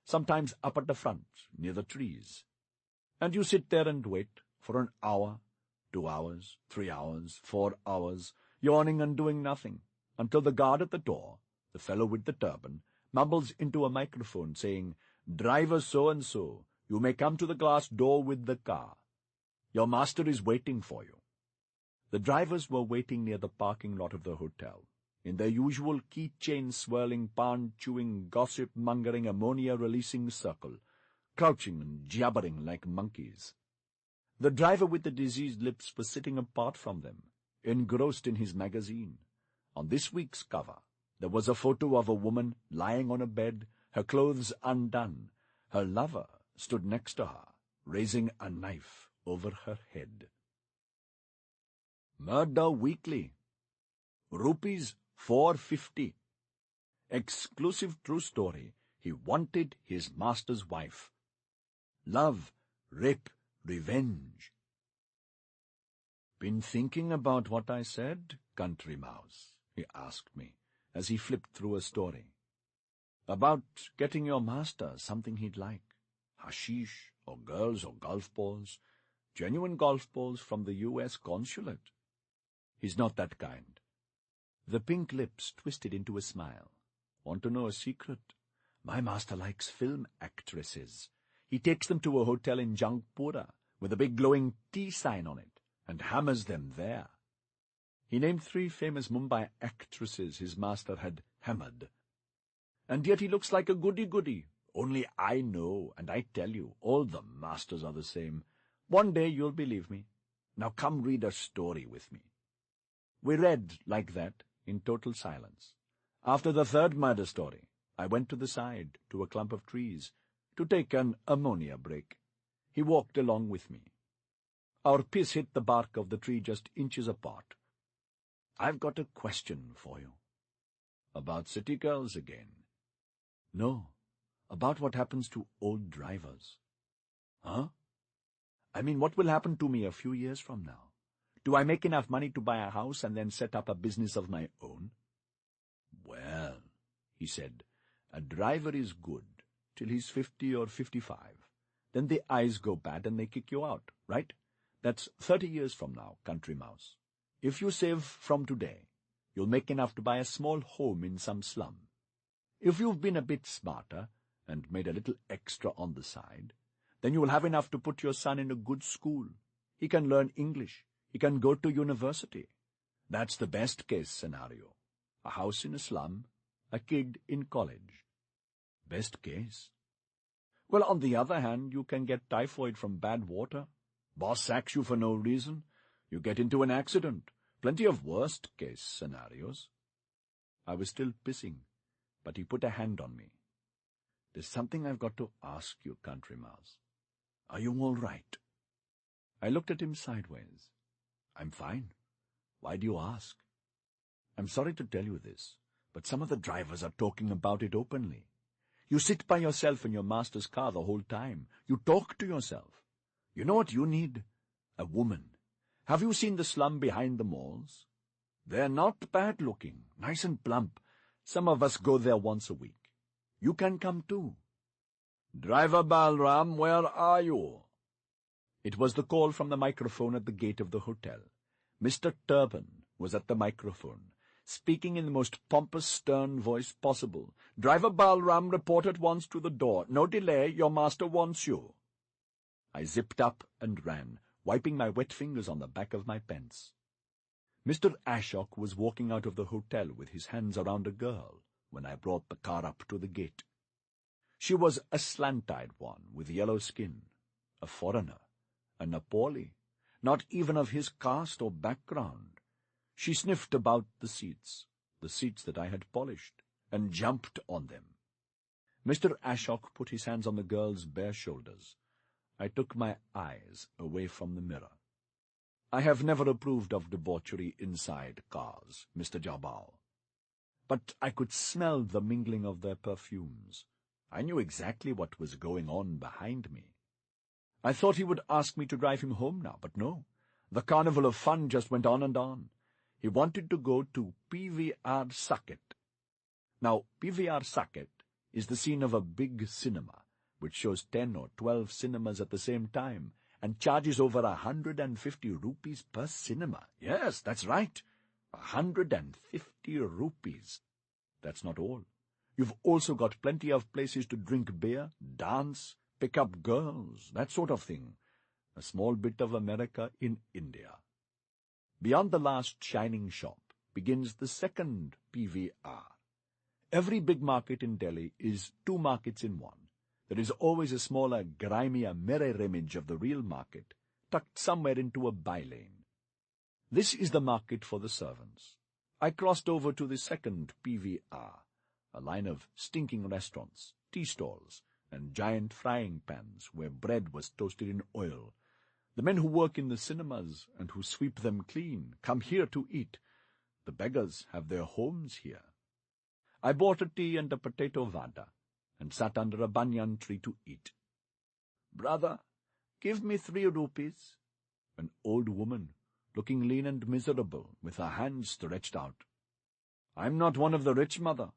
sometimes up at the front, near the trees. And you sit there and wait for an hour, 2 hours, 3 hours, 4 hours, yawning and doing nothing, until the guard at the door, the fellow with the turban, mumbles into a microphone saying, "Driver so-and-so, you may come to the glass door with the car. Your master is waiting for you." The drivers were waiting near the parking lot of the hotel, in their usual keychain-swirling, pan-chewing, gossip-mongering, ammonia-releasing circle, crouching and jabbering like monkeys. The driver with the diseased lips was sitting apart from them, engrossed in his magazine. On this week's cover, there was a photo of a woman lying on a bed, her clothes undone. Her lover stood next to her, raising a knife over her head. Murder Weekly. Rupees 450. Exclusive true story. He wanted his master's wife. Love, rape, revenge. "Been thinking about what I said, country mouse?" he asked me, as he flipped through a story. "About getting your master something he'd like. Hashish, or girls, or golf balls. Genuine golf balls from the U.S. consulate." "He's not that kind." The pink lips twisted into a smile. "Want to know a secret? My master likes film actresses. He takes them to a hotel in Jangpura with a big glowing T sign on it and hammers them there." He named 3 famous Mumbai actresses his master had hammered. "And yet he looks like a goody-goody. Only I know, and I tell you, all the masters are the same. One day you'll believe me. Now come read a story with me." We read like that, in total silence. After the 3rd murder story, I went to the side, to a clump of trees, to take an ammonia break. He walked along with me. Our piss hit the bark of the tree just inches apart. "I've got a question for you." "About city girls again?" "No, about what happens to old drivers." "Huh?" "I mean, what will happen to me a few years from now? Do I make enough money to buy a house and then set up a business of my own?" "Well," he said, "a driver is good till he's 50 or 55. Then the eyes go bad and they kick you out, right? That's 30 years from now, country mouse. If you save from today, you'll make enough to buy a small home in some slum. If you've been a bit smarter and made a little extra on the side, then you will have enough to put your son in a good school. He can learn English. He can go to university. That's the best-case scenario. A house in a slum, a kid in college. Best case. Well, on the other hand, you can get typhoid from bad water. Boss sacks you for no reason. You get into an accident. Plenty of worst-case scenarios." I was still pissing, but he put a hand on me. "There's something I've got to ask you, country mouse. Are you all right?" I looked at him sideways. "I'm fine. Why do you ask?" "I'm sorry to tell you this, but some of the drivers are talking about it openly. You sit by yourself in your master's car the whole time. You talk to yourself. You know what you need? A woman. Have you seen the slum behind the malls? They're not bad-looking, nice and plump. Some of us go there once a week. You can come too." "Driver Balram, where are you?" It was the call from the microphone at the gate of the hotel. Mr. Turban was at the microphone, speaking in the most pompous, stern voice possible. "Driver Balram, report at once to the door. No delay, your master wants you." I zipped up and ran, wiping my wet fingers on the back of my pants. Mr. Ashok was walking out of the hotel with his hands around a girl when I brought the car up to the gate. She was a slant-eyed one with yellow skin, a foreigner, a Nepali, not even of his caste or background. She sniffed about the seats that I had polished, and jumped on them. Mr. Ashok put his hands on the girl's bare shoulders. I took my eyes away from the mirror. "I have never approved of debauchery inside cars, Mr. Jabal. But I could smell the mingling of their perfumes. I knew exactly what was going on behind me. I thought he would ask me to drive him home now, but no. The carnival of fun just went on and on. He wanted to go to PVR Saket. Now, PVR Saket is the scene of a big cinema, which shows 10 or 12 cinemas at the same time, and charges over 150 rupees per cinema. Yes, that's right, 150 rupees. That's not all. You've also got plenty of places to drink beer, dance, pick up girls, that sort of thing. A small bit of America in India. Beyond the last shining shop begins the second PVR. Every big market in Delhi is two markets in one. There is always a smaller, grimier mirror image of the real market, tucked somewhere into a bylane. This is the market for the servants. I crossed over to the second PVR, a line of stinking restaurants, tea stalls, and giant frying pans where bread was toasted in oil. The men who work in the cinemas and who sweep them clean come here to eat. The beggars have their homes here. I bought a tea and a potato vada, and sat under a banyan tree to eat. "Brother, give me 3 rupees. An old woman, looking lean and miserable, with her hands stretched out. "I'm not one of the rich, mother.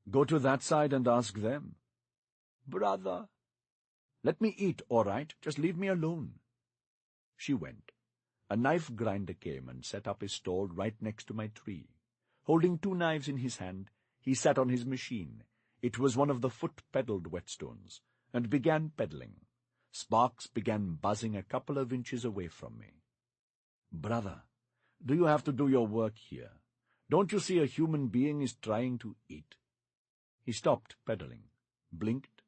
Go to that side and ask them." "Brother." "Let me eat, all right. Just leave me alone." She went. A knife grinder came and set up his stall right next to my tree. Holding 2 knives in his hand, he sat on his machine. It was one of the foot-pedalled whetstones, and began peddling. Sparks began buzzing a couple of inches away from me. "Brother, do you have to do your work here? Don't you see a human being is trying to eat?" He stopped pedaling, blinked,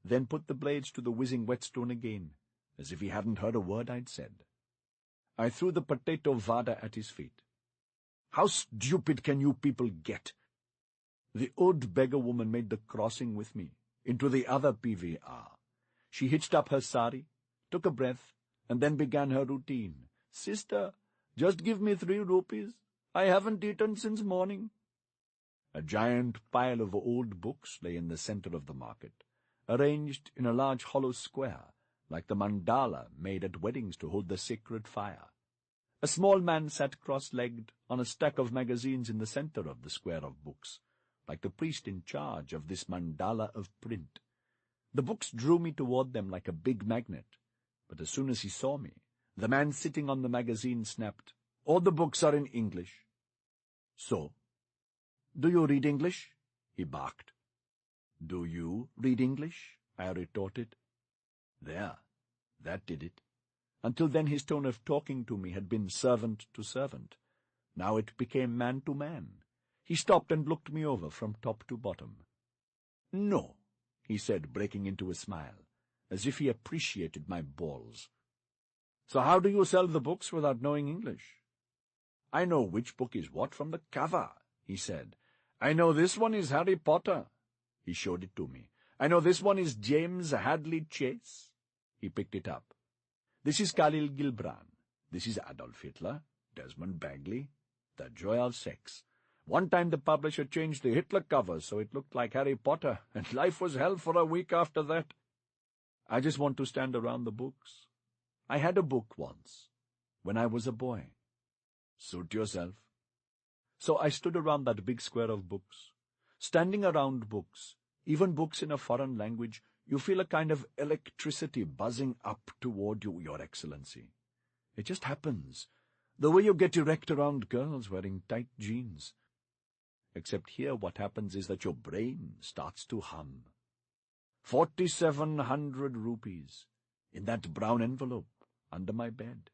then put the blades to the whizzing whetstone again, as if he hadn't heard a word I'd said. I threw the potato vada at his feet. "How stupid can you people get?" The old beggar woman made the crossing with me, into the other PVR. She hitched up her sari, took a breath, and then began her routine. "Sister, just give me 3 rupees. I haven't eaten since morning." A giant pile of old books lay in the center of the market, arranged in a large hollow square, like the mandala made at weddings to hold the sacred fire. A small man sat cross-legged on a stack of magazines in the center of the square of books, like the priest in charge of this mandala of print. The books drew me toward them like a big magnet, but as soon as he saw me, the man sitting on the magazine snapped, "All the books are in English." "So? Do you read English?" he barked. "Do you read English?" I retorted. There, that did it. Until then his tone of talking to me had been servant to servant. Now it became man to man. He stopped and looked me over from top to bottom. "No," he said, breaking into a smile, as if he appreciated my balls. "So how do you sell the books without knowing English?" "I know which book is what from the cover," he said. "I know this one is Harry Potter." He showed it to me. "I know this one is James Hadley Chase." He picked it up. "This is Khalil Gibran. This is Adolf Hitler, Desmond Bagley, The Joy of Sex. One time the publisher changed the Hitler cover so it looked like Harry Potter, and life was hell for a week after that. I just want to stand around the books. I had a book once, when I was a boy." "Suit yourself." So I stood around that big square of books. Standing around books, even books in a foreign language, you feel a kind of electricity buzzing up toward you, Your Excellency. It just happens, the way you get erect around girls wearing tight jeans. Except here what happens is that your brain starts to hum. 4,700 rupees, in that brown envelope, under my bed.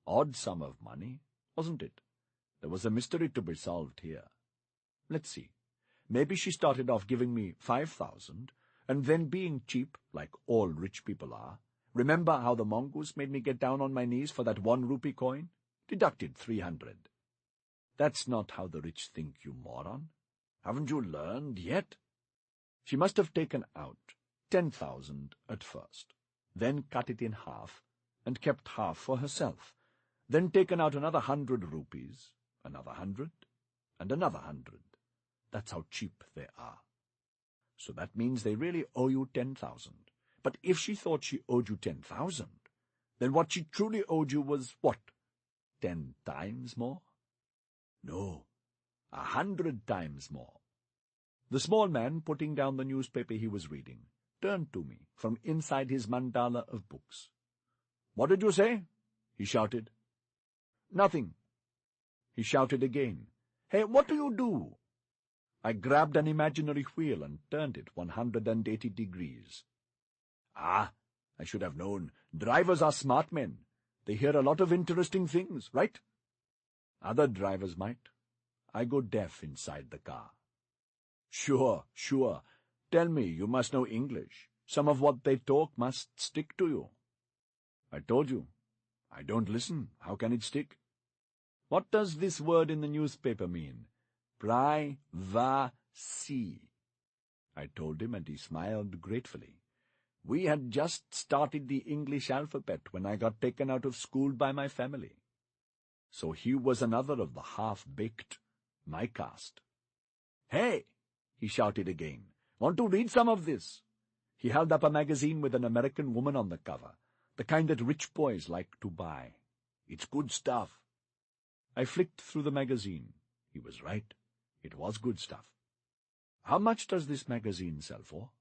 Odd sum of money, wasn't it? There was a mystery to be solved here. Let's see. Maybe she started off giving me 5,000, and then being cheap, like all rich people are. Remember how the mongoose made me get down on my knees for that 1 rupee coin? Deducted 300. That's not how the rich think, you moron. Haven't you learned yet? She must have taken out 10,000 at first, then cut it in half, and kept half for herself, then taken out another 100 rupees, another 100, and another 100. That's how cheap they are. So that means they really owe you 10,000. But if she thought she owed you 10,000, then what she truly owed you was what? 10 times more? No, 100 times more. The small man, putting down the newspaper he was reading, turned to me from inside his mandala of books. "What did you say?" he shouted. "Nothing." He shouted again. "Hey, what do you do?" I grabbed an imaginary wheel and turned it 180 degrees. "Ah, I should have known. Drivers are smart men. They hear a lot of interesting things, right?" "Other drivers might. I go deaf inside the car." Sure. Tell me, you must know English. Some of what they talk must stick to you." "I told you. I don't listen. How can it stick?" "What does this word in the newspaper mean? Privacy." I told him, and he smiled gratefully. We had just started the English alphabet when I got taken out of school by my family. So he was another of the half-baked, my caste. "Hey!" he shouted again. "Want to read some of this?" He held up a magazine with an American woman on the cover, the kind that rich boys like to buy. "It's good stuff." I flicked through the magazine. He was right. It was good stuff. "How much does this magazine sell for?"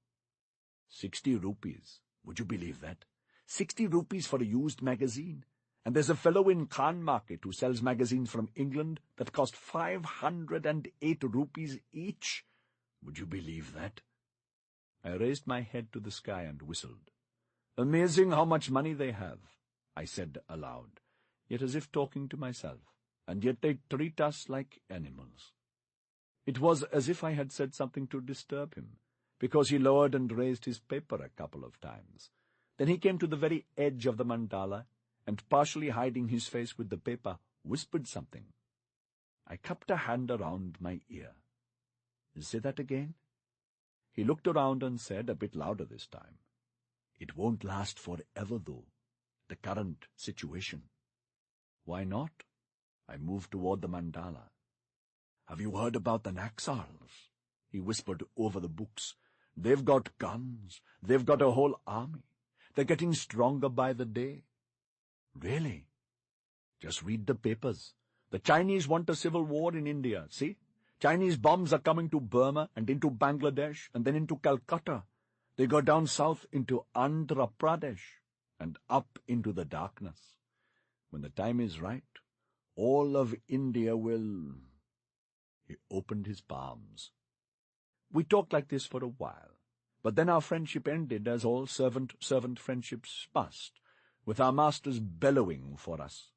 60 rupees. Would you believe that? 60 rupees for a used magazine. And there's a fellow in Khan Market who sells magazines from England that cost 508 rupees each. Would you believe that? I raised my head to the sky and whistled. "Amazing how much money they have," I said aloud, yet as if talking to myself, "and yet they treat us like animals." It was as if I had said something to disturb him, because he lowered and raised his paper a couple of times. Then he came to the very edge of the mandala, and partially hiding his face with the paper, whispered something. I cupped a hand around my ear. "Say that again?" He looked around and said, a bit louder this time, "It won't last forever, though, the current situation." "Why not?" I moved toward the mandala. "Have you heard about the Naxals?" He whispered over the books. "They've got guns. They've got a whole army. They're getting stronger by the day." "Really?" "Just read the papers. The Chinese want a civil war in India, see? Chinese bombs are coming to Burma and into Bangladesh and then into Calcutta. They go down south into Andhra Pradesh and up into the darkness. When the time is right, all of India will—" He opened his palms. We talked like this for a while, but then our friendship ended as all servant-servant friendships must, with our masters bellowing for us.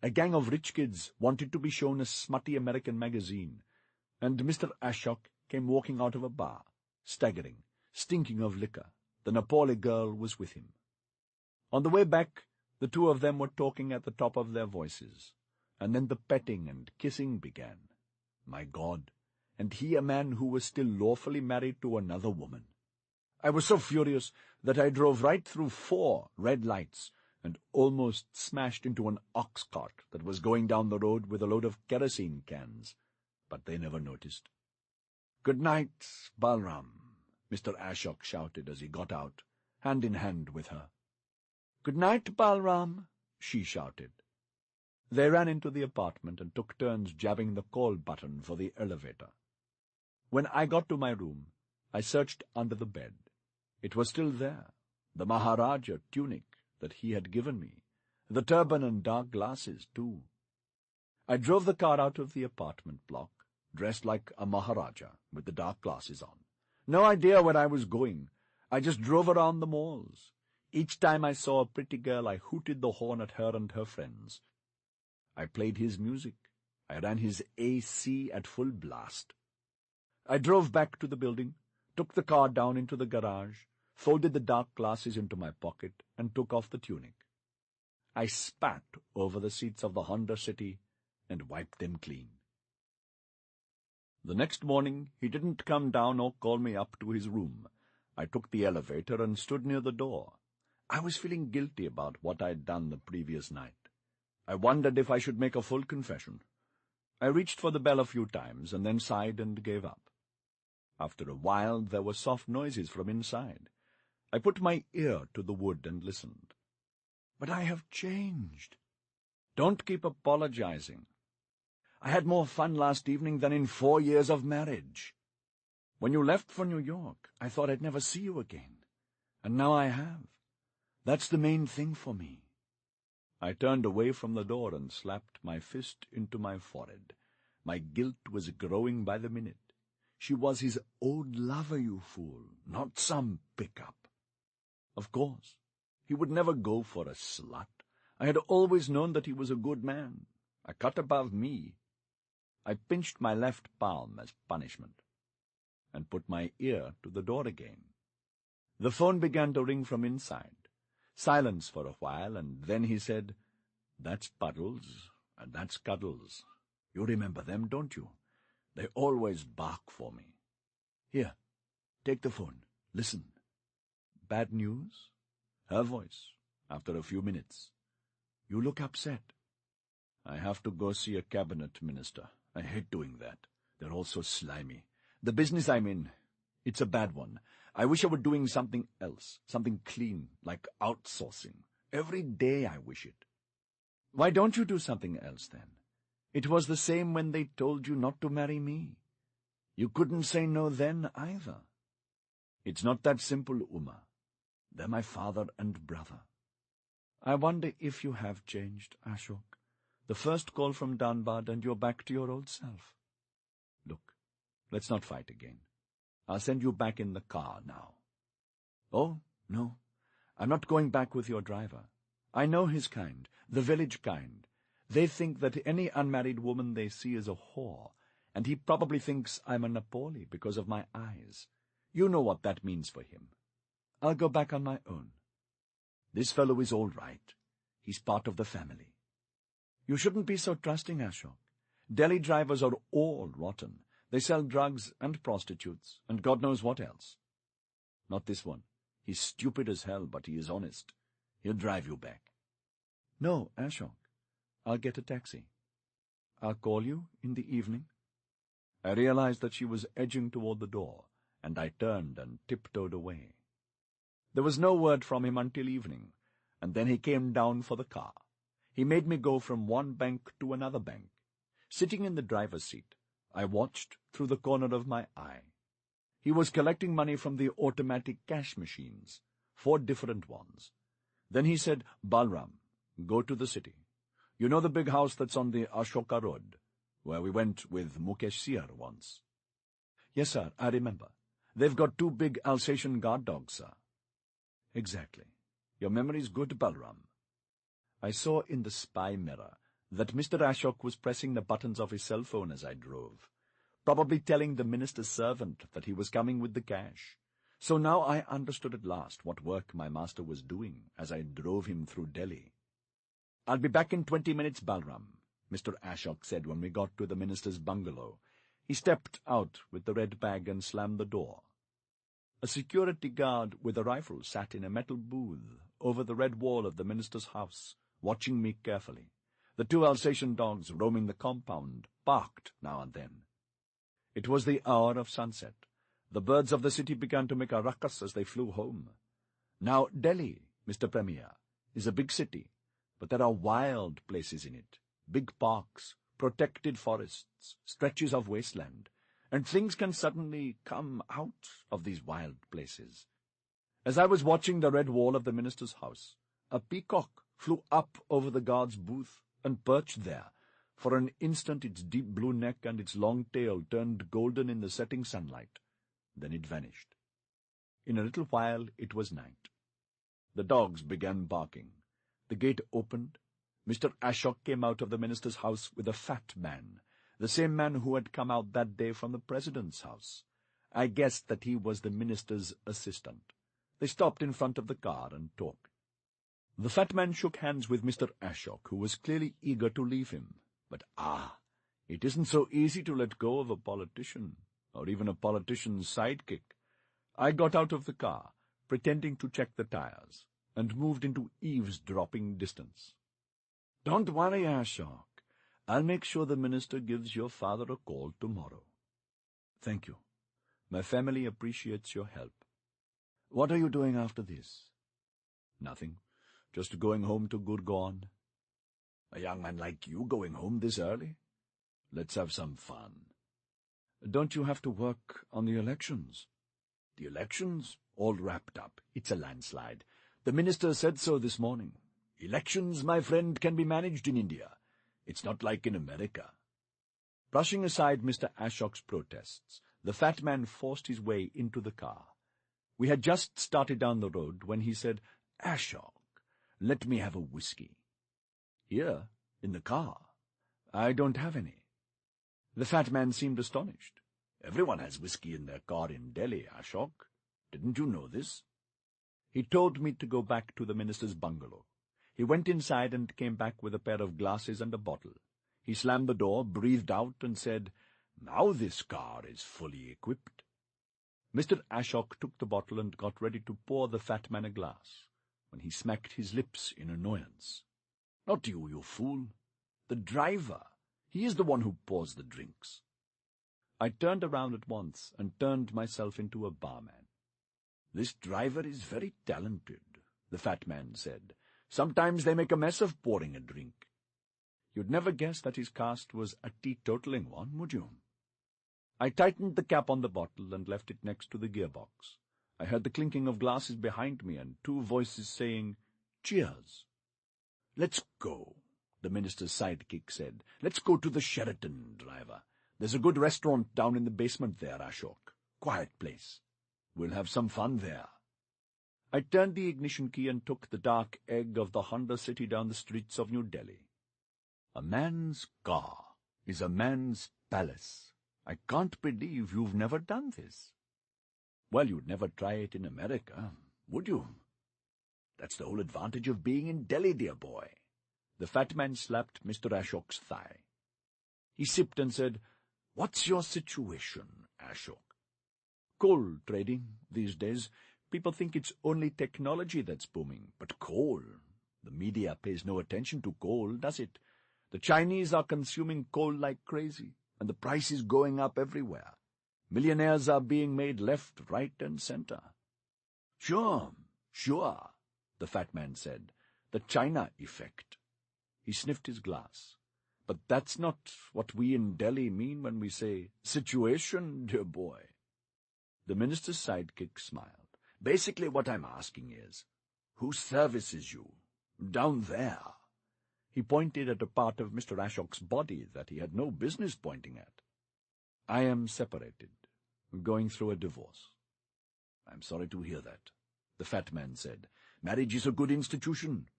A gang of rich kids wanted to be shown a smutty American magazine, and Mr. Ashok came walking out of a bar, staggering, stinking of liquor. The Nepali girl was with him. On the way back, the two of them were talking at the top of their voices, and then the petting and kissing began. My God, and he a man who was still lawfully married to another woman. I was so furious that I drove right through 4 red lights and almost smashed into an ox cart that was going down the road with a load of kerosene cans, but they never noticed. "Good night, Balram," Mr. Ashok shouted as he got out, hand in hand with her. "Good night, Balram," she shouted. They ran into the apartment and took turns jabbing the call button for the elevator. When I got to my room, I searched under the bed. It was still there, the Maharaja tunic that he had given me, the turban and dark glasses, too. I drove the car out of the apartment block, dressed like a Maharaja, with the dark glasses on. No idea where I was going. I just drove around the malls. Each time I saw a pretty girl, I hooted the horn at her and her friends. I played his music. I ran his AC at full blast. I drove back to the building, took the car down into the garage, folded the dark glasses into my pocket, and took off the tunic. I spat over the seats of the Honda City and wiped them clean. The next morning he didn't come down or call me up to his room. I took the elevator and stood near the door. I was feeling guilty about what I'd done the previous night. I wondered if I should make a full confession. I reached for the bell a few times and then sighed and gave up. After a while there were soft noises from inside. I put my ear to the wood and listened. But I have changed. Don't keep apologizing. I had more fun last evening than in 4 years of marriage. When you left for New York, I thought I'd never see you again. And now I have. That's the main thing for me." I turned away from the door and slapped my fist into my forehead. My guilt was growing by the minute. She was his old lover, you fool, not some pickup. Of course, he would never go for a slut. I had always known that he was a good man, a cut above me. I pinched my left palm as punishment, and put my ear to the door again. The phone began to ring from inside. Silence for a while, and then he said, "That's Puddles, and that's Cuddles. You remember them, don't you? They always bark for me. Here, take the phone. Listen." "Bad news?" Her voice, after a few minutes. "You look upset." "I have to go see a cabinet minister. I hate doing that. They're all so slimy. The business I'm in, it's a bad one. I wish I were doing something else, something clean, like outsourcing. Every day I wish it." "Why don't you do something else, then? It was the same when they told you not to marry me. You couldn't say no then, either." "It's not that simple, Uma. They're my father and brother." "I wonder if you have changed, Ashok. The first call from Dunbad and you're back to your old self." "Look, let's not fight again. I'll send you back in the car now." "Oh, no, I'm not going back with your driver. I know his kind, the village kind. They think that any unmarried woman they see is a whore, and he probably thinks I'm a Napoli because of my eyes. You know what that means for him. I'll go back on my own. This fellow is all right. He's part of the family." "You shouldn't be so trusting, Ashok. Delhi drivers are all rotten. They sell drugs and prostitutes, and God knows what else." "Not this one. He's stupid as hell, but he is honest. He'll drive you back." "No, Ashok. I'll get a taxi. I'll call you in the evening." I realized that she was edging toward the door, and I turned and tiptoed away. There was no word from him until evening, and then he came down for the car. He made me go from one bank to another bank. Sitting in the driver's seat, I watched through the corner of my eye. He was collecting money from the automatic cash machines, 4 different ones. Then he said, "Balram, go to the city. You know the big house that's on the Ashoka Road, where we went with Mukesh Sir once?" "Yes, sir, I remember. They've got 2 big Alsatian guard dogs, sir." "Exactly. Your memory's good, Balram." I saw in the spy mirror that Mr. Ashok was pressing the buttons of his cell phone as I drove, probably telling the minister's servant that he was coming with the cash. So now I understood at last what work my master was doing as I drove him through Delhi. "I'll be back in 20 minutes, Balram," Mr. Ashok said when we got to the minister's bungalow. He stepped out with the red bag and slammed the door. A security guard with a rifle sat in a metal booth over the red wall of the minister's house, watching me carefully. The 2 Alsatian dogs roaming the compound barked now and then. It was the hour of sunset. The birds of the city began to make a ruckus as they flew home. Now Delhi, Mr. Premier, is a big city, but there are wild places in it, big parks, protected forests, stretches of wasteland, and things can suddenly come out of these wild places. As I was watching the red wall of the minister's house, a peacock flew up over the guard's booth and perched there. For an instant its deep blue neck and its long tail turned golden in the setting sunlight. Then it vanished. In a little while it was night. The dogs began barking. The gate opened. Mr. Ashok came out of the minister's house with a fat man, the same man who had come out that day from the president's house. I guessed that he was the minister's assistant. They stopped in front of the car and talked. The fat man shook hands with Mr. Ashok, who was clearly eager to leave him. But it isn't so easy to let go of a politician, or even a politician's sidekick. I got out of the car, pretending to check the tires, and moved into eavesdropping distance. "Don't worry, Ashok. I'll make sure the minister gives your father a call tomorrow." "Thank you. My family appreciates your help. What are you doing after this?" "Nothing. Just going home to Gurgaon." "A young man like you going home this early? Let's have some fun." Don't you have to work on the elections? The elections? All wrapped up. It's a landslide. The minister said so this morning. Elections, my friend, can be managed in India. It's not like in America. Brushing aside Mr. Ashok's protests, the fat man forced his way into the car. We had just started down the road when he said, "Ashok, let me have a whiskey." "Here, in the car? I don't have any." The fat man seemed astonished. "Everyone has whiskey in their car in Delhi, Ashok. Didn't you know this?" He told me to go back to the minister's bungalow. He went inside and came back with a pair of glasses and a bottle. He slammed the door, breathed out, and said, "Now this car is fully equipped." Mr. Ashok took the bottle and got ready to pour the fat man a glass, when he smacked his lips in annoyance. "Not you, you fool. The driver. He is the one who pours the drinks." I turned around at once and turned myself into a barman. "This driver is very talented," the fat man said. "Sometimes they make a mess of pouring a drink." You'd never guess that his caste was a teetotaling one, would you? I tightened the cap on the bottle and left it next to the gearbox. I heard the clinking of glasses behind me and two voices saying, "Cheers." "Let's go," the minister's sidekick said. "Let's go to the Sheraton, driver. There's a good restaurant down in the basement there, Ashok. Quiet place. We'll have some fun there." I turned the ignition key and took the dark egg of the Honda City down the streets of New Delhi. A man's car is a man's palace. I can't believe you've never done this. Well, you'd never try it in America, would you? That's the whole advantage of being in Delhi, dear boy. The fat man slapped Mr. Ashok's thigh. He sipped and said, "What's your situation, Ashok?" "Coal trading, these days. People think it's only technology that's booming, but coal. The media pays no attention to coal, does it? The Chinese are consuming coal like crazy, and the price is going up everywhere. Millionaires are being made left, right, and center." Sure, the fat man said. "The China effect." He sniffed his glass. "But that's not what we in Delhi mean when we say situation, dear boy." The minister's sidekick smiled. "Basically what I'm asking is, who services you? Down there." He pointed at a part of Mr. Ashok's body that he had no business pointing at. "I am separated, going through a divorce." "I'm sorry to hear that," the fat man said. "Marriage is a good institution.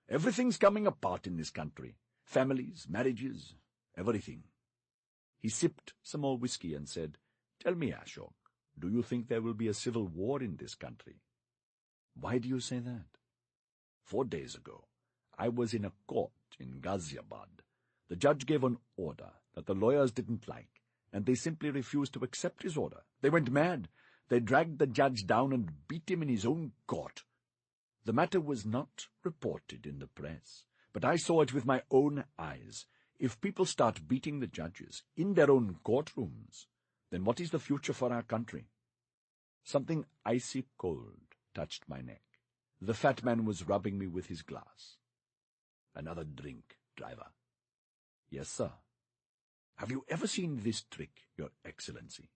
Everything's coming apart in this country. Families, marriages, everything." He sipped some more whiskey and said, "Tell me, Ashok, do you think there will be a civil war in this country?" "Why do you say that?" 4 days ago, I was in a court in Ghaziabad. The judge gave an order that the lawyers didn't like, and they simply refused to accept his order. They went mad. They dragged the judge down and beat him in his own court. The matter was not reported in the press, but I saw it with my own eyes. If people start beating the judges in their own courtrooms, then what is the future for our country? Something icy cold touched my neck. The fat man was rubbing me with his glass. "Another drink, driver." "Yes, sir." "Have you ever seen this trick, Your Excellency?"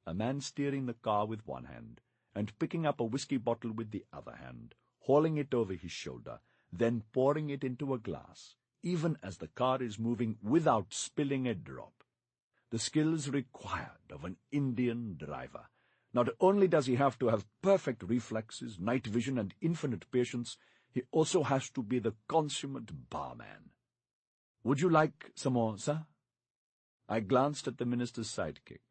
A man steering the car with one hand and picking up a whiskey bottle with the other hand, hauling it over his shoulder, then pouring it into a glass, even as the car is moving without spilling a drop. The skills required of an Indian driver. Not only does he have to have perfect reflexes, night vision, and infinite patience, he also has to be the consummate barman. "Would you like some more, sir?" I glanced at the minister's sidekick,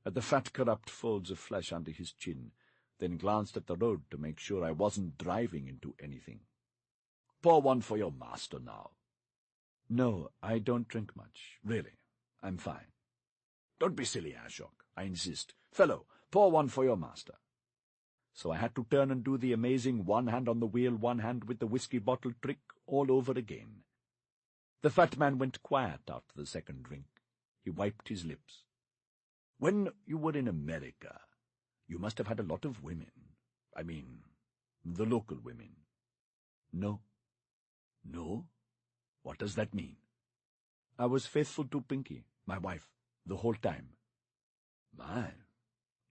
at the fat corrupt folds of flesh under his chin, then glanced at the road to make sure I wasn't driving into anything. "Pour one for your master now." "No, I don't drink much. Really, I'm fine." "Don't be silly, Ashok. I insist. Fellow, pour one for your master." So I had to turn and do the amazing one hand on the wheel, one hand with the whiskey bottle trick all over again. The fat man went quiet after the second drink. He wiped his lips. "When you were in America, you must have had a lot of women. I mean, the local women." "No." "No? What does that mean?" "I was faithful to Pinky, my wife, the whole time." My,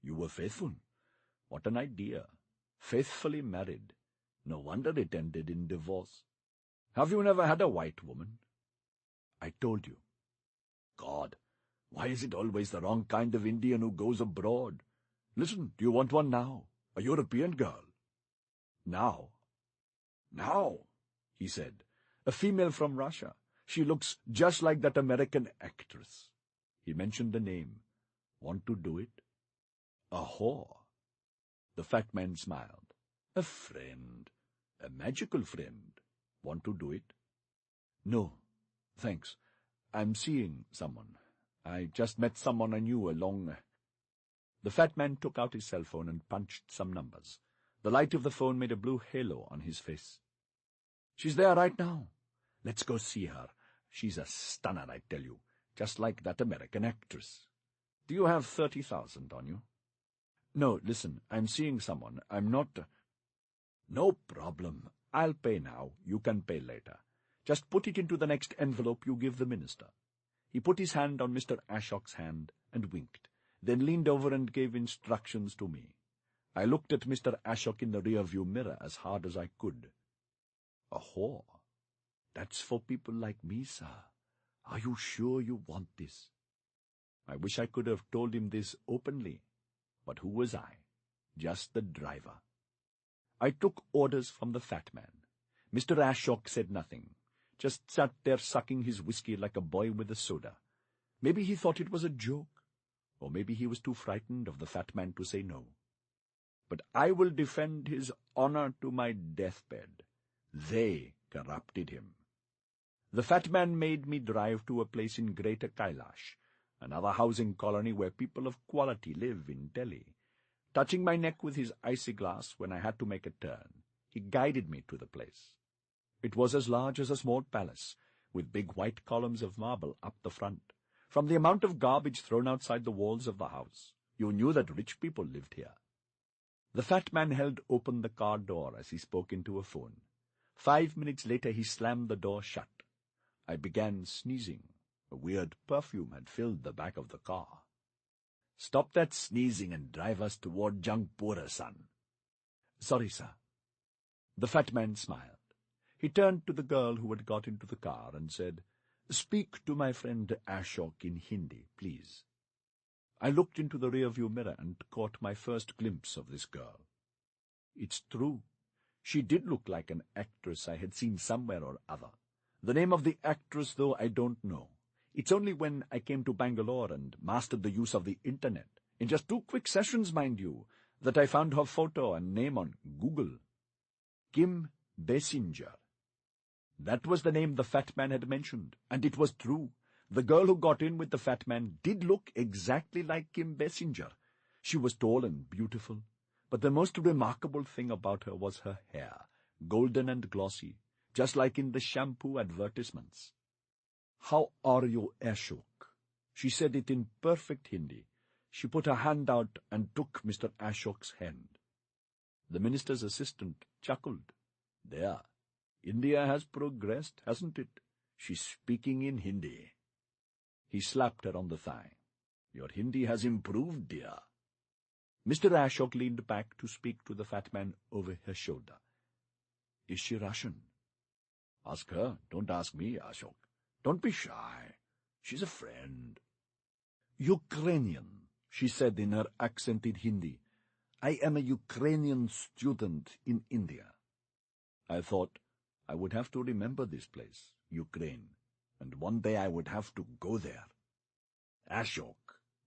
you were faithful. What an idea. Faithfully married. No wonder it ended in divorce. Have you never had a white woman? I told you. God, why is it always the wrong kind of Indian who goes abroad? Listen, do you want one now? A European girl? Now? Now, he said. A female from Russia. She looks just like that American actress. He mentioned the name. Want to do it? A whore. The fat man smiled. A friend. A magical friend. Want to do it? No, thanks. I'm seeing someone. I just met someone I knew along... The fat man took out his cell phone and punched some numbers. The light of the phone made a blue halo on his face. She's there right now. Let's go see her. She's a stunner, I tell you. Just like that American actress. Do you have 30,000 on you? No, listen, I'm seeing someone. I'm not... No problem. I'll pay now. You can pay later. Just put it into the next envelope you give the minister. He put his hand on Mr. Ashok's hand and winked, then leaned over and gave instructions to me. I looked at Mr. Ashok in the rear-view mirror as hard as I could. A whore? That's for people like me, sir. Are you sure you want this? I wish I could have told him this openly. But who was I? Just the driver. I took orders from the fat man. Mr. Ashok said nothing, just sat there sucking his whiskey like a boy with a soda. Maybe he thought it was a joke, or maybe he was too frightened of the fat man to say no. But I will defend his honor to my deathbed. They corrupted him. The fat man made me drive to a place in Greater Kailash, another housing colony where people of quality live in Delhi. Touching my neck with his icy glass when I had to make a turn, he guided me to the place. It was as large as a small palace, with big white columns of marble up the front. From the amount of garbage thrown outside the walls of the house, you knew that rich people lived here. The fat man held open the car door as he spoke into a phone. 5 minutes later he slammed the door shut. I began sneezing. A weird perfume had filled the back of the car. Stop that sneezing and drive us toward Jangpura, son. Sorry, sir. The fat man smiled. He turned to the girl who had got into the car and said, Speak to my friend Ashok in Hindi, please. I looked into the rear-view mirror and caught my first glimpse of this girl. It's true. She did look like an actress I had seen somewhere or other. The name of the actress, though, I don't know. It's only when I came to Bangalore and mastered the use of the Internet, in just 2 quick sessions, mind you, that I found her photo and name on Google. Kim Basinger. That was the name the fat man had mentioned, and it was true. The girl who got in with the fat man did look exactly like Kim Basinger. She was tall and beautiful, but the most remarkable thing about her was her hair, golden and glossy, just like in the shampoo advertisements. How are you, Ashok? She said it in perfect Hindi. She put her hand out and took Mr. Ashok's hand. The minister's assistant chuckled. There, India has progressed, hasn't it? She's speaking in Hindi. He slapped her on the thigh. Your Hindi has improved, dear. Mr. Ashok leaned back to speak to the fat man over her shoulder. Is she Russian? Ask her. Don't ask me, Ashok. Don't be shy. She's a friend. Ukrainian, she said in her accented Hindi. I am a Ukrainian student in India. I thought I would have to remember this place, Ukraine, and one day I would have to go there. Ashok,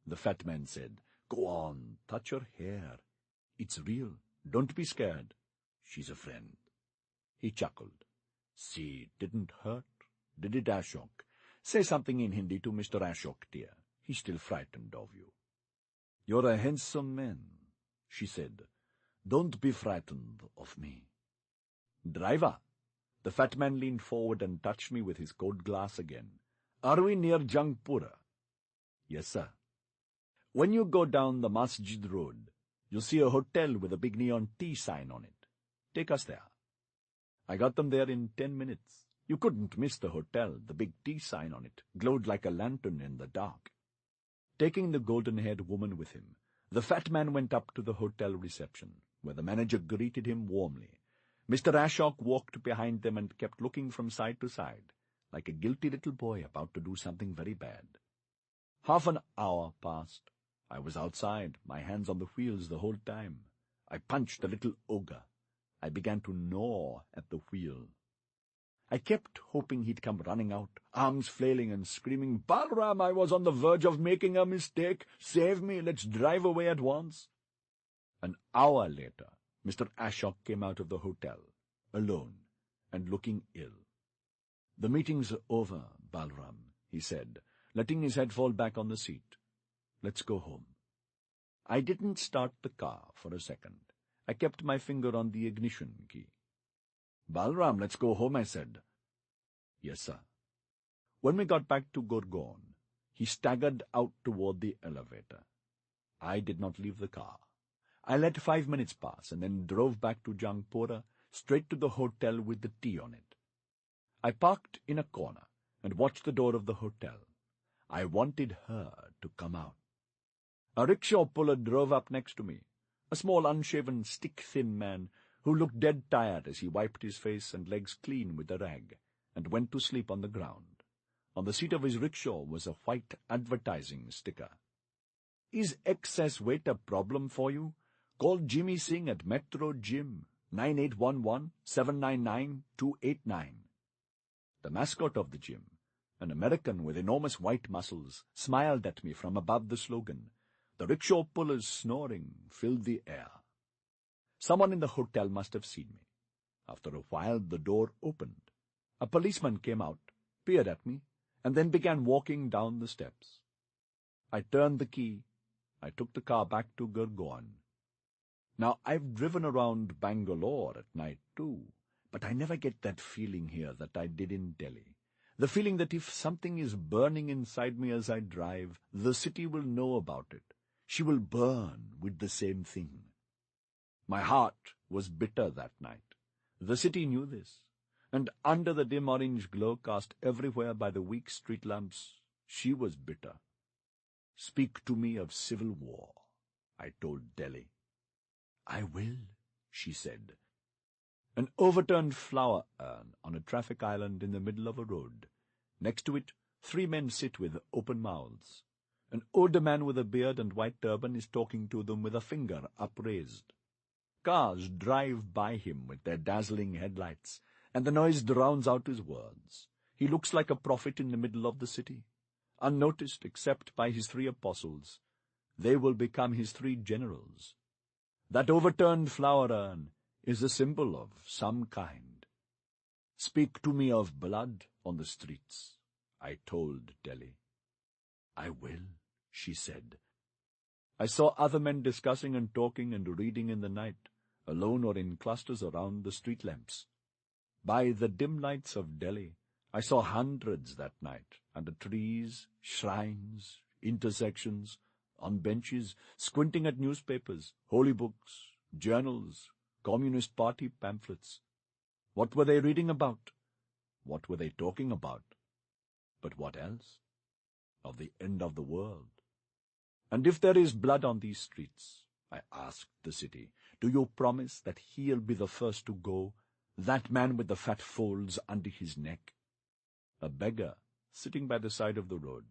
the fat man said, go on, touch her hair. It's real. Don't be scared. She's a friend. He chuckled. See, didn't hurt, did it, Ashok? Say something in Hindi to Mr. Ashok, dear. He's still frightened of you. You're a handsome man, she said. Don't be frightened of me. Driver. The fat man leaned forward and touched me with his cold glass again. Are we near Jangpura? Yes, sir. When you go down the Masjid Road, you'll see a hotel with a big neon T sign on it. Take us there. I got them there in 10 minutes. You couldn't miss the hotel. The big T sign on it glowed like a lantern in the dark. Taking the golden-haired woman with him, the fat man went up to the hotel reception, where the manager greeted him warmly. Mr. Ashok walked behind them and kept looking from side to side, like a guilty little boy about to do something very bad. Half an hour passed. I was outside, my hands on the wheels the whole time. I punched the little ogre. I began to gnaw at the wheel. I kept hoping he'd come running out, arms flailing and screaming, "Balram, I was on the verge of making a mistake. Save me, let's drive away at once." An hour later, Mr. Ashok came out of the hotel, alone and looking ill. "The meeting's over, Balram," he said, letting his head fall back on the seat. "Let's go home." I didn't start the car for a second. I kept my finger on the ignition key. "Balram, let's go home," I said. "Yes, sir." When we got back to Gurgaon, he staggered out toward the elevator. I did not leave the car. I let 5 minutes pass and then drove back to Jangpura, straight to the hotel with the tea on it. I parked in a corner and watched the door of the hotel. I wanted her to come out. A rickshaw puller drove up next to me, a small, unshaven, stick-thin man who looked dead tired as he wiped his face and legs clean with a rag, and went to sleep on the ground. On the seat of his rickshaw was a white advertising sticker. "Is excess weight a problem for you? Call Jimmy Singh at Metro Gym, 9811-799-289. The mascot of the gym, an American with enormous white muscles, smiled at me from above the slogan. The rickshaw puller's snoring filled the air. Someone in the hotel must have seen me. After a while, the door opened. A policeman came out, peered at me, and then began walking down the steps. I turned the key. I took the car back to Gurgaon. Now, I've driven around Bangalore at night, too, but I never get that feeling here that I did in Delhi. The feeling that if something is burning inside me as I drive, the city will know about it. She will burn with the same thing. My heart was bitter that night. The city knew this, and under the dim orange glow cast everywhere by the weak street lamps, she was bitter. Speak to me of civil war, I told Delhi. I will, she said. An overturned flower urn on a traffic island in the middle of a road. Next to it, 3 men sit with open mouths. An older man with a beard and white turban is talking to them with a finger upraised. Cars drive by him with their dazzling headlights, and the noise drowns out his words. He looks like a prophet in the middle of the city, unnoticed except by his 3 apostles. They will become his 3 generals. That overturned flower urn is a symbol of some kind. Speak to me of blood on the streets, I told Delhi. I will, she said. I saw other men discussing and talking and reading in the night, alone or in clusters around the street lamps. By the dim lights of Delhi, I saw hundreds that night, under trees, shrines, intersections, on benches, squinting at newspapers, holy books, journals, Communist Party pamphlets. What were they reading about? What were they talking about? But what else? Of the end of the world. And if there is blood on these streets, I asked the city, do you promise that he'll be the first to go, that man with the fat folds under his neck? A beggar, sitting by the side of the road,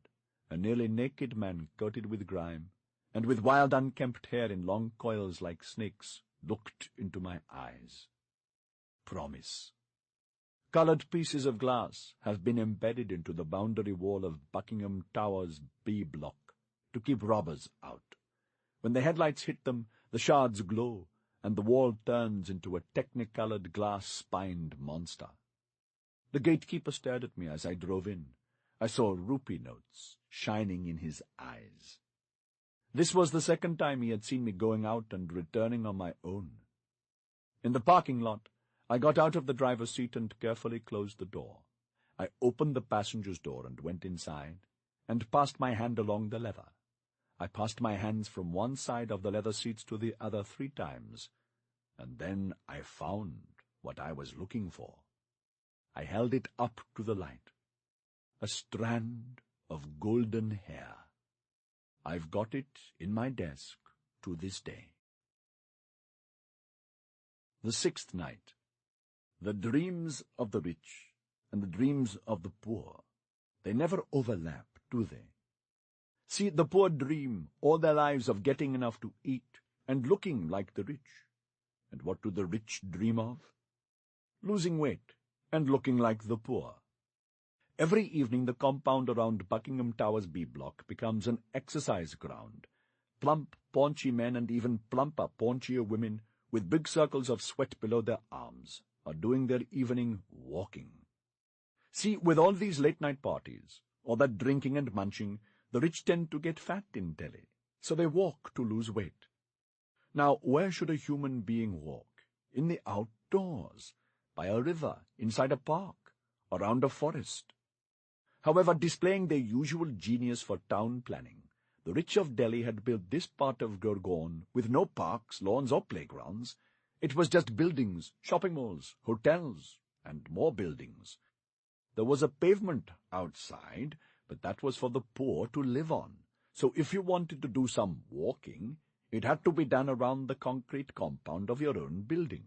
a nearly naked man coated with grime, and with wild unkempt hair in long coils like snakes, looked into my eyes. Promise. Coloured pieces of glass have been embedded into the boundary wall of Buckingham Tower's B block to keep robbers out. When the headlights hit them, the shards glow, and the wall turns into a technicolored glass-spined monster. The gatekeeper stared at me as I drove in. I saw rupee notes shining in his eyes. This was the second time he had seen me going out and returning on my own. In the parking lot, I got out of the driver's seat and carefully closed the door. I opened the passenger's door and went inside, and passed my hand along the leather. I passed my hands from one side of the leather seats to the other 3 times, and then I found what I was looking for. I held it up to the light. A strand of golden hair. I've got it in my desk to this day. The sixth night. The dreams of the rich and the dreams of the poor, they never overlap, do they? See, the poor dream all their lives of getting enough to eat and looking like the rich. And what do the rich dream of? Losing weight and looking like the poor. Every evening the compound around Buckingham Tower's B block becomes an exercise ground. Plump, paunchy men and even plumper, paunchier women with big circles of sweat below their arms are doing their evening walking. See, with all these late-night parties, all that drinking and munching, the rich tend to get fat in Delhi, so they walk to lose weight. Now, where should a human being walk? In the outdoors, by a river, inside a park, around a forest. However, displaying their usual genius for town planning, the rich of Delhi had built this part of Gurgaon with no parks, lawns or playgrounds. It was just buildings, shopping malls, hotels, and more buildings. There was a pavement outside, but that was for the poor to live on. So if you wanted to do some walking, it had to be done around the concrete compound of your own building.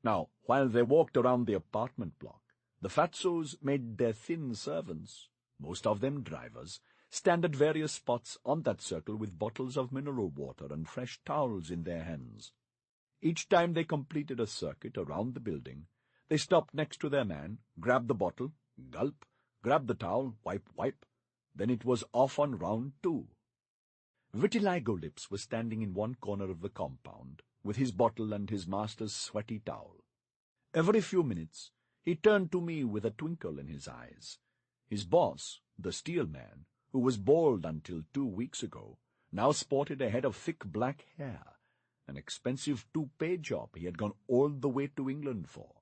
Now, while they walked around the apartment block, the fatzos made their thin servants, most of them drivers, stand at various spots on that circle with bottles of mineral water and fresh towels in their hands. Each time they completed a circuit around the building, they stopped next to their man, grabbed the bottle, gulp, grabbed the towel, wipe. Then it was off on round 2. Vitiligo Lips was standing in one corner of the compound, with his bottle and his master's sweaty towel. Every few minutes, he turned to me with a twinkle in his eyes. His boss, the steel man, who was bald until 2 weeks ago, now sported a head of thick black hair, an expensive toupee job he had gone all the way to England for.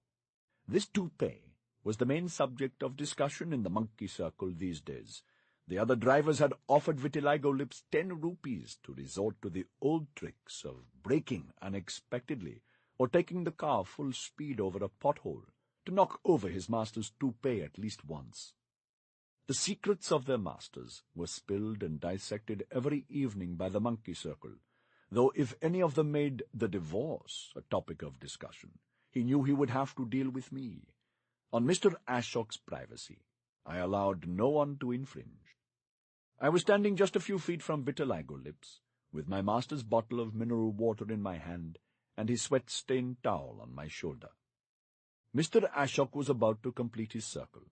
This toupee was the main subject of discussion in the monkey circle these days. The other drivers had offered Vitiligo Lips 10 rupees to resort to the old tricks of braking unexpectedly or taking the car full speed over a pothole to knock over his master's toupee at least once. The secrets of their masters were spilled and dissected every evening by the monkey circle, though if any of them made the divorce a topic of discussion, he knew he would have to deal with me. On Mr. Ashok's privacy, I allowed no one to infringe. I was standing just a few feet from Vitiligo Lips, with my master's bottle of mineral water in my hand and his sweat-stained towel on my shoulder. Mr. Ashok was about to complete his circle.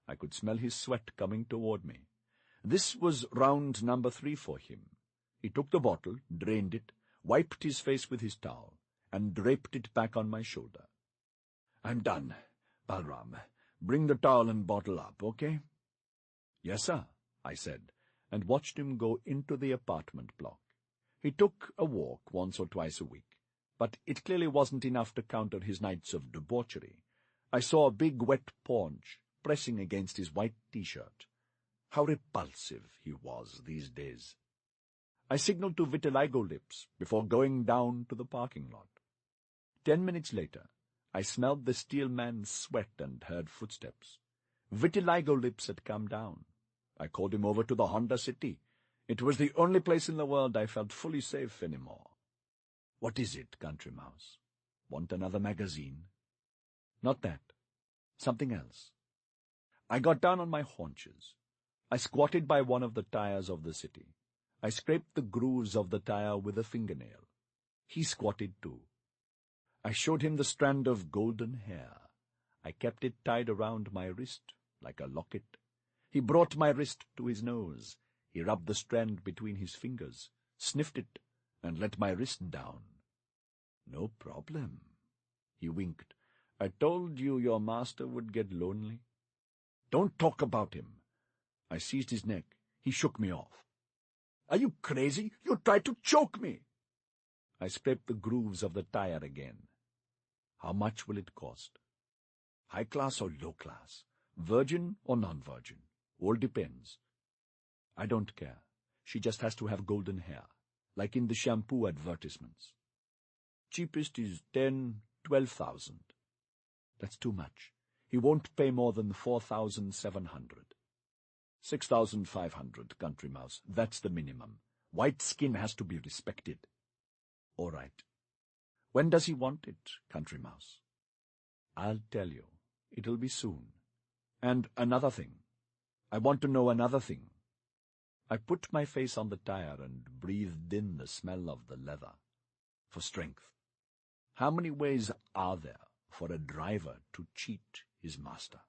I could smell his sweat coming toward me. This was round number 3 for him. He took the bottle, drained it, wiped his face with his towel, and draped it back on my shoulder. "I'm done. Balram, bring the towel and bottle up, okay?" "Yes, sir," I said, and watched him go into the apartment block. He took a walk once or twice a week, but it clearly wasn't enough to counter his nights of debauchery. I saw a big wet paunch pressing against his white T-shirt. How repulsive he was these days. I signaled to Vitiligo Lips before going down to the parking lot. 10 minutes later, I smelled the steel man's sweat and heard footsteps. Vitiligo Lips had come down. I called him over to the Honda City. It was the only place in the world I felt fully safe anymore. "What is it, Country Mouse? Want another magazine?" "Not that. Something else." I got down on my haunches. I squatted by one of the tires of the city. I scraped the grooves of the tire with a fingernail. He squatted too. I showed him the strand of golden hair. I kept it tied around my wrist like a locket. He brought my wrist to his nose. He rubbed the strand between his fingers, sniffed it, and let my wrist down. "No problem." He winked. "I told you your master would get lonely." "Don't talk about him." I seized his neck. He shook me off. "Are you crazy? You tried to choke me." I scraped the grooves of the tire again. "How much will it cost?" "High class or low class? Virgin or non-virgin? All depends." "I don't care. She just has to have golden hair, like in the shampoo advertisements." "Cheapest is 10,000–12,000. "That's too much. He won't pay more than 4,700. 6,500, Country Mouse. That's the minimum. White skin has to be respected. All right. When does he want it, Country Mouse? I'll tell you. It'll be soon. And another thing. I want to know another thing. I put my face on the tire and breathed in the smell of the leather. For strength. How many ways are there for a driver to cheat his master?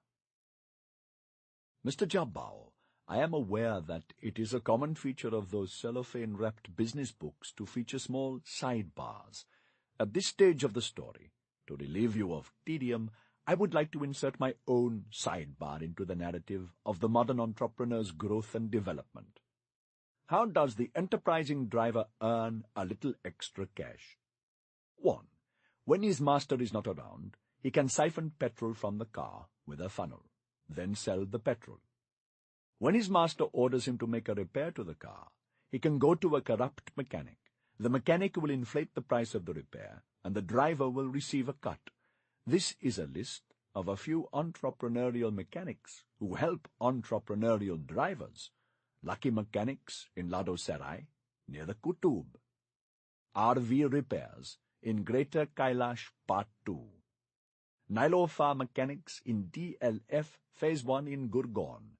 Mr. Jabao, I am aware that it is a common feature of those cellophane-wrapped business books to feature small sidebars. At this stage of the story, to relieve you of tedium, I would like to insert my own sidebar into the narrative of the modern entrepreneur's growth and development. How does the enterprising driver earn a little extra cash? 1. When his master is not around, he can siphon petrol from the car with a funnel, then sell the petrol. When his master orders him to make a repair to the car, he can go to a corrupt mechanic. The mechanic will inflate the price of the repair, and the driver will receive a cut. This is a list of a few entrepreneurial mechanics who help entrepreneurial drivers. Lucky Mechanics in Lado Serai, near the Kutub. RV Repairs in Greater Kailash Part 2. Nilofa Mechanics in DLF Phase 1 in Gurgaon.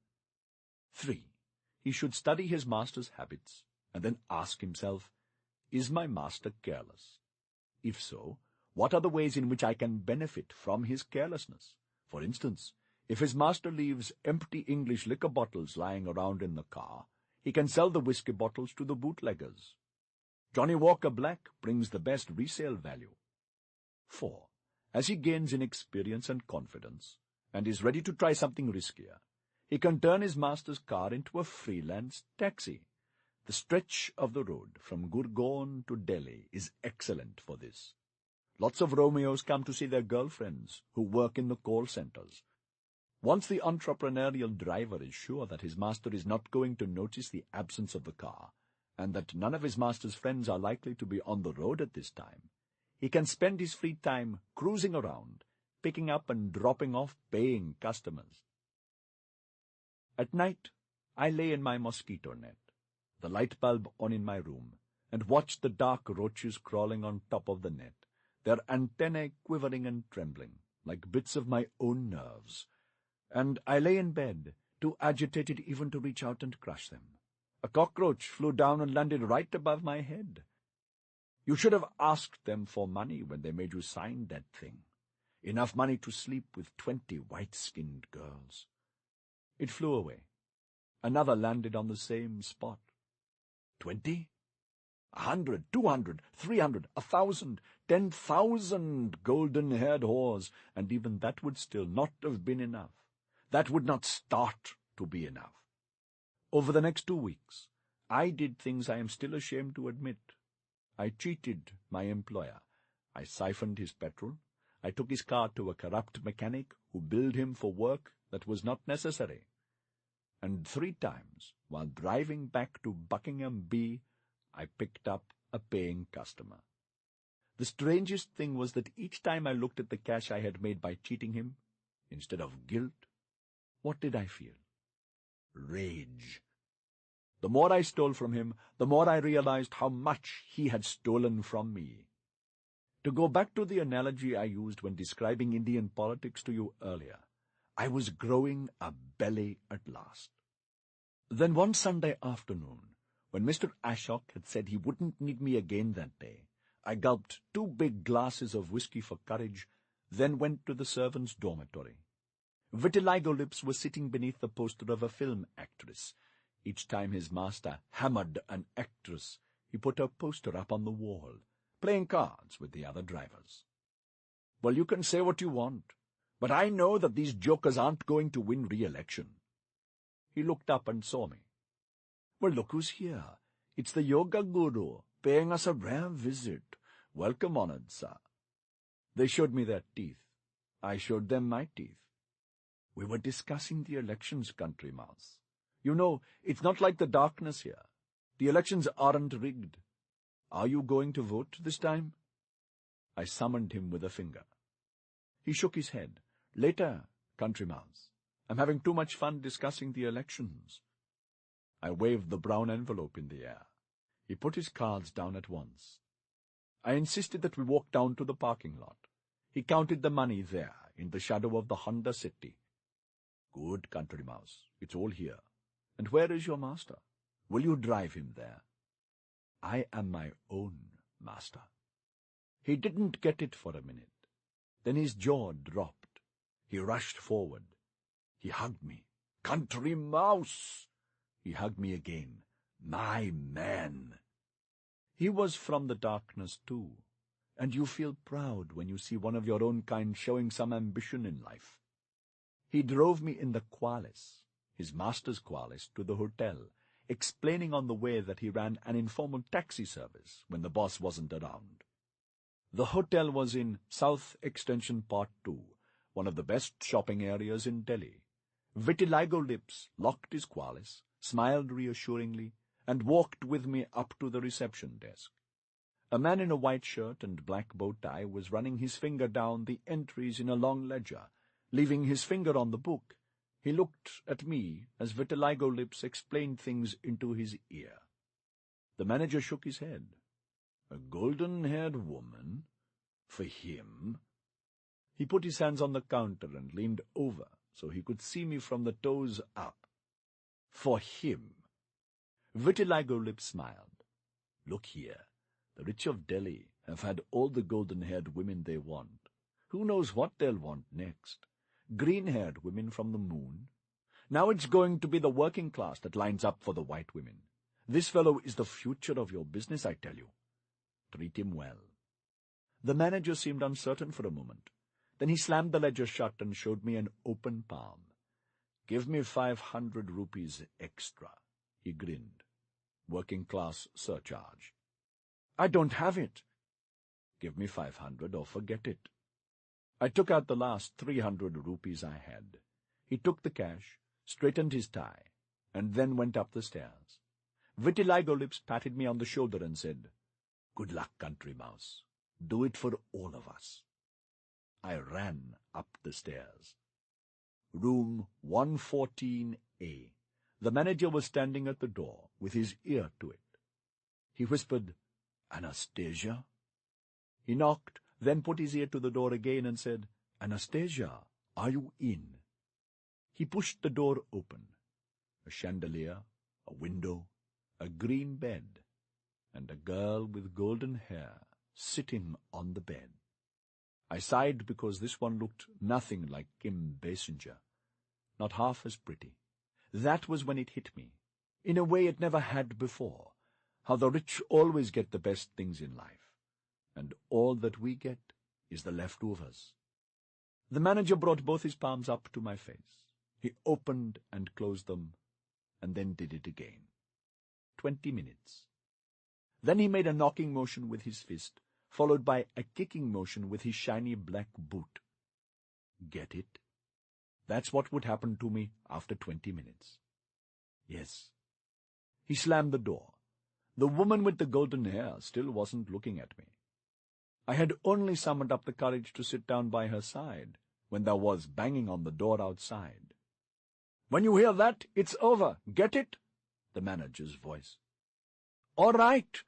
3. He should study his master's habits and then ask himself, is my master careless? If so, what are the ways in which I can benefit from his carelessness? For instance, if his master leaves empty English liquor bottles lying around in the car, he can sell the whiskey bottles to the bootleggers. Johnny Walker Black brings the best resale value. 4. As he gains in experience and confidence, and is ready to try something riskier, he can turn his master's car into a freelance taxi. The stretch of the road from Gurgaon to Delhi is excellent for this. Lots of Romeos come to see their girlfriends who work in the call centers. Once the entrepreneurial driver is sure that his master is not going to notice the absence of the car, and that none of his master's friends are likely to be on the road at this time, he can spend his free time cruising around, picking up and dropping off paying customers. At night, I lay in my mosquito net, the light bulb on in my room, and watched the dark roaches crawling on top of the net, their antennae quivering and trembling, like bits of my own nerves. And I lay in bed, too agitated even to reach out and crush them. A cockroach flew down and landed right above my head. You should have asked them for money when they made you sign that thing. Enough money to sleep with 20 white-skinned girls. It flew away. Another landed on the same spot. 20? 100, 200, 300, 1,000, 10,000 golden-haired whores, and even that would still not have been enough. That would not start to be enough. Over the next 2 weeks, I did things I am still ashamed to admit. I cheated my employer. I siphoned his petrol. I took his car to a corrupt mechanic who billed him for work that was not necessary. And 3 times, while driving back to Buckingham B, I picked up a paying customer. The strangest thing was that each time I looked at the cash I had made by cheating him, instead of guilt, what did I feel? Rage. The more I stole from him, the more I realized how much he had stolen from me. To go back to the analogy I used when describing Indian politics to you earlier, I was growing a belly at last. Then one Sunday afternoon, when Mr. Ashok had said he wouldn't need me again that day, I gulped 2 big glasses of whiskey for courage, then went to the servants' dormitory. Vitiligo lips were sitting beneath the poster of a film actress. Each time his master hammered an actress, he put her poster up on the wall, playing cards with the other drivers. Well, you can say what you want, but I know that these jokers aren't going to win re-election. He looked up and saw me. Well, look who's here. It's the yoga guru, paying us a rare visit. Welcome, honored sir. They showed me their teeth. I showed them my teeth. We were discussing the elections, Country Mouse. You know, it's not like the darkness here. The elections aren't rigged. Are you going to vote this time? I summoned him with a finger. He shook his head. Later, Country Mouse. I'm having too much fun discussing the elections." I waved the brown envelope in the air. He put his cards down at once. I insisted that we walk down to the parking lot. He counted the money there, in the shadow of the Honda City. "Good, Country Mouse. It's all here. And where is your master? Will you drive him there?" "I am my own master." He didn't get it for a minute. Then his jaw dropped. He rushed forward. He hugged me. "Country Mouse!" He hugged me again. "My man!" He was from the darkness too, and you feel proud when you see one of your own kind showing some ambition in life. He drove me in the Qualis, his master's Qualis, to the hotel, explaining on the way that he ran an informal taxi service when the boss wasn't around. The hotel was in South Extension Part 2, one of the best shopping areas in Delhi. Vitiligo Lips locked his Qualis, smiled reassuringly, and walked with me up to the reception desk. A man in a white shirt and black bow tie was running his finger down the entries in a long ledger, leaving his finger on the book. He looked at me as Vitiligo Lips explained things into his ear. The manager shook his head. A golden-haired woman? For him? He put his hands on the counter and leaned over so he could see me from the toes up. For him. Vitiligo Lips smiled. Look here, the rich of Delhi have had all the golden-haired women they want. Who knows what they'll want next? Green-haired women from the moon? Now it's going to be the working class that lines up for the white women. This fellow is the future of your business, I tell you. Treat him well. The manager seemed uncertain for a moment. Then he slammed the ledger shut and showed me an open palm. Give me 500 rupees extra, he grinned. Working class surcharge. I don't have it. Give me 500 or forget it. I took out the last 300 rupees I had. He took the cash, straightened his tie, and then went up the stairs. Vitiligo Lips patted me on the shoulder and said, Good luck, Country Mouse. Do it for all of us. I ran up the stairs. Room 114A. The manager was standing at the door, with his ear to it. He whispered, Anastasia? He knocked, then put his ear to the door again and said, Anastasia, are you in? He pushed the door open. A chandelier, a window, a green bed, and a girl with golden hair sitting on the bed. I sighed because this one looked nothing like Kim Basinger, not half as pretty. That was when it hit me, in a way it never had before, how the rich always get the best things in life, and all that we get is the leftovers. The manager brought both his palms up to my face. He opened and closed them, and then did it again. 20 minutes. Then he made a knocking motion with his fist, followed by a kicking motion with his shiny black boot. Get it? That's what would happen to me after 20 minutes. Yes. He slammed the door. The woman with the golden hair still wasn't looking at me. I had only summoned up the courage to sit down by her side when there was banging on the door outside. When you hear that, it's over. Get it? The manager's voice. All right.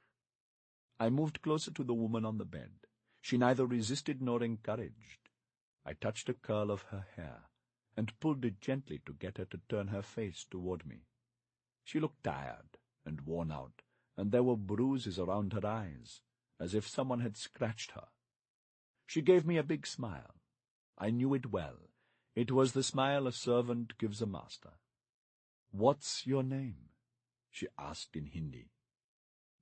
I moved closer to the woman on the bed. She neither resisted nor encouraged. I touched a curl of her hair and pulled it gently to get her to turn her face toward me. She looked tired and worn out, and there were bruises around her eyes, as if someone had scratched her. She gave me a big smile. I knew it well. It was the smile a servant gives a master. What's your name? She asked in Hindi.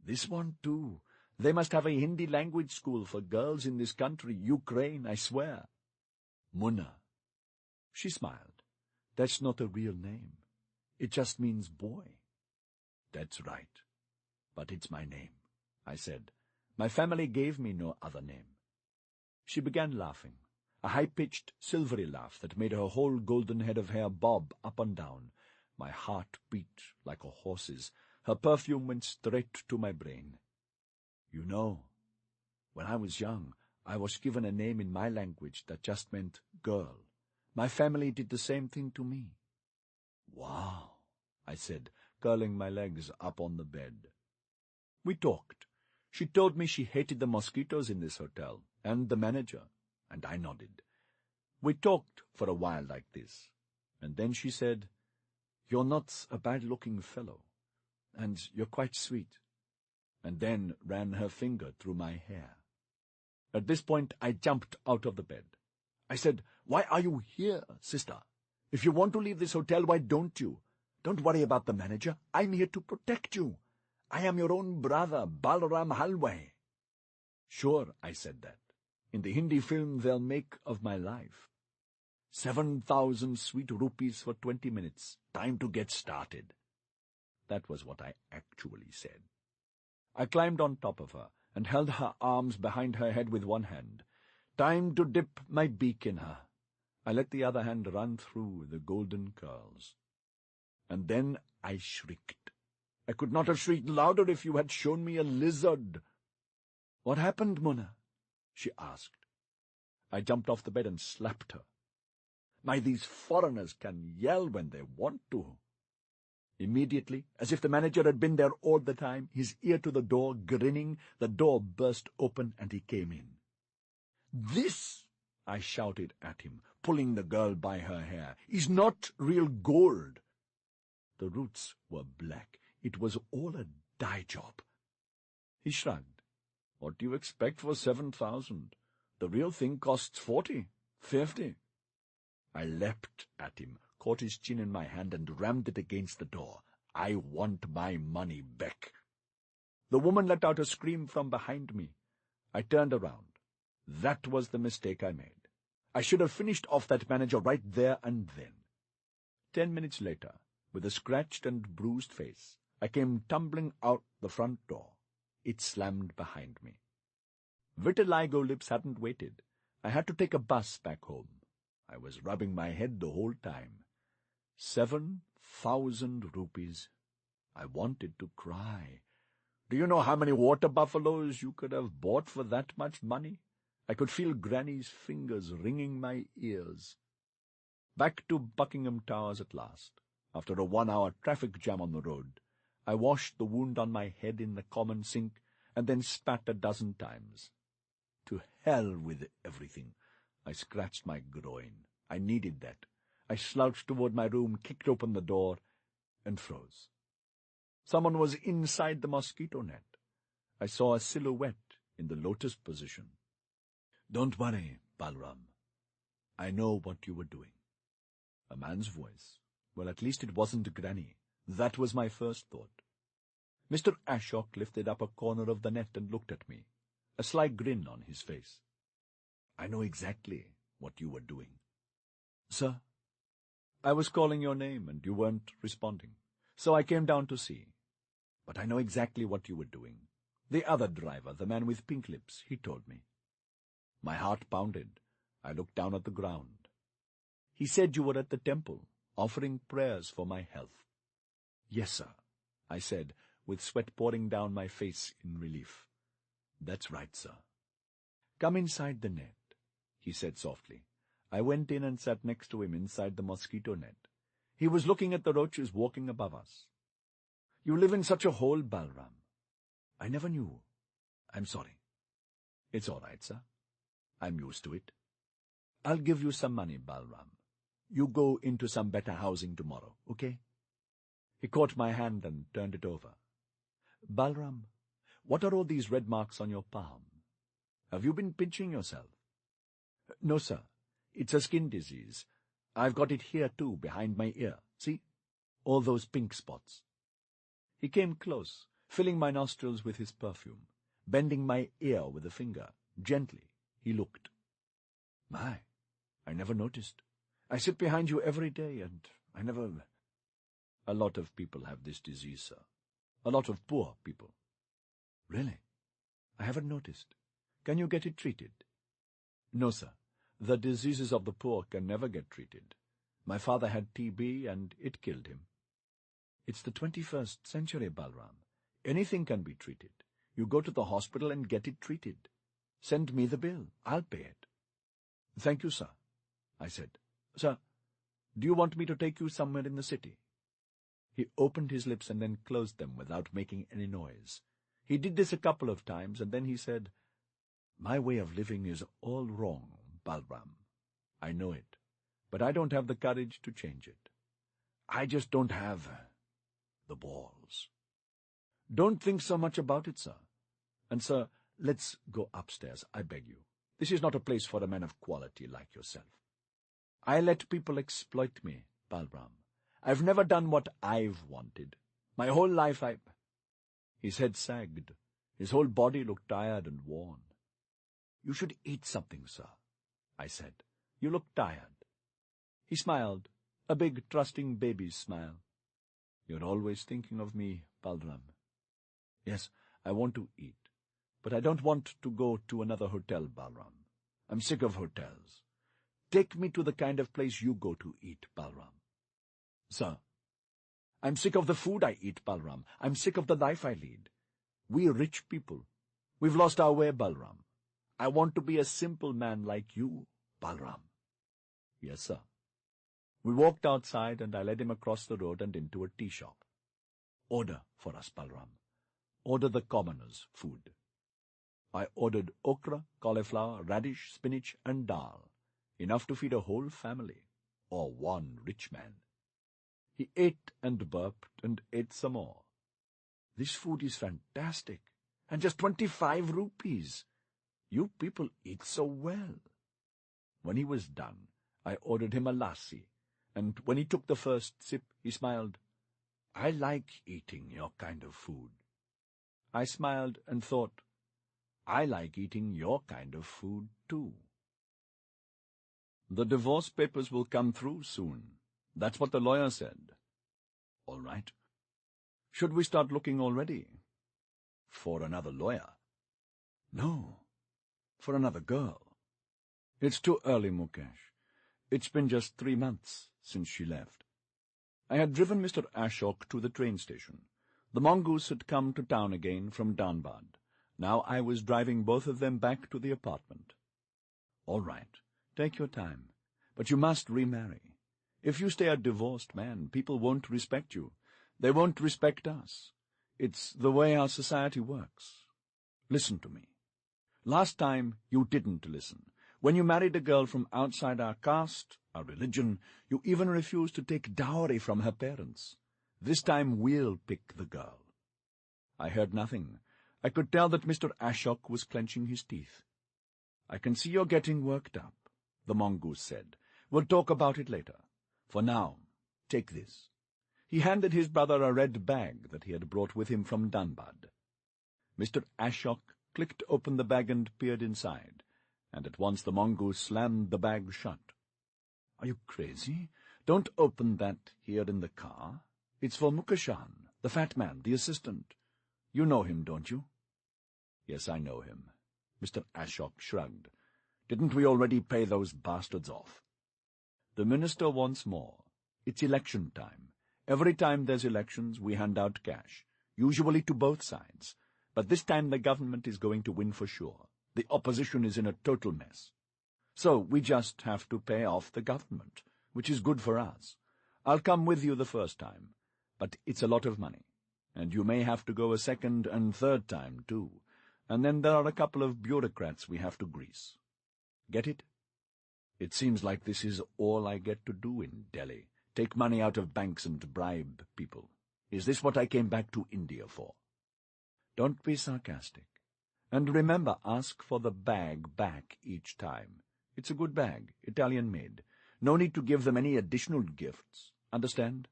This one, too. They must have a Hindi language school for girls in this country, Ukraine, I swear. Munna. She smiled. That's not a real name. It just means boy. That's right. But it's my name, I said. My family gave me no other name. She began laughing, a high-pitched, silvery laugh that made her whole golden head of hair bob up and down. My heart beat like a horse's. Her perfume went straight to my brain. You know, when I was young, I was given a name in my language that just meant girl, My family did the same thing to me." "Wow," I said, curling my legs up on the bed. We talked. She told me she hated the mosquitoes in this hotel, and the manager, and I nodded. We talked for a while like this, and then she said, "You're not a bad-looking fellow, and you're quite sweet," and then ran her finger through my hair. At this point, I jumped out of the bed. I said, "Why are you here, sister? If you want to leave this hotel, why don't you? Don't worry about the manager. I'm here to protect you. I am your own brother, Balaram Halway." "Sure," I said that. "In the Hindi film they'll make of my life. 7,000 sweet rupees for 20 minutes. Time to get started." That was what I actually said. I climbed on top of her and held her arms behind her head with one hand. Time to dip my beak in her. I let the other hand run through the golden curls. And then I shrieked. I could not have shrieked louder if you had shown me a lizard. "What happened, Mona?" she asked. I jumped off the bed and slapped her. My, these foreigners can yell when they want to. Immediately, as if the manager had been there all the time, his ear to the door, grinning, the door burst open and he came in. "This," I shouted at him, pulling the girl by her hair, "is not real gold." The roots were black. It was all a dye job. He shrugged. "What do you expect for 7,000? The real thing costs 40, 50. I leapt at him, caught his chin in my hand, and rammed it against the door. "I want my money back." The woman let out a scream from behind me. I turned around. That was the mistake I made. I should have finished off that manager right there and then. 10 minutes later, with a scratched and bruised face, I came tumbling out the front door. It slammed behind me. Vitiligo lips hadn't waited. I had to take a bus back home. I was rubbing my head the whole time. 7,000 rupees. I wanted to cry. Do you know how many water buffaloes you could have bought for that much money? I could feel Granny's fingers wringing my ears. Back to Buckingham Towers at last. After a 1-hour traffic jam on the road, I washed the wound on my head in the common sink and then spat a dozen times. To hell with everything. I scratched my groin. I needed that. I slouched toward my room, kicked open the door, and froze. Someone was inside the mosquito net. I saw a silhouette in the lotus position. "Don't worry, Balram. I know what you were doing." A man's voice. Well, at least it wasn't Granny. That was my first thought. Mr. Ashok lifted up a corner of the net and looked at me, a sly grin on his face. "I know exactly what you were doing." "Sir?" "I was calling your name and you weren't responding, so I came down to see. But I know exactly what you were doing. The other driver, the man with pink lips, he told me." My heart pounded. I looked down at the ground. "He said you were at the temple, offering prayers for my health." "Yes, sir," I said, with sweat pouring down my face in relief. "That's right, sir." "Come inside the net," he said softly. I went in and sat next to him inside the mosquito net. He was looking at the roaches walking above us. "You live in such a hole, Balram." "I never knew. I'm sorry." "It's all right, sir. I'm used to it. I'll give you some money, Balram. You go into some better housing tomorrow, okay?" He caught my hand and turned it over. "Balram, what are all these red marks on your palm? Have you been pinching yourself?" "No, sir. It's a skin disease. I've got it here, too, behind my ear. See? All those pink spots." He came close, filling my nostrils with his perfume, bending my ear with a finger. Gently, he looked. "My, I never noticed. I sit behind you every day, and I never—" "A lot of people have this disease, sir. A lot of poor people." "Really? I haven't noticed. Can you get it treated?" "No, sir. The diseases of the poor can never get treated. My father had TB, and it killed him." "It's the 21st century, Balram. Anything can be treated. You go to the hospital and get it treated. Send me the bill. I'll pay it." "Thank you, sir," I said. Sir, do you want me to take you somewhere in the city? He opened his lips and then closed them without making any noise. He did this a couple of times, and then he said, "My way of living is all wrong, Balram. I know it, but I don't have the courage to change it. I just don't have the balls. Don't think so much about it, sir. And, sir, let's go upstairs, I beg you. This is not a place for a man of quality like yourself. I let people exploit me, Balram. I've never done what I've wanted. My whole life His head sagged. His whole body looked tired and worn. You should eat something, sir, I said. You look tired. He smiled, a big, trusting baby's smile. You're always thinking of me, Balram. Yes, I want to eat, but I don't want to go to another hotel, Balram. I'm sick of hotels. Take me to the kind of place you go to eat, Balram. Sir, I'm sick of the food I eat, Balram. I'm sick of the life I lead. We're rich people. We've lost our way, Balram. I want to be a simple man like you, Balram. Yes, sir. We walked outside, and I led him across the road and into a tea shop. Order for us, Balram. Order the commoners' food. I ordered okra, cauliflower, radish, spinach, and dal, enough to feed a whole family, or one rich man. He ate and burped and ate some more. This food is fantastic, and just 25 rupees. You people eat so well. When he was done, I ordered him a lassi, and when he took the first sip, he smiled. I like eating your kind of food. I smiled and thought, I like eating your kind of food too. The divorce papers will come through soon. That's what the lawyer said. All right. Should we start looking already? For another lawyer? No, for another girl. It's too early, Mukesh. It's been just 3 months since she left. I had driven Mr. Ashok to the train station. The mongoose had come to town again from Dhanbad. Now I was driving both of them back to the apartment. All right, take your time, but you must remarry. If you stay a divorced man, people won't respect you. They won't respect us. It's the way our society works. Listen to me. Last time you didn't listen. When you married a girl from outside our caste, our religion, you even refused to take dowry from her parents. This time we'll pick the girl. I heard nothing. I could tell that Mr. Ashok was clenching his teeth. I can see you're getting worked up, the mongoose said. We'll talk about it later. For now, take this. He handed his brother a red bag that he had brought with him from Dhanbad. Mr. Ashok clicked open the bag and peered inside, and at once the mongoose slammed the bag shut. Are you crazy? Don't open that here in the car. It's for Mukeshan, the fat man, the assistant. You know him, don't you? Yes, I know him. Mr. Ashok shrugged. Didn't we already pay those bastards off? The minister wants more. It's election time. Every time there's elections, we hand out cash, usually to both sides. But this time the government is going to win for sure. The opposition is in a total mess. So we just have to pay off the government, which is good for us. I'll come with you the first time, but it's a lot of money. And you may have to go a second and third time, too. And then there are a couple of bureaucrats we have to grease. Get it? It seems like this is all I get to do in Delhi. Take money out of banks and bribe people. Is this what I came back to India for? Don't be sarcastic. And remember, ask for the bag back each time. It's a good bag, Italian-made. No need to give them any additional gifts. Understand?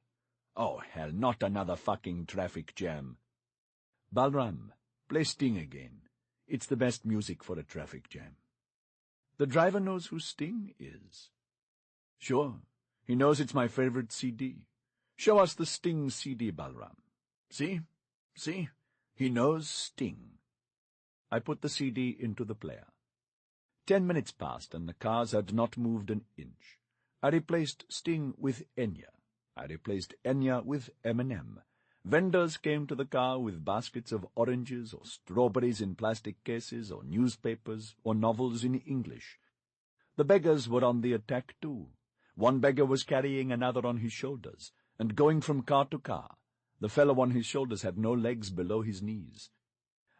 Oh, hell, not another fucking traffic jam. Balram, play Sting again. It's the best music for a traffic jam. The driver knows who Sting is. Sure, he knows it's my favorite CD. Show us the Sting CD, Balram. See? See? He knows Sting. I put the CD into the player. 10 minutes passed, and the cars had not moved an inch. I replaced Sting with Enya. I replaced Enya with Eminem. Vendors came to the car with baskets of oranges or strawberries in plastic cases or newspapers or novels in English. The beggars were on the attack too. One beggar was carrying another on his shoulders, and going from car to car. The fellow on his shoulders had no legs below his knees.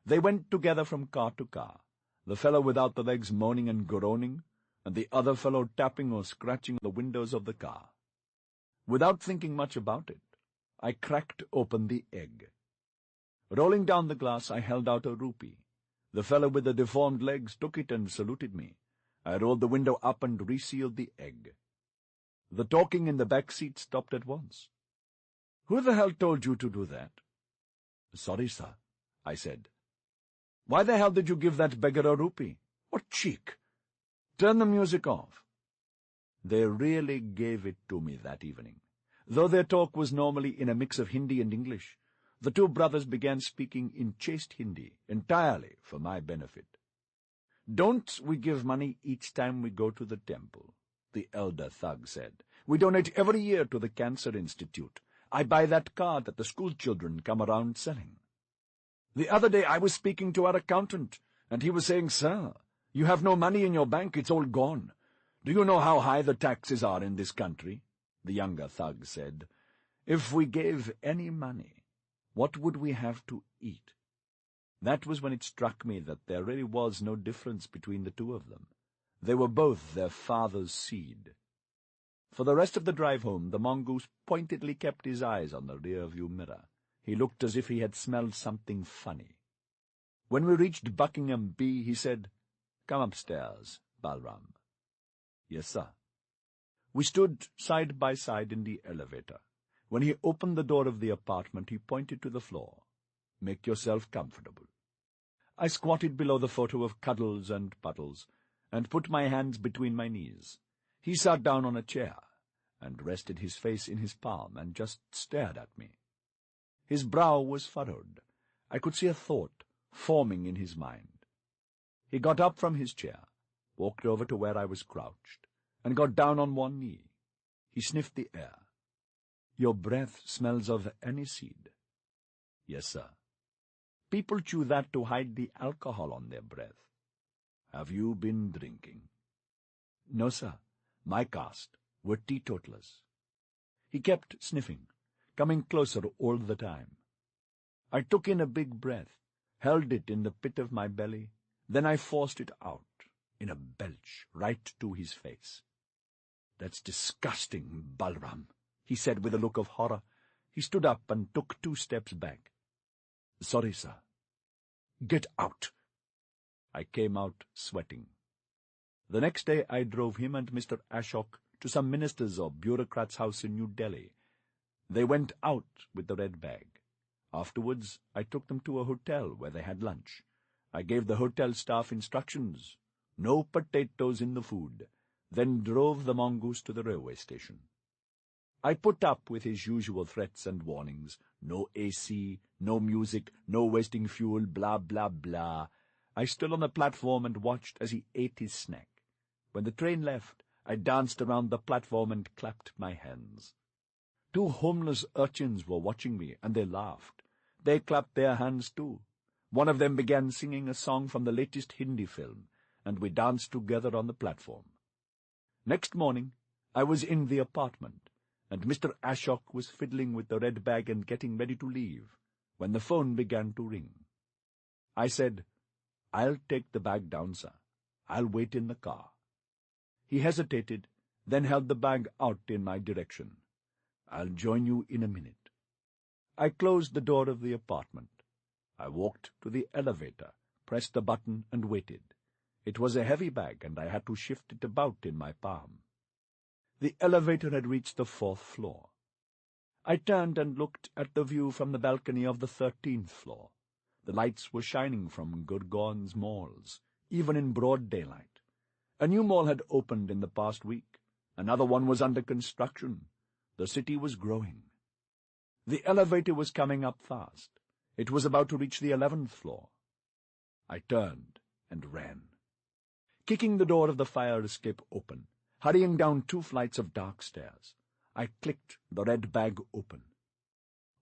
They went together from car to car, the fellow without the legs moaning and groaning, and the other fellow tapping or scratching the windows of the car. Without thinking much about it, I cracked open the egg. Rolling down the glass, I held out a rupee. The fellow with the deformed legs took it and saluted me. I rolled the window up and resealed the egg. The talking in the back seat stopped at once. "Who the hell told you to do that?" "Sorry, sir," I said. "Why the hell did you give that beggar a rupee? What cheek! Turn the music off." They really gave it to me that evening. Though their talk was normally in a mix of Hindi and English, the two brothers began speaking in chaste Hindi, entirely for my benefit. "Don't we give money each time we go to the temple?" the elder thug said. "We donate every year to the Cancer Institute. I buy that car that the school children come around selling. The other day I was speaking to our accountant, and he was saying, 'Sir, you have no money in your bank, it's all gone. Do you know how high the taxes are in this country?' The younger thug said. "If we gave any money, what would we have to eat?" That was when it struck me that there really was no difference between the two of them. They were both their father's seed. For the rest of the drive home, the mongoose pointedly kept his eyes on the rear-view mirror. He looked as if he had smelled something funny. When we reached Buckingham B, he said, "Come upstairs, Balram." "Yes, sir." We stood side by side in the elevator. When he opened the door of the apartment, he pointed to the floor. "Make yourself comfortable." I squatted below the photo of Cuddles and Puddles, and put my hands between my knees. He sat down on a chair, and rested his face in his palm, and just stared at me. His brow was furrowed. I could see a thought forming in his mind. He got up from his chair, walked over to where I was crouched, and got down on one knee. He sniffed the air. "Your breath smells of aniseed." "Yes, sir." "People chew that to hide the alcohol on their breath." "Have you been drinking?" "No, sir. My caste were teetotalers." He kept sniffing, coming closer all the time. I took in a big breath, held it in the pit of my belly, then I forced it out, in a belch, right to his face. "That's disgusting, Balram," he said with a look of horror. He stood up and took 2 steps back. "Sorry, sir." "Get out." I came out sweating. The next day I drove him and Mr. Ashok to some minister's or bureaucrat's house in New Delhi. They went out with the red bag. Afterwards I took them to a hotel where they had lunch. I gave the hotel staff instructions, no potatoes in the food, then drove the mongoose to the railway station. I put up with his usual threats and warnings, no AC, no music, no wasting fuel, blah, blah, blah. I stood on the platform and watched as he ate his snack. When the train left, I danced around the platform and clapped my hands. 2 homeless urchins were watching me, and they laughed. They clapped their hands too. One of them began singing a song from the latest Hindi film, and we danced together on the platform. Next morning, I was in the apartment, and Mr. Ashok was fiddling with the red bag and getting ready to leave, when the phone began to ring. I said, "I'll take the bag down, sir. I'll wait in the car." He hesitated, then held the bag out in my direction. "I'll join you in a minute." I closed the door of the apartment. I walked to the elevator, pressed the button, and waited. It was a heavy bag, and I had to shift it about in my palm. The elevator had reached the 4th floor. I turned and looked at the view from the balcony of the 13th floor. The lights were shining from Gurgaon's malls, even in broad daylight. A new mall had opened in the past week. Another one was under construction. The city was growing. The elevator was coming up fast. It was about to reach the 11th floor. I turned and ran. Kicking the door of the fire escape open, hurrying down 2 flights of dark stairs, I clicked the red bag open.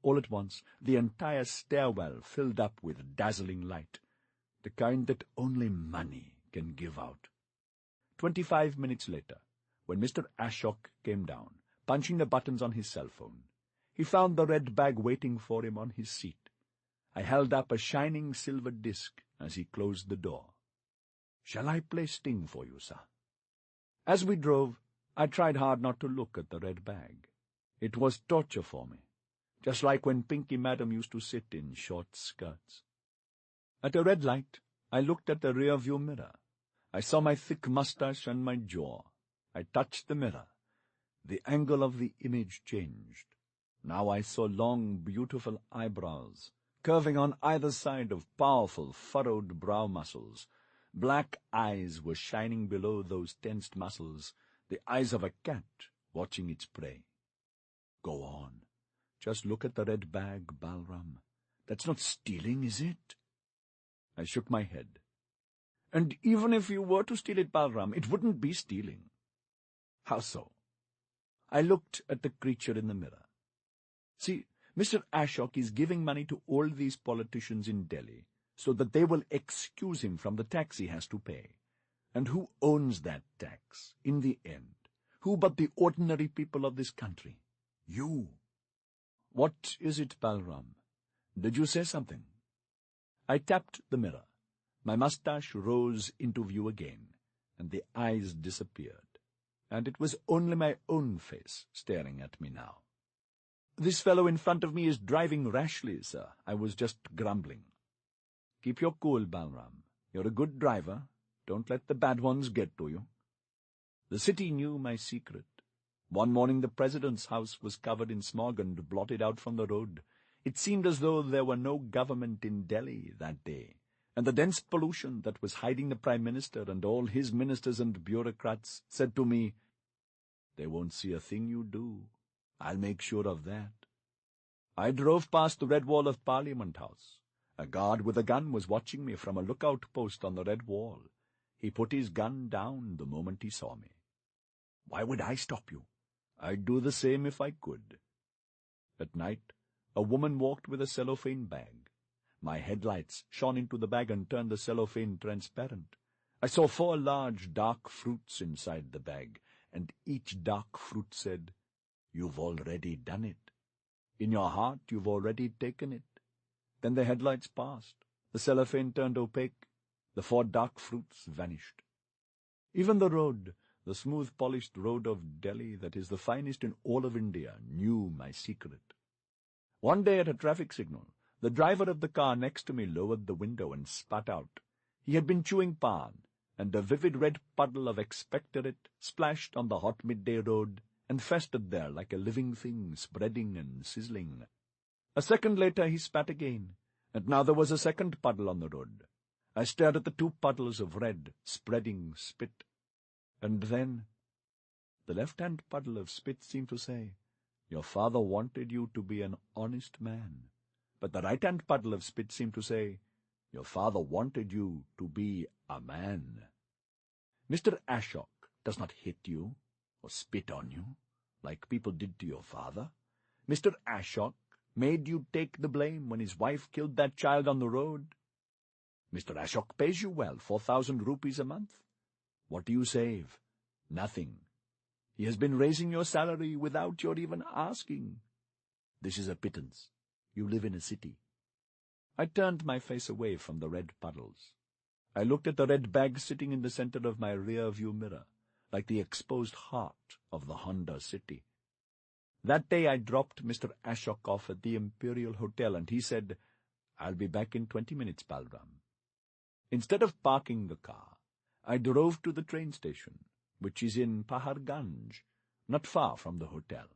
All at once, the entire stairwell filled up with dazzling light, the kind that only money can give out. 25 minutes later, when Mr. Ashok came down, punching the buttons on his cell phone. He found the red bag waiting for him on his seat. I held up a shining silver disc as he closed the door. "Shall I play Sting for you, sir?" As we drove, I tried hard not to look at the red bag. It was torture for me, just like when Pinky Madam used to sit in short skirts. At a red light, I looked at the rear-view mirror. I saw my thick mustache and my jaw. I touched the mirror. The angle of the image changed. Now I saw long, beautiful eyebrows, curving on either side of powerful, furrowed brow muscles. Black eyes were shining below those tensed muscles, the eyes of a cat watching its prey. "Go on. Just look at the red bag, Balram. That's not stealing, is it?" I shook my head. "And even if you were to steal it, Balram, it wouldn't be stealing." "How so?" I looked at the creature in the mirror. "See, Mr. Ashok is giving money to all these politicians in Delhi so that they will excuse him from the tax he has to pay. And who owns that tax, in the end? Who but the ordinary people of this country? You." "What is it, Balram? Did you say something?" I tapped the mirror. My mustache rose into view again, and the eyes disappeared, and it was only my own face staring at me now. "This fellow in front of me is driving rashly, sir," I was just grumbling. "Keep your cool, Balram. You're a good driver. Don't let the bad ones get to you." The city knew my secret. One morning the president's house was covered in smog and blotted out from the road. It seemed as though there were no government in Delhi that day, and the dense pollution that was hiding the Prime Minister and all his ministers and bureaucrats said to me, "They won't see a thing you do. I'll make sure of that." I drove past the red wall of Parliament House. A guard with a gun was watching me from a lookout post on the red wall. He put his gun down the moment he saw me. Why would I stop you? I'd do the same if I could. At night, a woman walked with a cellophane bag. My headlights shone into the bag and turned the cellophane transparent. I saw 4 large, dark fruits inside the bag, and each dark fruit said, "You've already done it. In your heart, you've already taken it." Then the headlights passed. The cellophane turned opaque. The 4 dark fruits vanished. Even the road, the smooth, polished road of Delhi that is the finest in all of India, knew my secret. One day at a traffic signal, the driver of the car next to me lowered the window and spat out. He had been chewing pan, and a vivid red puddle of expectorate splashed on the hot midday road and festered there like a living thing, spreading and sizzling. A second later he spat again, and now there was a second puddle on the road. I stared at the 2 puddles of red, spreading spit. And then the left-hand puddle of spit seemed to say, "Your father wanted you to be an honest man." But the right-hand puddle of spit seemed to say, "Your father wanted you to be a man." Mr. Ashok does not hit you or spit on you like people did to your father. Mr. Ashok made you take the blame when his wife killed that child on the road. Mr. Ashok pays you well, 4,000 rupees a month. What do you save? Nothing. He has been raising your salary without your even asking. This is a pittance. You live in a city. I turned my face away from the red puddles. I looked at the red bag sitting in the center of my rear-view mirror, like the exposed heart of the Honda City. That day I dropped Mr. Ashok off at the Imperial Hotel, and he said, "I'll be back in 20 minutes, Balram." Instead of parking the car, I drove to the train station, which is in Paharganj, not far from the hotel.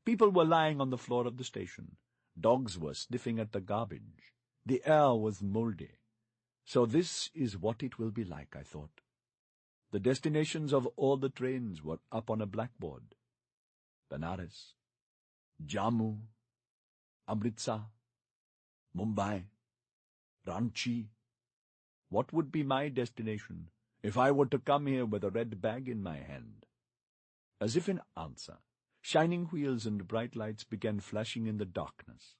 People were lying on the floor of the station. Dogs were sniffing at the garbage. The air was moldy. So this is what it will be like, I thought. The destinations of all the trains were up on a blackboard. Benares, Jammu, Amritsar, Mumbai, Ranchi. What would be my destination if I were to come here with a red bag in my hand? As if in answer, shining wheels and bright lights began flashing in the darkness.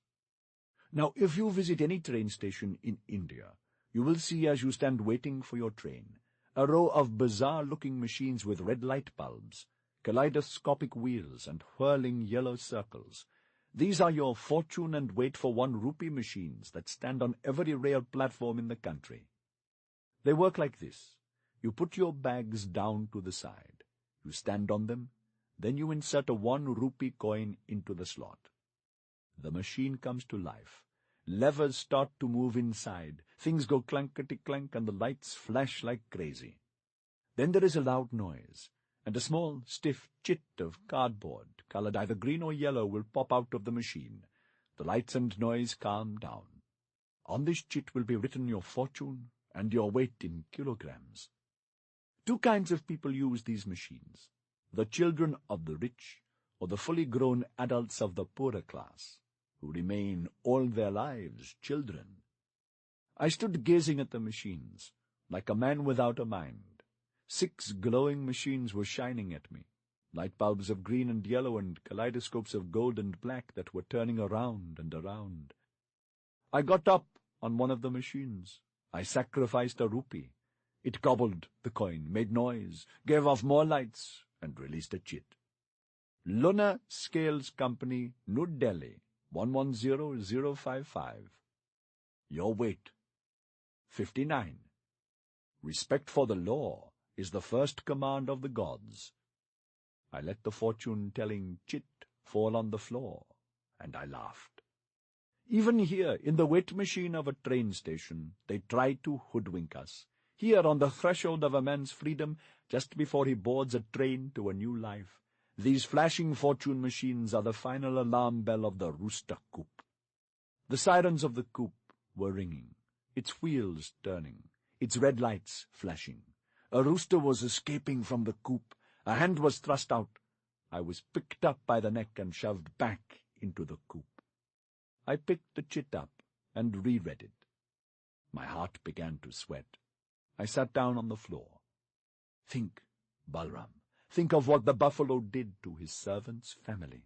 Now, if you visit any train station in India, you will see as you stand waiting for your train, a row of bizarre-looking machines with red light bulbs, kaleidoscopic wheels, and whirling yellow circles. These are your fortune and wait for 1 rupee machines that stand on every rail platform in the country. They work like this. You put your bags down to the side. You stand on them. Then you insert a 1 rupee coin into the slot. The machine comes to life. Levers start to move inside. Things go clankety-clank and the lights flash like crazy. Then there is a loud noise, and a small, stiff chit of cardboard, colored either green or yellow, will pop out of the machine. The lights and noise calm down. On this chit will be written your fortune and your weight in kilograms. 2 kinds of people use these machines: the children of the rich or the fully grown adults of the poorer class, who remain all their lives children. I stood gazing at the machines, like a man without a mind. 6 glowing machines were shining at me, light bulbs of green and yellow and kaleidoscopes of gold and black that were turning around and around. I got up on one of the machines. I sacrificed a rupee. It gobbled the coin, made noise, gave off more lights, and released a chit. Lunar Scales Company, New Delhi, 110055. Your weight, 59. Respect for the law is the first command of the gods. I let the fortune-telling chit fall on the floor, and I laughed. Even here, in the weight machine of a train station, they try to hoodwink us. Here, on the threshold of a man's freedom, just before he boards a train to a new life, these flashing fortune machines are the final alarm bell of the rooster coop. The sirens of the coop were ringing, its wheels turning, its red lights flashing. A rooster was escaping from the coop. A hand was thrust out. I was picked up by the neck and shoved back into the coop. I picked the chit up and reread it. My heart began to sweat. I sat down on the floor. Think, Balram, think of what the buffalo did to his servant's family.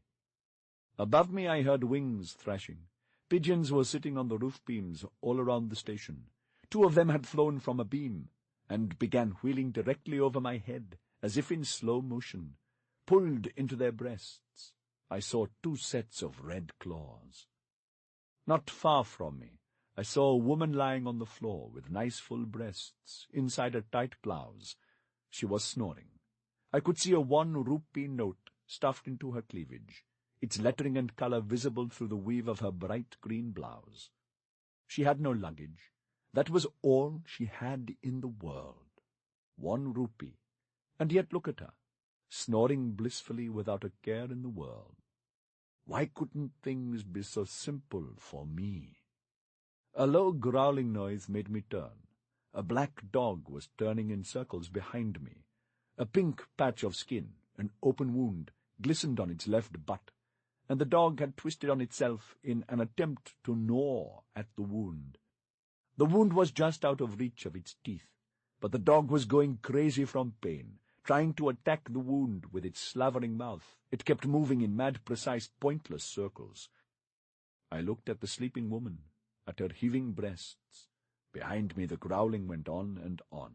Above me I heard wings thrashing. Pigeons were sitting on the roof beams all around the station. 2 of them had flown from a beam and began wheeling directly over my head, as if in slow motion. Pulled into their breasts, I saw 2 sets of red claws. Not far from me, I saw a woman lying on the floor with nice full breasts inside a tight blouse. She was snoring. I could see a 1 rupee note stuffed into her cleavage, its lettering and color visible through the weave of her bright green blouse. She had no luggage. That was all she had in the world. 1 rupee. And yet look at her, snoring blissfully without a care in the world. Why couldn't things be so simple for me? A low growling noise made me turn. A black dog was turning in circles behind me. A pink patch of skin, an open wound, glistened on its left butt, and the dog had twisted on itself in an attempt to gnaw at the wound. The wound was just out of reach of its teeth, but the dog was going crazy from pain, trying to attack the wound with its slavering mouth. It kept moving in mad, precise, pointless circles. I looked at the sleeping woman, at her heaving breasts. Behind me the growling went on and on.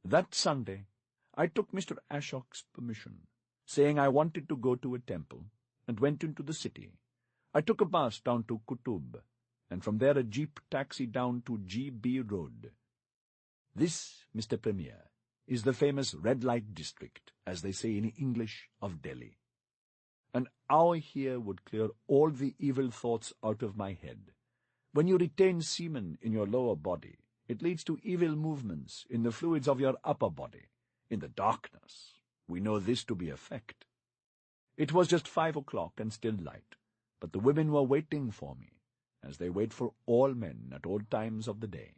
That Sunday, I took Mr. Ashok's permission, saying I wanted to go to a temple, and went into the city. I took a bus down to Kutub, and from there a jeep taxi down to G.B. Road. This, Mr. Premier, is the famous red light district, as they say in English, of Delhi. An hour here would clear all the evil thoughts out of my head. When you retain semen in your lower body, it leads to evil movements in the fluids of your upper body. In the darkness, we know this to be a fact. It was just 5 o'clock and still light, but the women were waiting for me, as they wait for all men at all times of the day.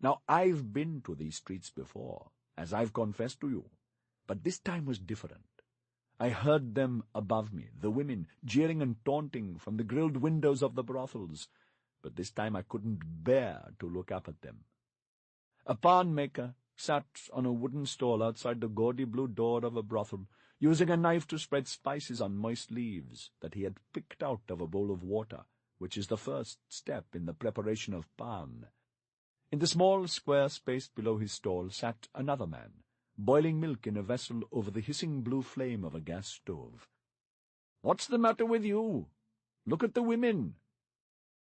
Now, I've been to these streets before, as I've confessed to you, but this time was different. I heard them above me, the women, jeering and taunting from the grilled windows of the brothels, but this time I couldn't bear to look up at them. A pan-maker sat on a wooden stool outside the gaudy blue door of a brothel, using a knife to spread spices on moist leaves that he had picked out of a bowl of water, which is the first step in the preparation of pan. In the small square space below his stall sat another man, boiling milk in a vessel over the hissing blue flame of a gas stove. "What's the matter with you? Look at the women."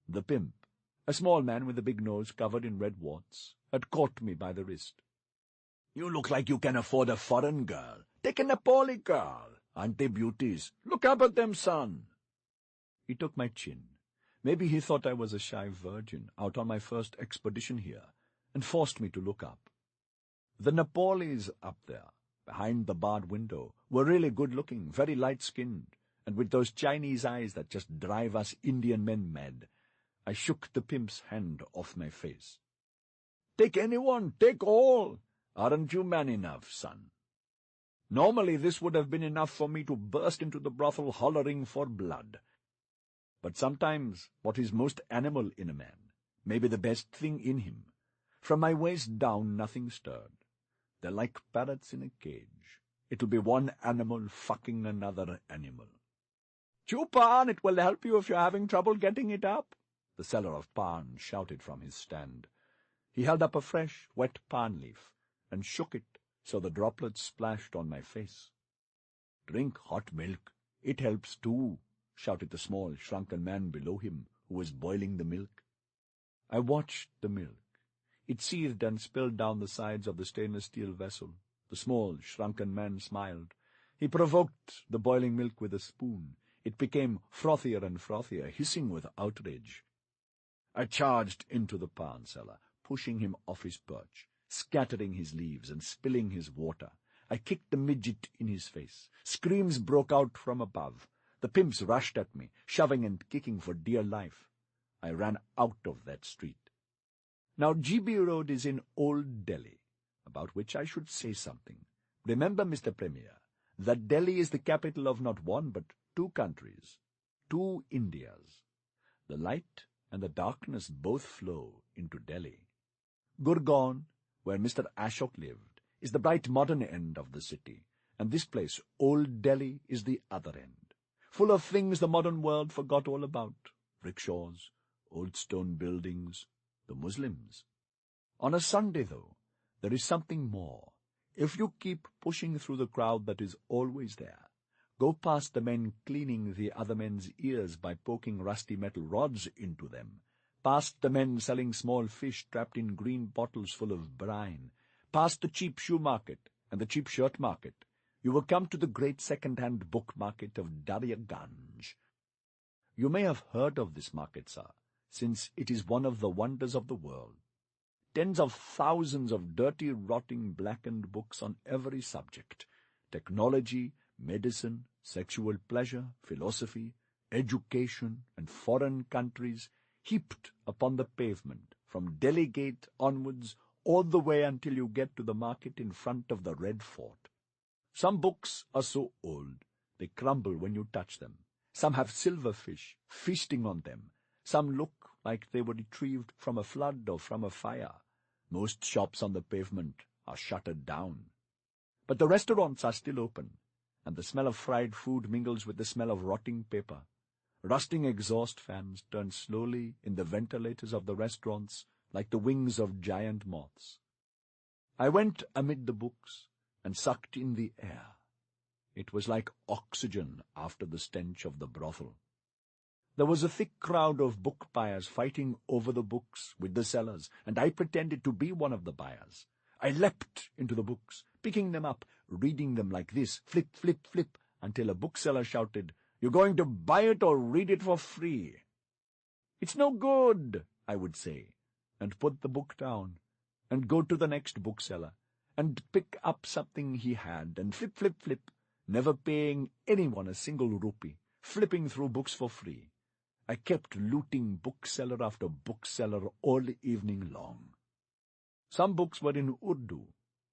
The pimp, a small man with a big nose covered in red warts, had caught me by the wrist. "You look like you can afford a foreign girl. Take a Nepali girl. Aren't they beauties? Look up at them, son." He took my chin. Maybe he thought I was a shy virgin out on my first expedition here, and forced me to look up. The Nepalis up there, behind the barred window, were really good-looking, very light-skinned, and with those Chinese eyes that just drive us Indian men mad. I shook the pimp's hand off my face. "Take anyone, take all. Aren't you man enough, son?" Normally this would have been enough for me to burst into the brothel hollering for blood. But sometimes what is most animal in a man may be the best thing in him. From my waist down nothing stirred. They're like parrots in a cage. It'll be one animal fucking another animal. "Chew pan, it will help you if you're having trouble getting it up," the seller of pan shouted from his stand. He held up a fresh, wet pan leaf and shook it so the droplets splashed on my face. "Drink hot milk. It helps too," shouted the small, shrunken man below him, who was boiling the milk. I watched the milk. It seethed and spilled down the sides of the stainless steel vessel. The small, shrunken man smiled. He provoked the boiling milk with a spoon. It became frothier and frothier, hissing with outrage. I charged into the pan seller, pushing him off his perch, scattering his leaves and spilling his water. I kicked the midget in his face. Screams broke out from above. The pimps rushed at me, shoving and kicking for dear life. I ran out of that street. Now GB Road is in Old Delhi, about which I should say something. Remember, Mr. Premier, that Delhi is the capital of not one but two countries, two Indias. The light and the darkness both flow into Delhi. Gurgaon, where Mr. Ashok lived, is the bright modern end of the city, and this place, Old Delhi, is the other end, full of things the modern world forgot all about: rickshaws, old stone buildings, the Muslims. On a Sunday, though, there is something more. If you keep pushing through the crowd that is always there, go past the men cleaning the other men's ears by poking rusty metal rods into them, past the men selling small fish trapped in green bottles full of brine, past the cheap shoe market and the cheap shirt market, you will come to the great second-hand book market of Daryaganj. You may have heard of this market, sir, since it is one of the wonders of the world. Tens of thousands of dirty, rotting, blackened books on every subject: technology, medicine, sexual pleasure, philosophy, education, and foreign countries, heaped upon the pavement, from Delhi Gate onwards, all the way until you get to the market in front of the Red Fort. Some books are so old they crumble when you touch them. Some have silverfish feasting on them. Some look like they were retrieved from a flood or from a fire. Most shops on the pavement are shuttered down. But the restaurants are still open, and the smell of fried food mingles with the smell of rotting paper. Rusting exhaust fans turn slowly in the ventilators of the restaurants like the wings of giant moths. I went amid the books and sucked in the air. It was like oxygen after the stench of the brothel. There was a thick crowd of book buyers fighting over the books with the sellers, and I pretended to be one of the buyers. I leapt into the books, picking them up, reading them like this, flip, flip, flip, until a bookseller shouted, "You're going to buy it or read it for free." "It's no good," I would say, and put the book down, and go to the next bookseller, and pick up something he had, and flip, flip, flip, never paying anyone a single rupee, flipping through books for free. I kept looting bookseller after bookseller all evening long. Some books were in Urdu,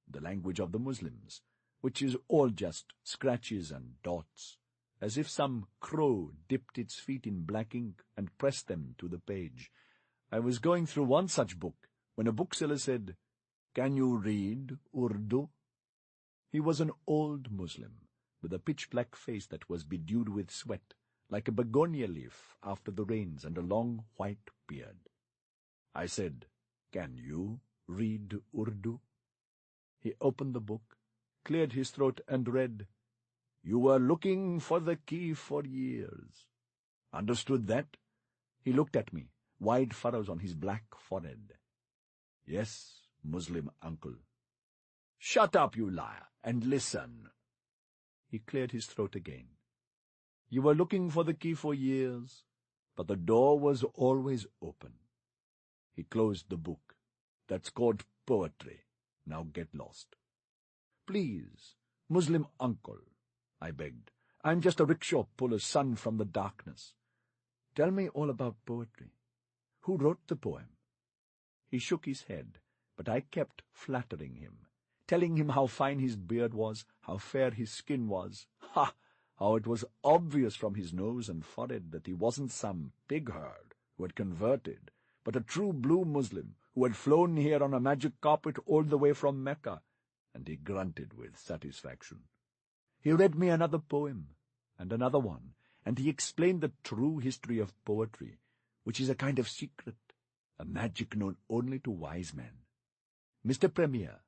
the language of the Muslims, which is all just scratches and dots, as if some crow dipped its feet in black ink and pressed them to the page. I was going through one such book when a bookseller said, "Can you read Urdu?" He was an old Muslim, with a pitch-black face that was bedewed with sweat, like a begonia leaf after the rains, and a long white beard. I said, Can you read Urdu?" He opened the book, cleared his throat, and read, "You were looking for the key for years." Understood that? He looked at me, wide furrows on his black forehead. "Yes, Muslim uncle." "Shut up, you liar, and listen." He cleared his throat again. "You were looking for the key for years, but the door was always open." He closed the book. "That's called poetry. Now get lost." "Please, Muslim uncle," I begged. "I'm just a rickshaw puller's son from the darkness. Tell me all about poetry. Who wrote the poem?" He shook his head, but I kept flattering him, telling him how fine his beard was, how fair his skin was. How it was obvious from his nose and forehead that he wasn't some pig-herd who had converted, but a true blue Muslim who had flown here on a magic carpet all the way from Mecca, and he grunted with satisfaction. He read me another poem, and another one, and he explained the true history of poetry, which is a kind of secret, a magic known only to wise men. Mr. Premier,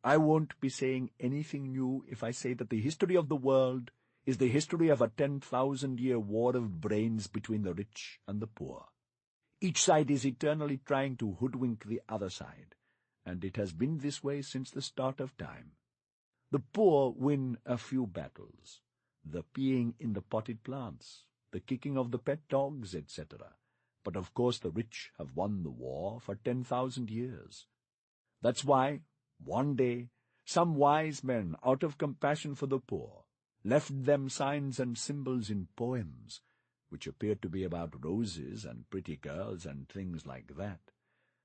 I won't be saying anything new if I say that the history of the world is the history of a 10,000-year war of brains between the rich and the poor. Each side is eternally trying to hoodwink the other side, and it has been this way since the start of time. The poor win a few battles, the peeing in the potted plants, the kicking of the pet dogs, etc. But of course the rich have won the war for 10,000 years. That's why, one day, some wise men, out of compassion for the poor, left them signs and symbols in poems, which appeared to be about roses and pretty girls and things like that,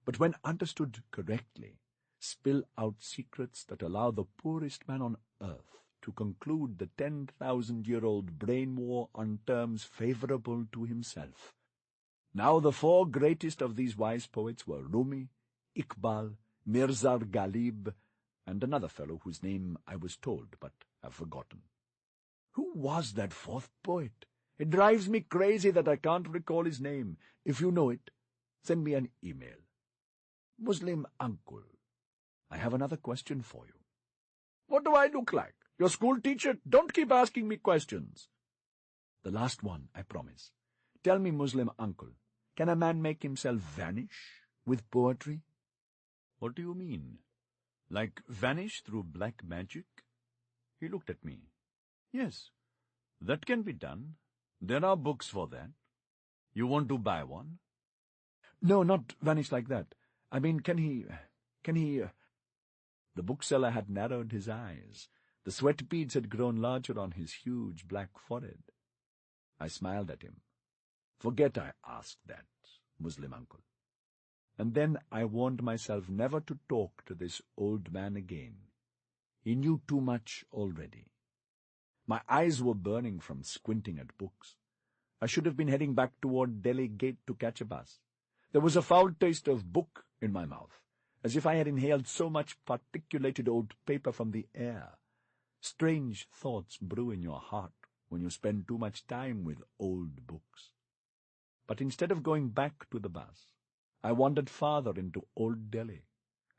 but when understood correctly, spill out secrets that allow the poorest man on earth to conclude the 10,000-year-old brain war on terms favorable to himself. Now the four greatest of these wise poets were Rumi, Iqbal, Mirza Ghalib, and another fellow whose name I was told but have forgotten. Who was that fourth poet? It drives me crazy that I can't recall his name. If you know it, send me an email. Muslim uncle, I have another question for you. What do I look like? Your school teacher? Don't keep asking me questions. The last one, I promise. Tell me, Muslim uncle, can a man make himself vanish with poetry? What do you mean? Like vanish through black magic? He looked at me. Yes, that can be done. There are books for that. You want to buy one? No, not vanish like that. I mean, can he... The bookseller had narrowed his eyes. The sweat beads had grown larger on his huge black forehead. I smiled at him. Forget I asked that, Muslim uncle. And then I warned myself never to talk to this old man again. He knew too much already. My eyes were burning from squinting at books. I should have been heading back toward Delhi Gate to catch a bus. There was a foul taste of book in my mouth, as if I had inhaled so much particulated old paper from the air. Strange thoughts brew in your heart when you spend too much time with old books. But instead of going back to the bus, I wandered farther into Old Delhi.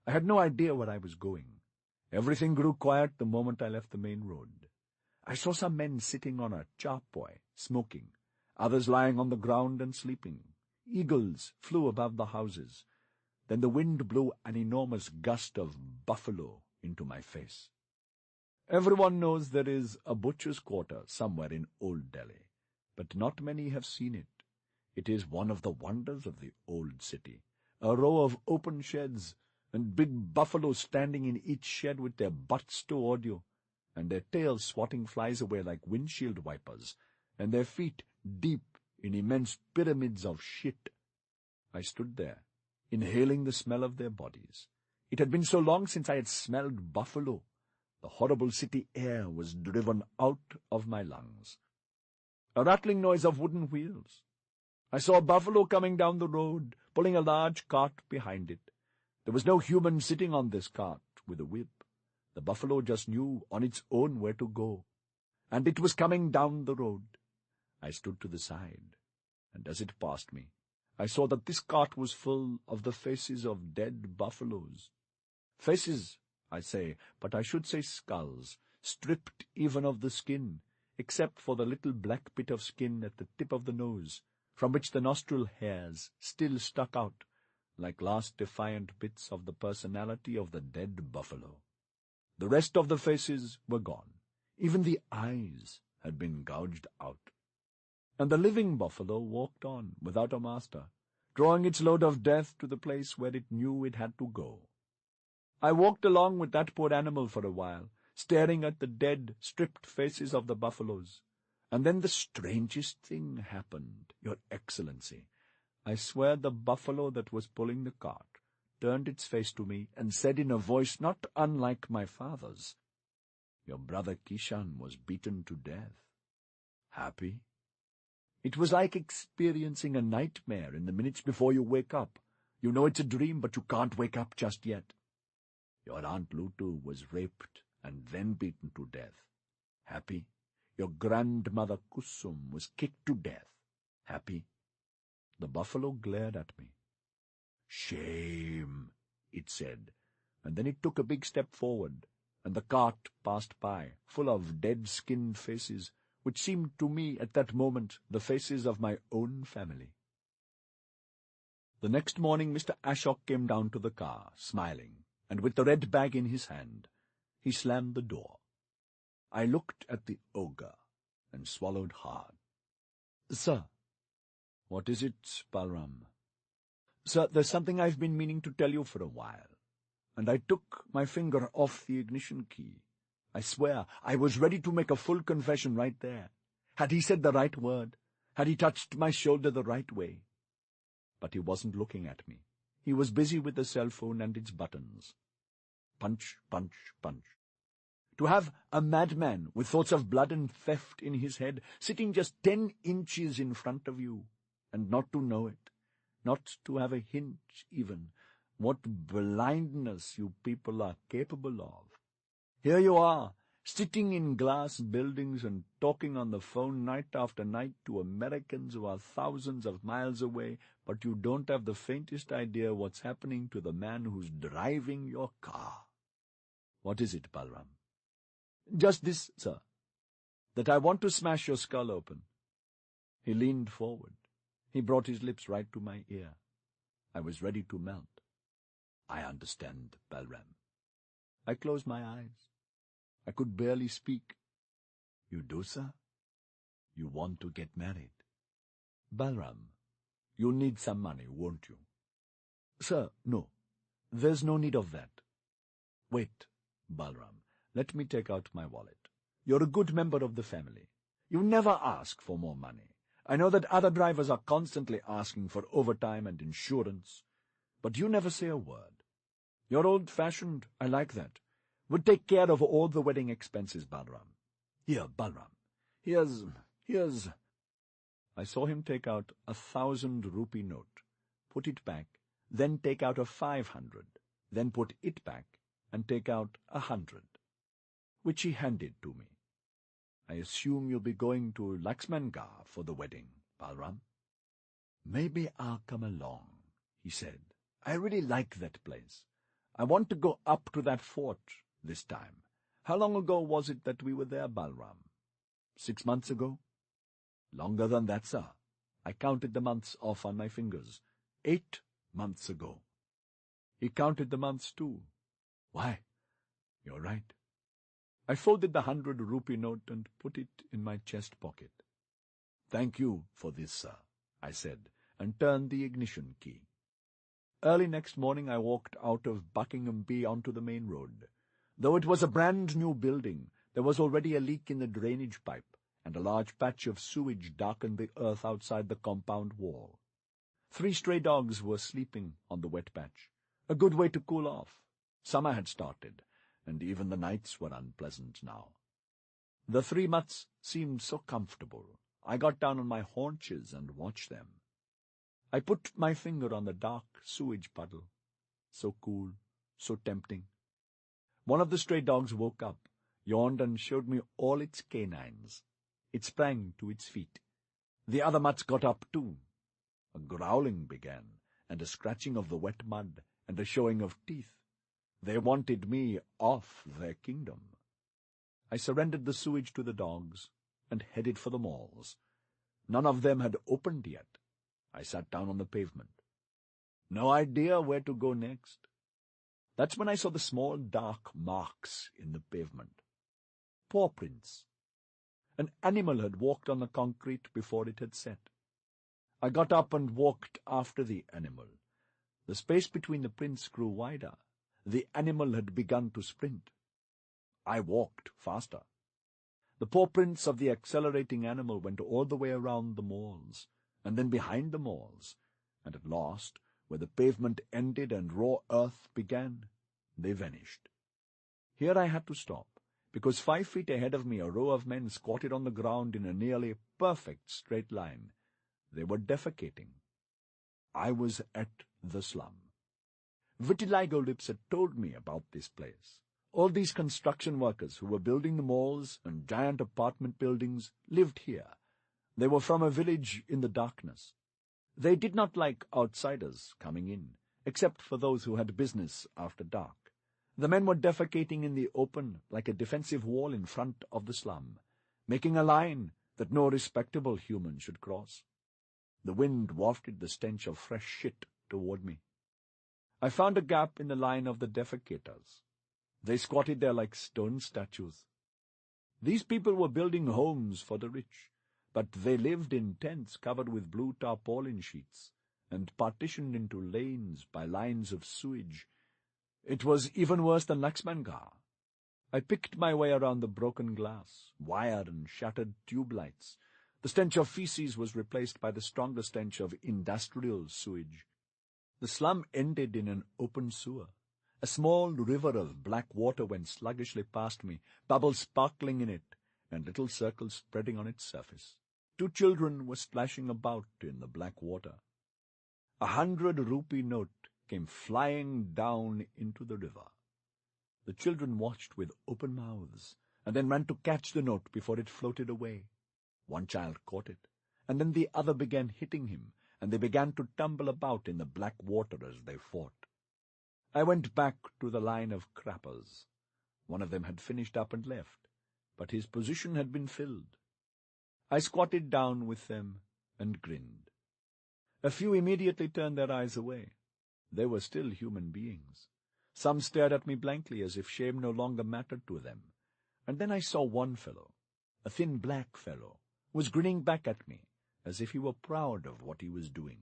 I had no idea where I was going. Everything grew quiet the moment I left the main road. I saw some men sitting on a charpoy, smoking, others lying on the ground and sleeping. Eagles flew above the houses. Then the wind blew an enormous gust of buffalo into my face. Everyone knows there is a butcher's quarter somewhere in Old Delhi, but not many have seen it. It is one of the wonders of the old city, a row of open sheds, and big buffaloes standing in each shed with their butts toward you, and their tails swatting flies away like windshield wipers, and their feet deep in immense pyramids of shit. I stood there, inhaling the smell of their bodies. It had been so long since I had smelled buffalo. The horrible city air was driven out of my lungs. A rattling noise of wooden wheels. I saw a buffalo coming down the road, pulling a large cart behind it. There was no human sitting on this cart with a whip. The buffalo just knew on its own where to go, and it was coming down the road. I stood to the side, and as it passed me, I saw that this cart was full of the faces of dead buffaloes. Faces, I say, but I should say skulls, stripped even of the skin, except for the little black bit of skin at the tip of the nose, from which the nostril hairs still stuck out, like last defiant bits of the personality of the dead buffalo. The rest of the faces were gone. Even the eyes had been gouged out. And the living buffalo walked on, without a master, drawing its load of death to the place where it knew it had to go. I walked along with that poor animal for a while, staring at the dead, stripped faces of the buffaloes. And then the strangest thing happened, Your Excellency. I swear the buffalo that was pulling the cart turned its face to me and said in a voice not unlike my father's, "Your brother Kishan was beaten to death. Happy?" It was like experiencing a nightmare in the minutes before you wake up. You know it's a dream, but you can't wake up just yet. Your Aunt Lutu was raped and then beaten to death. Happy? Your grandmother Kusum was kicked to death. Happy? The buffalo glared at me. "Shame," it said, and then it took a big step forward, and the cart passed by, full of dead-skinned faces, which seemed to me at that moment the faces of my own family. The next morning Mr. Ashok came down to the car, smiling, and with the red bag in his hand. He slammed the door. I looked at the ogre and swallowed hard. "Sir." "What is it, Balram?" "Sir, there's something I've been meaning to tell you for a while." And I took my finger off the ignition key. I swear I was ready to make a full confession right there. Had he said the right word? Had he touched my shoulder the right way? But he wasn't looking at me. He was busy with the cell phone and its buttons. Punch, punch, punch. To have a madman with thoughts of blood and theft in his head sitting just 10 inches in front of you, and not to know it, not to have a hint even, what blindness you people are capable of. Here you are, sitting in glass buildings and talking on the phone night after night to Americans who are thousands of miles away, but you don't have the faintest idea what's happening to the man who's driving your car. What is it, Balram? Just this, sir, that I want to smash your skull open. He leaned forward. He brought his lips right to my ear. I was ready to melt. I understand, Balram. I closed my eyes. I could barely speak. You do, sir? You want to get married? Balram, you'll need some money, won't you? Sir, no. There's no need of that. Wait, Balram. Let me take out my wallet. You're a good member of the family. You never ask for more money. I know that other drivers are constantly asking for overtime and insurance, but you never say a word. You're old-fashioned. I like that. We'll take care of all the wedding expenses, Balram. Here, Balram. Here's... I saw him take out 1,000 rupee note, put it back, then take out a 500, then put it back, and take out 100, which he handed to me. I assume you'll be going to Laxmangarh for the wedding, Balram. Maybe I'll come along, he said. I really like that place. I want to go up to that fort this time. How long ago was it that we were there, Balram? 6 months ago? Longer than that, sir. I counted the months off on my fingers. 8 months ago. He counted the months too. Why, you're right. I folded the 100 rupee note and put it in my chest pocket. Thank you for this, sir, I said, and turned the ignition key. Early next morning I walked out of Buckingham Bee onto the main road. Though it was a brand-new building, there was already a leak in the drainage pipe, and a large patch of sewage darkened the earth outside the compound wall. 3 stray dogs were sleeping on the wet patch, a good way to cool off. Summer had started, and even the nights were unpleasant now. The 3 mutts seemed so comfortable. I got down on my haunches and watched them. I put my finger on the dark sewage puddle. So cool, so tempting. One of the stray dogs woke up, yawned and showed me all its canines. It sprang to its feet. The other mutts got up too. A growling began, and a scratching of the wet mud, and a showing of teeth. They wanted me off their kingdom. I surrendered the sewage to the dogs, and headed for the malls. None of them had opened yet. I sat down on the pavement. No idea where to go next. That's when I saw the small dark marks in the pavement. Paw prints. An animal had walked on the concrete before it had set. I got up and walked after the animal. The space between the prints grew wider. The animal had begun to sprint. I walked faster. The paw prints of the accelerating animal went all the way around the malls, and then behind the malls, and at last, where the pavement ended and raw earth began, they vanished. Here I had to stop, because 5 feet ahead of me a row of men squatted on the ground in a nearly perfect straight line. They were defecating. I was at the slum. Vitiligo Lips had told me about this place. All these construction workers who were building the malls and giant apartment buildings lived here. They were from a village in the darkness. They did not like outsiders coming in, except for those who had business after dark. The men were defecating in the open like a defensive wall in front of the slum, making a line that no respectable human should cross. The wind wafted the stench of fresh shit toward me. I found a gap in the line of the defecators. They squatted there like stone statues. These people were building homes for the rich, but they lived in tents covered with blue tarpaulin sheets and partitioned into lanes by lines of sewage. It was even worse than Laxmangar. I picked my way around the broken glass, wire and shattered tube lights. The stench of feces was replaced by the stronger stench of industrial sewage. The slum ended in an open sewer. A small river of black water went sluggishly past me, bubbles sparkling in it, and little circles spreading on its surface. 2 children were splashing about in the black water. 100 rupee note came flying down into the river. The children watched with open mouths, and then ran to catch the note before it floated away. One child caught it, and then the other began hitting him, and they began to tumble about in the black water as they fought. I went back to the line of crappers. One of them had finished up and left, but his position had been filled. I squatted down with them and grinned. A few immediately turned their eyes away. They were still human beings. Some stared at me blankly as if shame no longer mattered to them. And then I saw one fellow, a thin black fellow, was grinning back at me as if he were proud of what he was doing.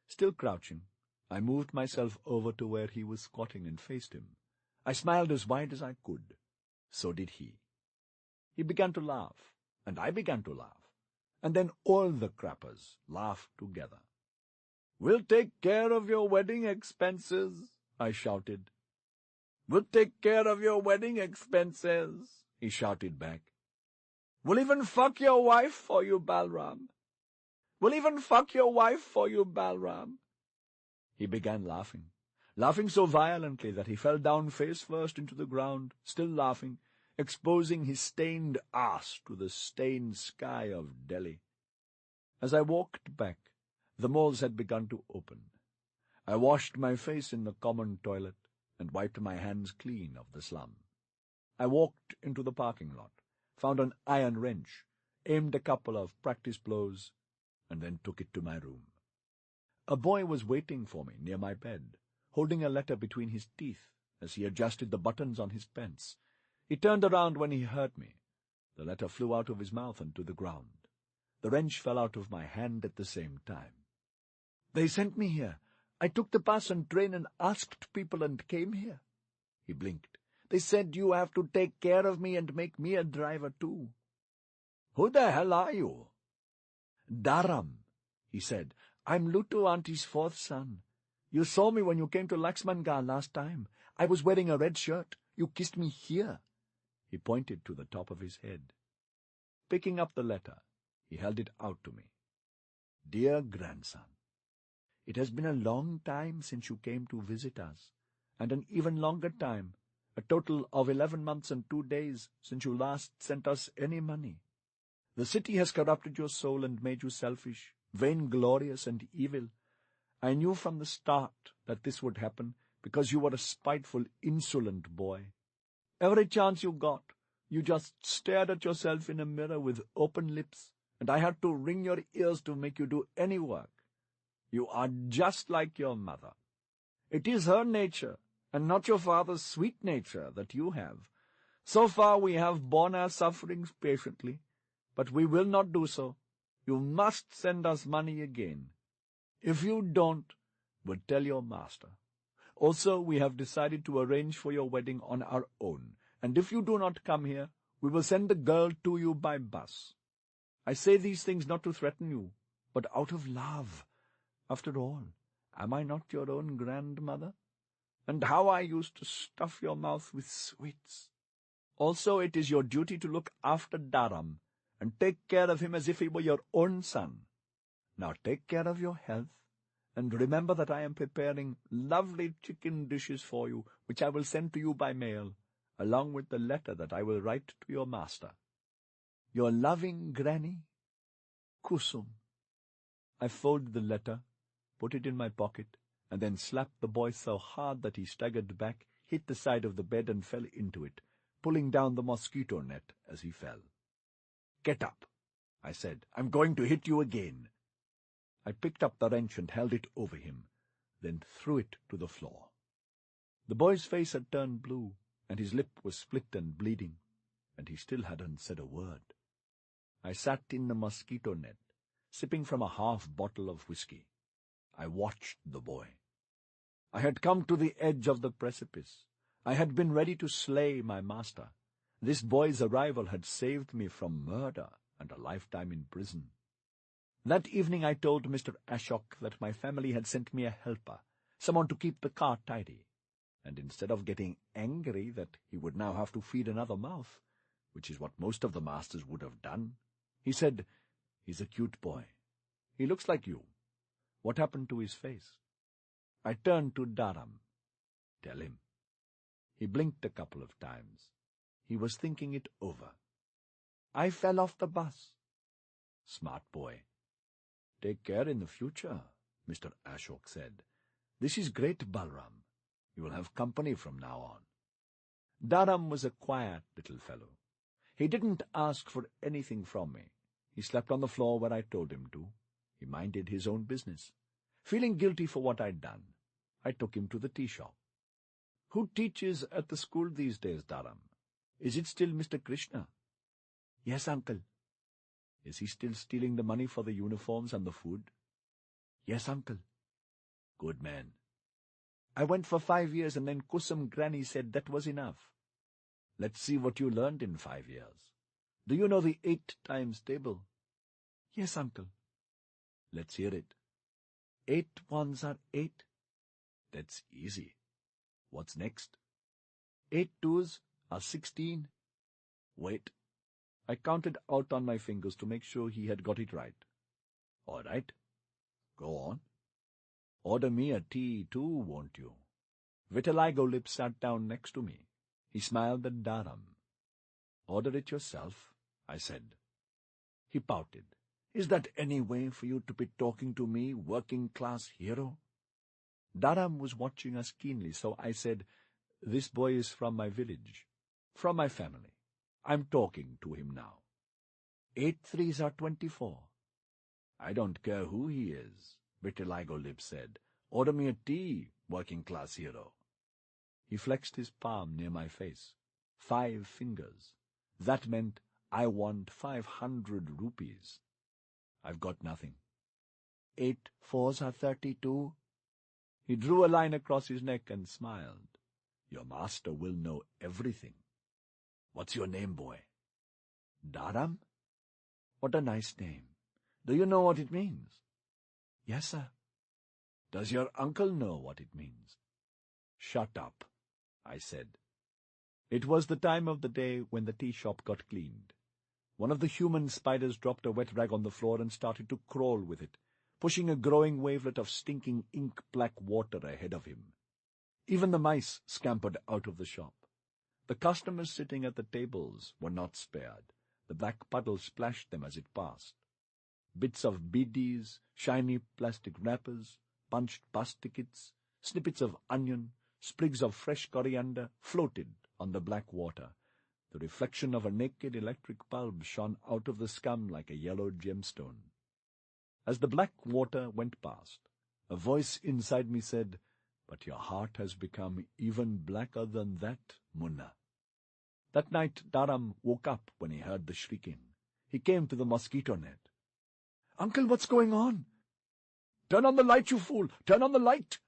Still crouching, I moved myself over to where he was squatting and faced him. I smiled as wide as I could. So did he. He began to laugh, and I began to laugh, and then all the crappers laughed together. "We'll take care of your wedding expenses," I shouted. "We'll take care of your wedding expenses," he shouted back. "We'll even fuck your wife for you, Balram. We'll even fuck your wife for you, Balram." He began laughing, laughing so violently that he fell down face first into the ground, still laughing, exposing his stained ass to the stained sky of Delhi. As I walked back, the malls had begun to open. I washed my face in the common toilet and wiped my hands clean of the slum. I walked into the parking lot, found an iron wrench, aimed a couple of practice blows, and then took it to my room. A boy was waiting for me near my bed, holding a letter between his teeth as he adjusted the buttons on his pants. He turned around when he heard me. The letter flew out of his mouth and to the ground. The wrench fell out of my hand at the same time. "They sent me here. I took the bus and train and asked people and came here." He blinked. "They said you have to take care of me and make me a driver too." "Who the hell are you?" "Dharam," he said. "I'm Lutu Auntie's 4th son. You saw me when you came to Laxmangar last time. I was wearing a red shirt. You kissed me here." He pointed to the top of his head. Picking up the letter, he held it out to me. "Dear grandson, it has been a long time since you came to visit us, and an even longer time, a total of 11 months and 2 days, since you last sent us any money. The city has corrupted your soul and made you selfish, vainglorious and evil. I knew from the start that this would happen because you were a spiteful, insolent boy. Every chance you got, you just stared at yourself in a mirror with open lips, and I had to wring your ears to make you do any work. You are just like your mother. It is her nature, and not your father's sweet nature, that you have. So far we have borne our sufferings patiently, but we will not do so. You must send us money again. If you don't, we'll tell your master. Also, we have decided to arrange for your wedding on our own, and if you do not come here, we will send the girl to you by bus. I say these things not to threaten you, but out of love. After all, am I not your own grandmother? And how I used to stuff your mouth with sweets. Also, it is your duty to look after Dharam, and take care of him as if he were your own son. Now take care of your health, and remember that I am preparing lovely chicken dishes for you, which I will send to you by mail, along with the letter that I will write to your master. Your loving granny, Kusum. I folded the letter, put it in my pocket, and then slapped the boy so hard that he staggered back, hit the side of the bed, and fell into it, pulling down the mosquito net as he fell. "Get up," I said. "I'm going to hit you again." I picked up the wrench and held it over him, then threw it to the floor. The boy's face had turned blue, and his lip was split and bleeding, and he still hadn't said a word. I sat in the mosquito net, sipping from a half bottle of whiskey. I watched the boy. I had come to the edge of the precipice. I had been ready to slay my master. This boy's arrival had saved me from murder and a lifetime in prison. That evening I told Mr. Ashok that my family had sent me a helper, someone to keep the car tidy, and instead of getting angry that he would now have to feed another mouth, which is what most of the masters would have done, he said, "He's a cute boy. He looks like you. What happened to his face?" I turned to Dharam. "Tell him." He blinked a couple of times. He was thinking it over. "I fell off the bus." "Smart boy. Take care in the future," Mr. Ashok said. "This is great, Balram. You will have company from now on." Dharam was a quiet little fellow. He didn't ask for anything from me. He slept on the floor where I told him to. He minded his own business. Feeling guilty for what I'd done, I took him to the tea shop. "Who teaches at the school these days, Dharam? Is it still Mr. Krishna?" "Yes, uncle." "Is he still stealing the money for the uniforms and the food?" "Yes, uncle." "Good man." "I went for 5 years, and then Kusum Granny said that was enough." "Let's see what you learned in 5 years. Do you know the 8 times table?" "Yes, uncle." "Let's hear it." 8 ones are 8. "That's easy. What's next?" 8 twos are 16. "Wait." I counted out on my fingers to make sure he had got it right. "All right. Go on. Order me a tea, too, won't you?" Vitiligo sat down next to me. He smiled at Dharam. "Order it yourself," I said. He pouted. "Is that any way for you to be talking to me, working-class hero?" Dharam was watching us keenly, so I said, "This boy is from my village, from my family. I'm talking to him now. 8 threes are 24. "I don't care who he is," Vitiligo said. "Order me a tea, working-class hero." He flexed his palm near my face. 5 fingers. That meant I want 500 rupees. "I've got nothing." 8 fours are 32. He drew a line across his neck and smiled. "Your master will know everything. What's your name, boy?" "Dharam." "What a nice name. Do you know what it means?" "Yes, sir." "Does your uncle know what it means?" "Shut up," I said. It was the time of the day when the tea shop got cleaned. One of the human spiders dropped a wet rag on the floor and started to crawl with it, pushing a growing wavelet of stinking ink-black water ahead of him. Even the mice scampered out of the shop. The customers sitting at the tables were not spared. The black puddle splashed them as it passed. Bits of BDs, shiny plastic wrappers, punched bus tickets, snippets of onion, sprigs of fresh coriander floated on the black water. The reflection of a naked electric bulb shone out of the scum like a yellow gemstone. As the black water went past, a voice inside me said, "But your heart has become even blacker than that, Munna." That night Dharam woke up when he heard the shrieking. He came to the mosquito net. "Uncle, what's going on?" "Turn on the light, you fool! Turn on the light!"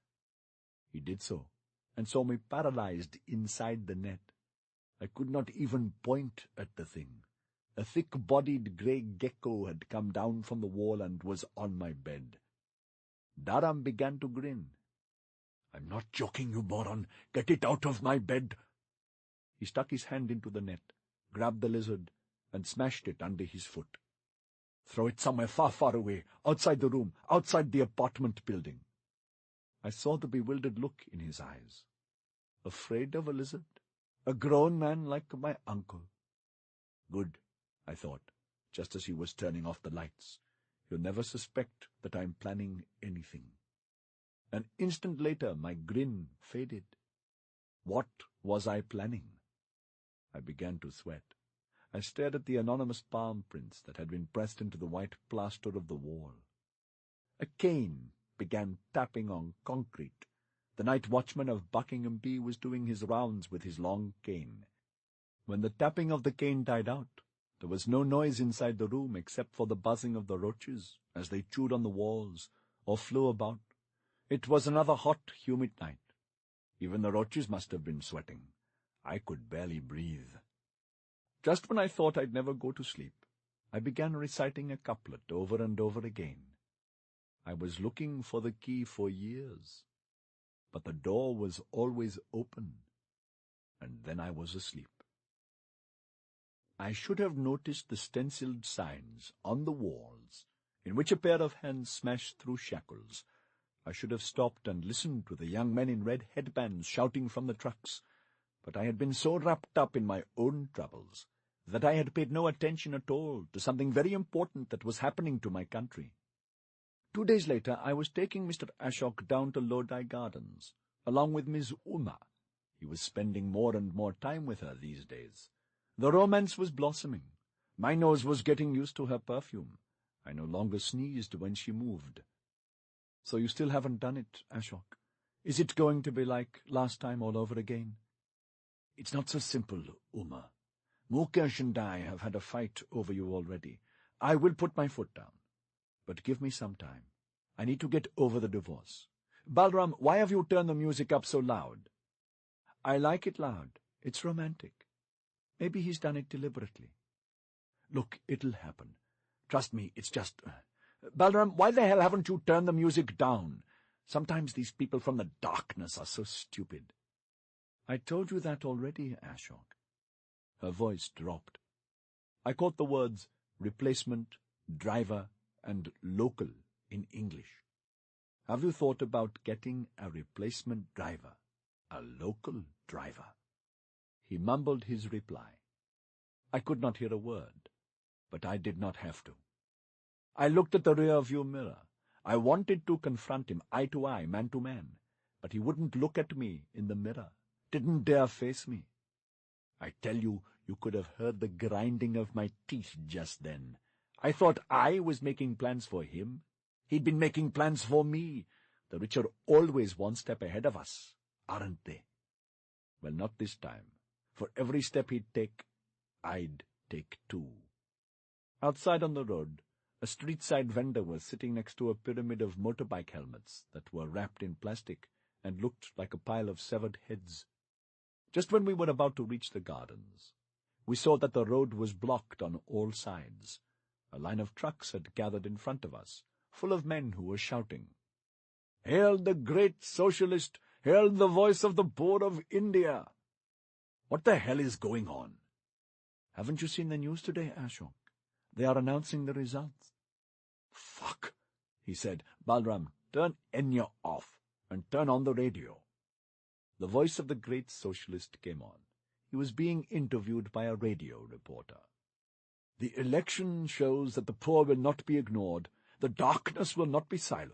He did so, and saw me paralyzed inside the net. I could not even point at the thing. A thick-bodied grey gecko had come down from the wall and was on my bed. Dharam began to grin. "I'm not joking, you moron. Get it out of my bed." He stuck his hand into the net, grabbed the lizard, and smashed it under his foot. "Throw it somewhere far, far away, outside the room, outside the apartment building." I saw the bewildered look in his eyes. Afraid of a lizard? A grown man like my uncle. Good, I thought, just as he was turning off the lights. He'll never suspect that I'm planning anything. An instant later, my grin faded. What was I planning? I began to sweat. I stared at the anonymous palm prints that had been pressed into the white plaster of the wall. A cane began tapping on concrete. The night watchman of Buckingham B was doing his rounds with his long cane. When the tapping of the cane died out, there was no noise inside the room except for the buzzing of the roaches as they chewed on the walls or flew about. It was another hot, humid night. Even the roaches must have been sweating. I could barely breathe. Just when I thought I'd never go to sleep, I began reciting a couplet over and over again. I was looking for the key for years, but the door was always open, and then I was asleep. I should have noticed the stenciled signs on the walls, in which a pair of hands smashed through shackles. I should have stopped and listened to the young men in red headbands shouting from the trucks, but I had been so wrapped up in my own troubles that I had paid no attention at all to something very important that was happening to my country. 2 days later, I was taking Mr. Ashok down to Lodi Gardens, along with Miss Uma. He was spending more and more time with her these days. The romance was blossoming. My nose was getting used to her perfume. I no longer sneezed when she moved. "So you still haven't done it, Ashok? Is it going to be like last time all over again?" "It's not so simple, Uma. Mukesh and I have had a fight over you already. I will put my foot down. But give me some time. I need to get over the divorce. Balram, why have you turned the music up so loud?" "I like it loud. It's romantic. Maybe he's done it deliberately." "Look, it'll happen. Trust me, it's just... Balram, why the hell haven't you turned the music down? Sometimes these people from the darkness are so stupid." "I told you that already, Ashok." Her voice dropped. I caught the words replacement, driver, and local in English. "Have you thought about getting a replacement driver, a local driver?" He mumbled his reply. I could not hear a word, but I did not have to. I looked at the rear-view mirror. I wanted to confront him eye to eye, man to man, but he wouldn't look at me in the mirror, didn't dare face me. I tell you, you could have heard the grinding of my teeth just then. I thought I was making plans for him. He'd been making plans for me. The rich are always one step ahead of us, aren't they? Well, not this time. For every step he'd take, I'd take 2. Outside on the road, a street-side vendor was sitting next to a pyramid of motorbike helmets that were wrapped in plastic and looked like a pile of severed heads. Just when we were about to reach the gardens, we saw that the road was blocked on all sides. A line of trucks had gathered in front of us, full of men who were shouting, "Hail the great socialist! Hail the voice of the poor of India!" What the hell is going on? Haven't you seen the news today, Ashok? They are announcing the results. Fuck, he said. Balram, turn Enya off and turn on the radio. The voice of the great socialist came on. He was being interviewed by a radio reporter. The election shows that the poor will not be ignored, the darkness will not be silent.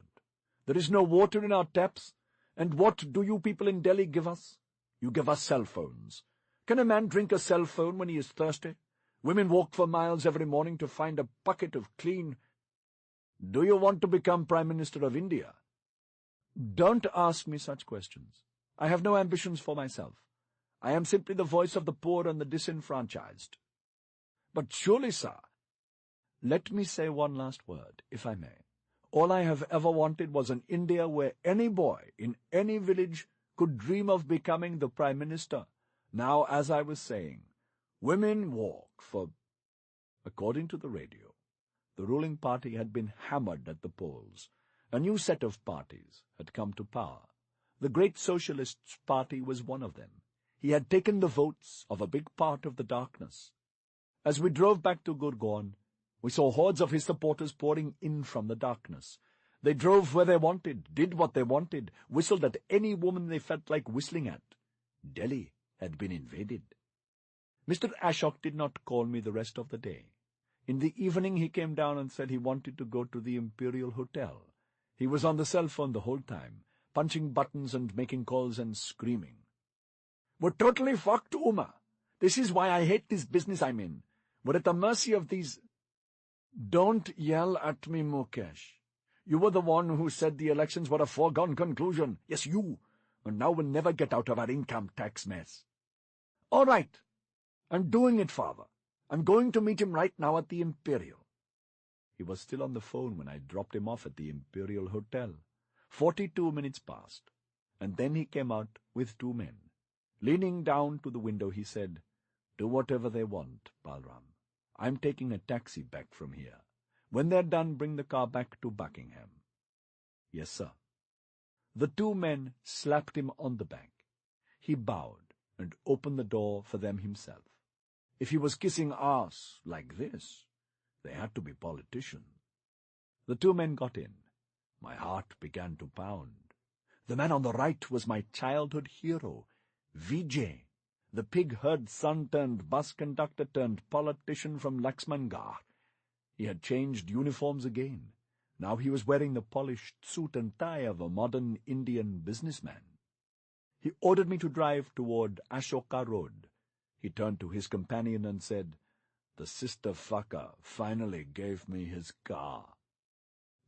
There is no water in our taps, and what do you people in Delhi give us? You give us cell phones. Can a man drink a cell phone when he is thirsty? Women walk for miles every morning to find a bucket of clean. Do you want to become Prime Minister of India? Don't ask me such questions. I have no ambitions for myself. I am simply the voice of the poor and the disenfranchised. But surely, sir, let me say one last word, if I may. All I have ever wanted was an India where any boy in any village could dream of becoming the Prime Minister. Now, as I was saying, women walk for... According to the radio, the ruling party had been hammered at the polls. A new set of parties had come to power. The great Socialists' Party was one of them. He had taken the votes of a big part of the darkness. As we drove back to Gurgaon, we saw hordes of his supporters pouring in from the darkness. They drove where they wanted, did what they wanted, whistled at any woman they felt like whistling at. Delhi had been invaded. Mr. Ashok did not call me the rest of the day. In the evening he came down and said he wanted to go to the Imperial Hotel. He was on the cell phone the whole time, punching buttons and making calls and screaming. We're totally fucked, Uma. This is why I hate this business I'm in. We're at the mercy of these... Don't yell at me, Mukesh. You were the one who said the elections were a foregone conclusion. Yes, you. And now we'll never get out of our income tax mess. All right. I'm doing it, Father. I'm going to meet him right now at the Imperial. He was still on the phone when I dropped him off at the Imperial Hotel. 42 minutes passed, and then he came out with 2 men. Leaning down to the window, he said, Do whatever they want, Balram. I'm taking a taxi back from here. When they're done, bring the car back to Buckingham. Yes, sir. The 2 men slapped him on the back. He bowed and opened the door for them himself. If he was kissing ass like this, they had to be politicians. The 2 men got in. My heart began to pound. The man on the right was my childhood hero, Vijay, the pig-herd son-turned-bus conductor-turned-politician from Laxmangarh. He had changed uniforms again. Now he was wearing the polished suit and tie of a modern Indian businessman. He ordered me to drive toward Ashoka Road. He turned to his companion and said, The sister fucker finally gave me his car.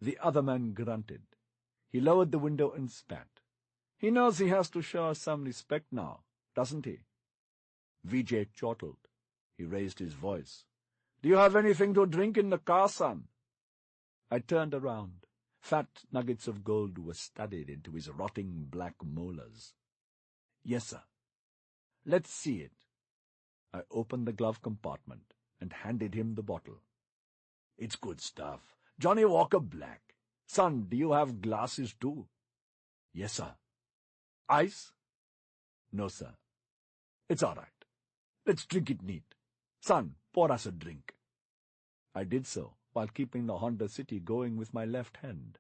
The other man grunted. He lowered the window and spat. He knows he has to show us some respect now, doesn't he? Vijay chortled. He raised his voice. Do you have anything to drink in the car, son? I turned around. Fat nuggets of gold were studded into his rotting black molars. Yes, sir. Let's see it. I opened the glove compartment and handed him the bottle. It's good stuff. Johnny Walker Black. Son, do you have glasses too? Yes, sir. Ice? No, sir. It's all right. Let's drink it neat. Son, pour us a drink. I did so, while keeping the Honda City going with my left hand.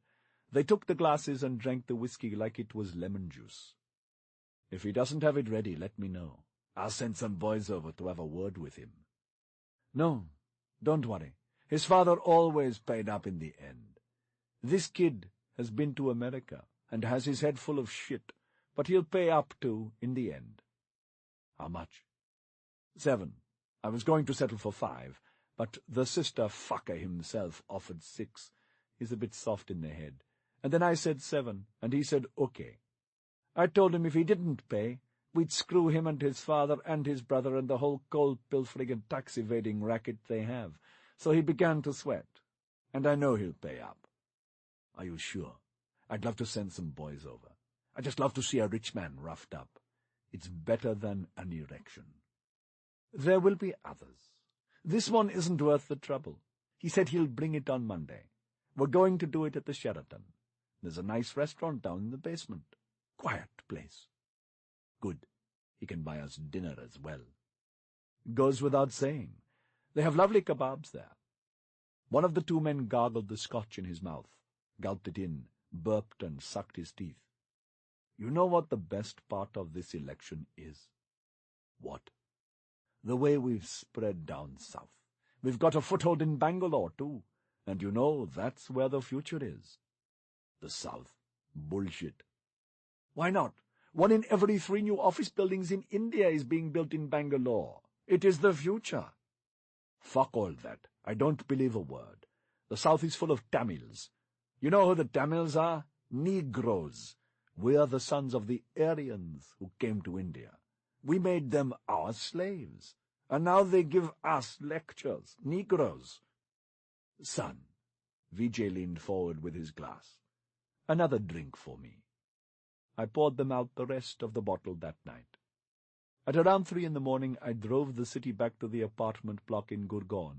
They took the glasses and drank the whiskey like it was lemon juice. If he doesn't have it ready, let me know. I'll send some boys over to have a word with him. No, don't worry. His father always paid up in the end. This kid has been to America and has his head full of shit, but he'll pay up too in the end. How much? 7. I was going to settle for 5, but the sister fucker himself offered 6. He's a bit soft in the head. And then I said 7, and he said okay. I told him if he didn't pay, we'd screw him and his father and his brother and the whole coal-pilfering and tax-evading racket they have. So he began to sweat, and I know he'll pay up. Are you sure? I'd love to send some boys over. I just love to see a rich man roughed up. It's better than an erection. There will be others. This one isn't worth the trouble. He said he'll bring it on Monday. We're going to do it at the Sheraton. There's a nice restaurant down in the basement. Quiet place. Good. He can buy us dinner as well. Goes without saying. They have lovely kebabs there. One of the 2 men gargled the scotch in his mouth, gulped it in, burped and sucked his teeth. You know what the best part of this election is? What? The way we've spread down south. We've got a foothold in Bangalore, too. And you know, that's where the future is. The South. Bullshit. Why not? 1 in every 3 new office buildings in India is being built in Bangalore. It is the future. Fuck all that. I don't believe a word. The South is full of Tamils. You know who the Tamils are? Negroes. We are the sons of the Aryans who came to India. We made them our slaves. And now they give us lectures. Negroes. Son. Vijay leaned forward with his glass. Another drink for me. I poured them out the rest of the bottle that night. At around 3 in the morning, I drove the city back to the apartment block in Gurgaon.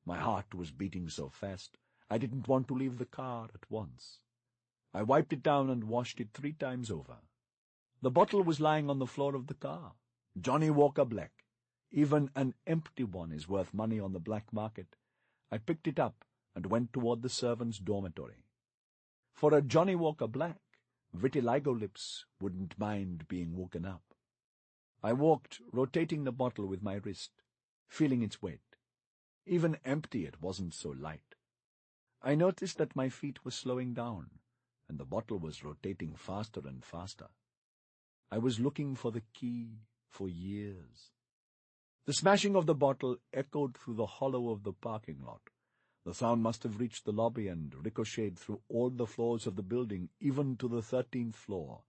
My heart was beating so fast, I didn't want to leave the car at once. I wiped it down and washed it 3 times over. The bottle was lying on the floor of the car. Johnny Walker Black. Even an empty one is worth money on the black market. I picked it up and went toward the servants' dormitory. For a Johnny Walker Black, vitiligo lips wouldn't mind being woken up. I walked, rotating the bottle with my wrist, feeling its weight. Even empty, it wasn't so light. I noticed that my feet were slowing down, and the bottle was rotating faster and faster. I was looking for the key for years. The smashing of the bottle echoed through the hollow of the parking lot. The sound must have reached the lobby and ricocheted through all the floors of the building, even to the 13th floor.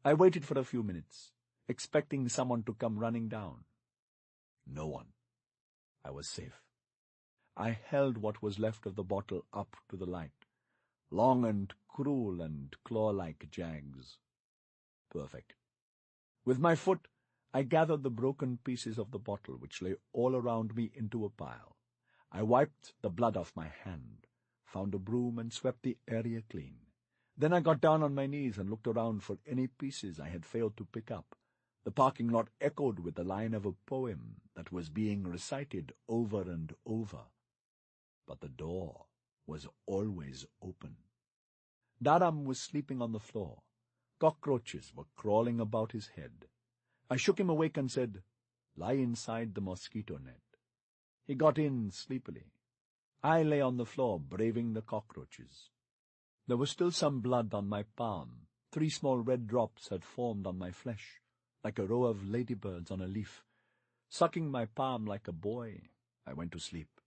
I waited for a few minutes, expecting someone to come running down. No one. I was safe. I held what was left of the bottle up to the light. Long and cruel and claw-like jags. Perfect. With my foot, I gathered the broken pieces of the bottle, which lay all around me, into a pile. I wiped the blood off my hand, found a broom and swept the area clean. Then I got down on my knees and looked around for any pieces I had failed to pick up. The parking lot echoed with the line of a poem that was being recited over and over. But the door was always open. Dharam was sleeping on the floor. Cockroaches were crawling about his head. I shook him awake and said, "Lie inside the mosquito net." He got in sleepily. I lay on the floor, braving the cockroaches. There was still some blood on my palm. 3 small red drops had formed on my flesh, like a row of ladybirds on a leaf. Sucking my palm like a boy, I went to sleep.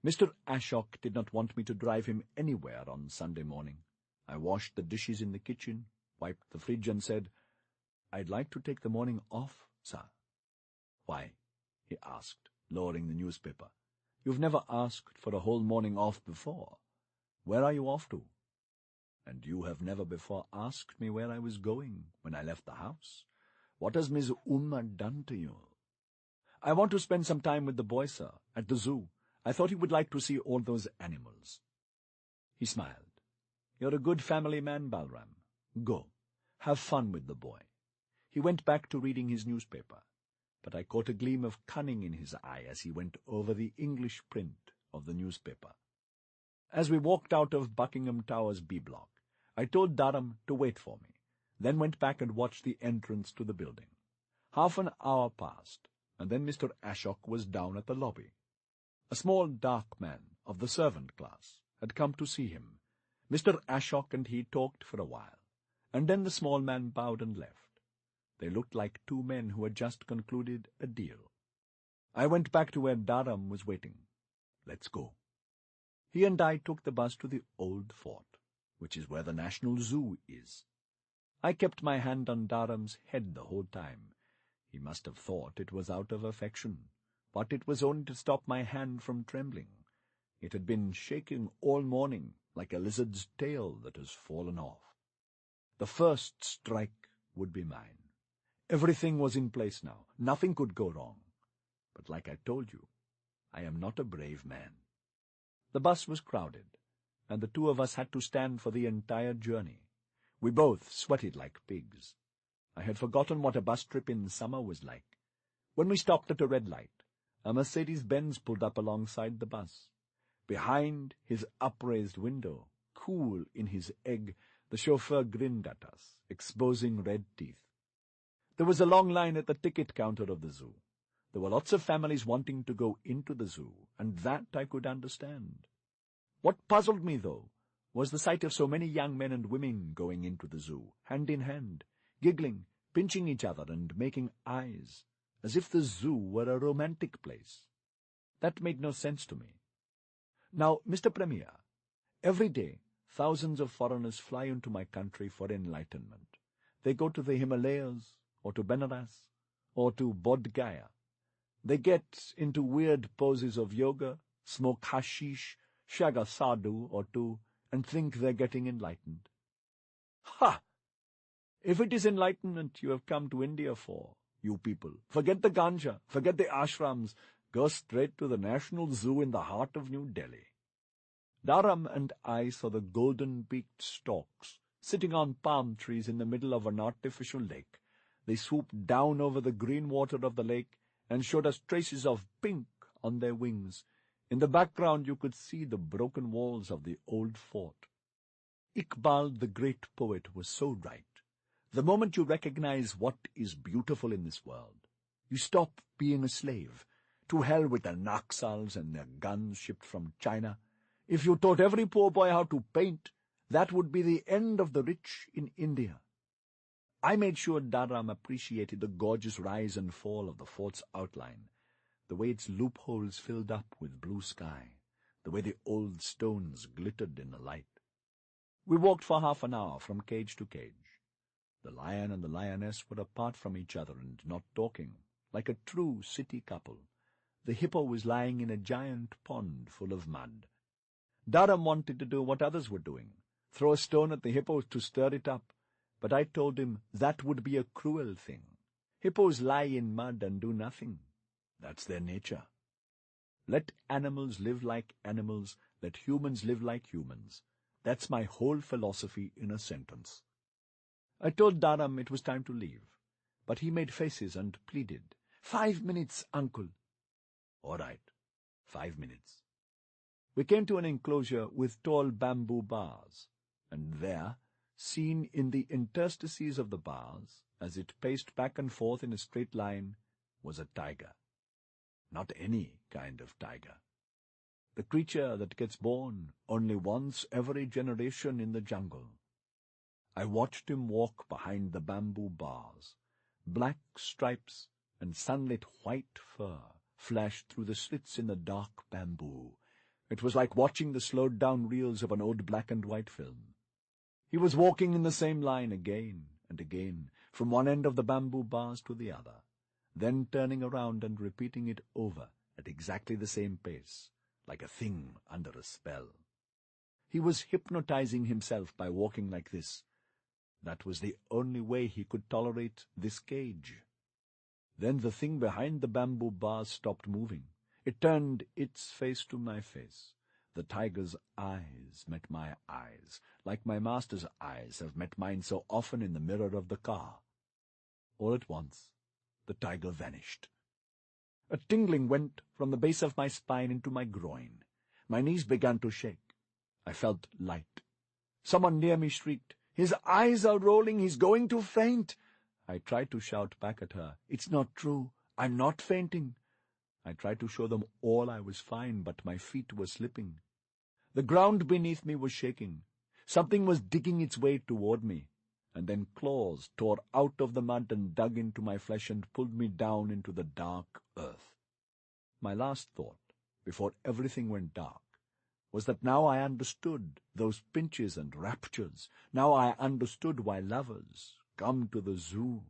Mr. Ashok did not want me to drive him anywhere on Sunday morning. I washed the dishes in the kitchen, wiped the fridge, and said, "I'd like to take the morning off, sir." "Why?" he asked, lowering the newspaper. "You've never asked for a whole morning off before. Where are you off to?" "And you have never before asked me where I was going when I left the house. What has Miss Uma done to you?" "I want to spend some time with the boy, sir, at the zoo. I thought he would like to see all those animals." He smiled. "You're a good family man, Balram. Go. Have fun with the boy." He went back to reading his newspaper, but I caught a gleam of cunning in his eye as he went over the English print of the newspaper. As we walked out of Buckingham Tower's B block, I told Dharam to wait for me, then went back and watched the entrance to the building. Half an hour passed, and then Mr. Ashok was down at the lobby. A small, dark man of the servant class had come to see him. Mr. Ashok and he talked for a while, and then the small man bowed and left. They looked like 2 men who had just concluded a deal. I went back to where Dharam was waiting. "Let's go." He and I took the bus to the old fort, which is where the National Zoo is. I kept my hand on Dharam's head the whole time. He must have thought it was out of affection, but it was only to stop my hand from trembling. It had been shaking all morning, like a lizard's tail that has fallen off. The first strike would be mine. Everything was in place now. Nothing could go wrong. But like I told you, I am not a brave man. The bus was crowded, and the 2 of us had to stand for the entire journey. We both sweated like pigs. I had forgotten what a bus trip in summer was like. When we stopped at a red light, a Mercedes-Benz pulled up alongside the bus. Behind his upraised window, cool in his egg, the chauffeur grinned at us, exposing red teeth. There was a long line at the ticket counter of the zoo. There were lots of families wanting to go into the zoo, and that I could understand. What puzzled me, though, was the sight of so many young men and women going into the zoo, hand in hand, giggling, pinching each other and making eyes, as if the zoo were a romantic place. That made no sense to me. Now, Mr. Premier, every day thousands of foreigners fly into my country for enlightenment. They go to the Himalayas, or to Benares, or to Bodh Gaya. They get into weird poses of yoga, smoke hashish, shag a sadhu or two, and think they're getting enlightened. Ha! If it is enlightenment you have come to India for, you people, forget the ganja, forget the ashrams, go straight to the National Zoo in the heart of New Delhi. Dharam and I saw the golden-beaked storks sitting on palm trees in the middle of an artificial lake. They swooped down over the green water of the lake and showed us traces of pink on their wings. In the background you could see the broken walls of the old fort. Iqbal, the great poet, was so right. The moment you recognize what is beautiful in this world, you stop being a slave. To hell with the Naxals and their guns shipped from China. If you taught every poor boy how to paint, that would be the end of the rich in India. I made sure Dharam appreciated the gorgeous rise and fall of the fort's outline, the way its loopholes filled up with blue sky, the way the old stones glittered in the light. We walked for half an hour from cage to cage. The lion and the lioness were apart from each other and not talking, like a true city couple. The hippo was lying in a giant pond full of mud. Dharam wanted to do what others were doing, throw a stone at the hippo to stir it up, but I told him that would be a cruel thing. Hippos lie in mud and do nothing. That's their nature. Let animals live like animals, let humans live like humans. That's my whole philosophy in a sentence. I told Dharam it was time to leave, but he made faces and pleaded, 5 minutes, uncle. All right, 5 minutes. We came to an enclosure with tall bamboo bars, and there, seen in the interstices of the bars, as it paced back and forth in a straight line, was a tiger. Not any kind of tiger. The creature that gets born only once every generation in the jungle. I watched him walk behind the bamboo bars. Black stripes and sunlit white fur flashed through the slits in the dark bamboo. It was like watching the slowed-down reels of an old black-and-white film. He was walking in the same line again and again, from one end of the bamboo bars to the other, then turning around and repeating it over at exactly the same pace, like a thing under a spell. He was hypnotizing himself by walking like this. That was the only way he could tolerate this cage. Then the thing behind the bamboo bars stopped moving. It turned its face to my face. The tiger's eyes met my eyes, like my master's eyes have met mine so often in the mirror of the car. All at once, the tiger vanished. A tingling went from the base of my spine into my groin. My knees began to shake. I felt light. Someone near me shrieked, "His eyes are rolling, he's going to faint!" I tried to shout back at her, "It's not true, I'm not fainting." I tried to show them all I was fine, but my feet were slipping. The ground beneath me was shaking. Something was digging its way toward me, and then claws tore out of the mud and dug into my flesh and pulled me down into the dark earth. My last thought, before everything went dark, was that now I understood those pinches and raptures. Now I understood why lovers come to the zoo.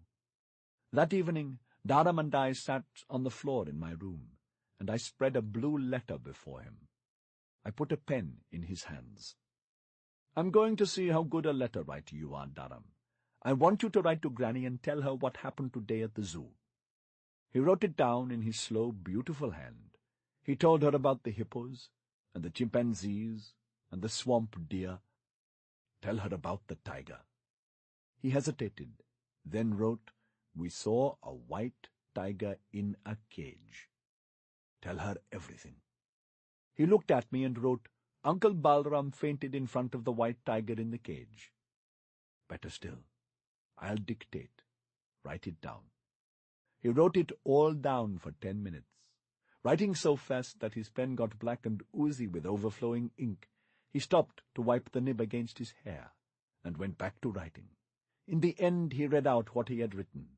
That evening, Dharam and I sat on the floor in my room, and I spread a blue letter before him. I put a pen in his hands. "I'm going to see how good a letter writer you are, Dharam. I want you to write to Granny and tell her what happened today at the zoo." He wrote it down in his slow, beautiful hand. He told her about the hippos, and the chimpanzees, and the swamp deer. Tell her about the tiger. He hesitated, then wrote, "We saw a white tiger in a cage." Tell her everything. He looked at me and wrote, "Uncle Balram fainted in front of the white tiger in the cage." Better still, I'll dictate. Write it down. He wrote it all down for 10 minutes, writing so fast that his pen got black and oozy with overflowing ink. He stopped to wipe the nib against his hair, and went back to writing. In the end he read out what he had written.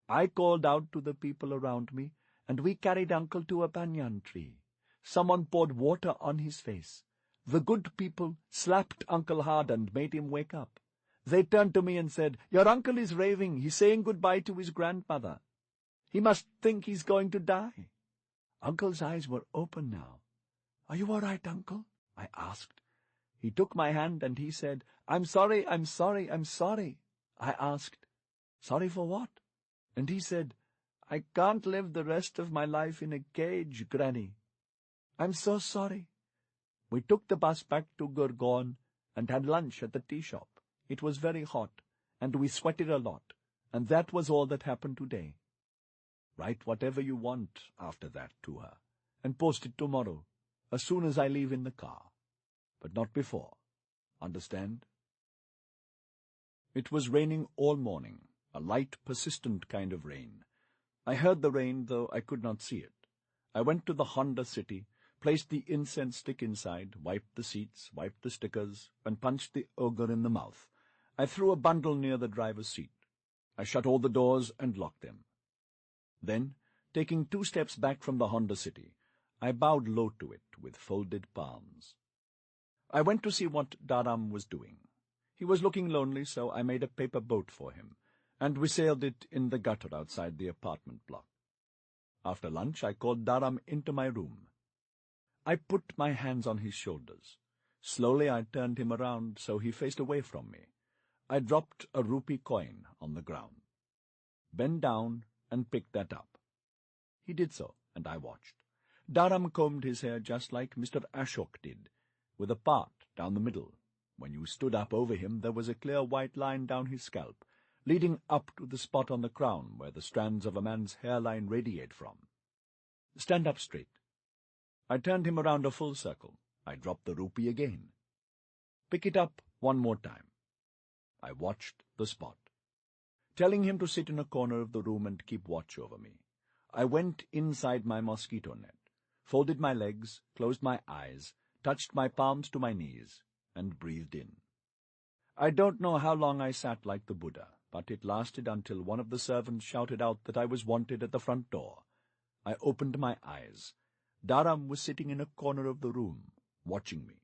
I called out to the people around me, and we carried Uncle to a banyan tree. Someone poured water on his face. The good people slapped Uncle hard and made him wake up. They turned to me and said, "Your uncle is raving. He's saying goodbye to his grandmother. He must think he's going to die." Uncle's eyes were open now. "Are you all right, Uncle?" I asked. He took my hand and he said, "I'm sorry, I'm sorry, I'm sorry." I asked, "Sorry for what?" And he said, "I can't live the rest of my life in a cage, Granny. I'm so sorry." We took the bus back to Gurgaon and had lunch at the tea shop. It was very hot, and we sweated a lot, and that was all that happened today. Write whatever you want after that to her, and post it tomorrow, as soon as I leave in the car. But not before. Understand? It was raining all morning, a light, persistent kind of rain. I heard the rain, though I could not see it. I went to the Honda City, placed the incense stick inside, wiped the seats, wiped the stickers, and punched the ogre in the mouth. I threw a bundle near the driver's seat. I shut all the doors and locked them. Then, taking 2 steps back from the Honda City, I bowed low to it with folded palms. I went to see what Dharam was doing. He was looking lonely, so I made a paper boat for him, and we sailed it in the gutter outside the apartment block. After lunch, I called Dharam into my room. I put my hands on his shoulders. Slowly I turned him around so he faced away from me. I dropped a rupee coin on the ground. "Bend down and pick that up." He did so, and I watched. Dharam combed his hair just like Mr. Ashok did, with a part down the middle. When you stood up over him, there was a clear white line down his scalp, leading up to the spot on the crown where the strands of a man's hairline radiate from. "Stand up straight." I turned him around a full circle. I dropped the rupee again. "Pick it up one more time." I watched the spot. Telling him to sit in a corner of the room and keep watch over me, I went inside my mosquito net, folded my legs, closed my eyes, touched my palms to my knees, and breathed in. I don't know how long I sat like the Buddha, but it lasted until one of the servants shouted out that I was wanted at the front door. I opened my eyes. Dharam was sitting in a corner of the room, watching me.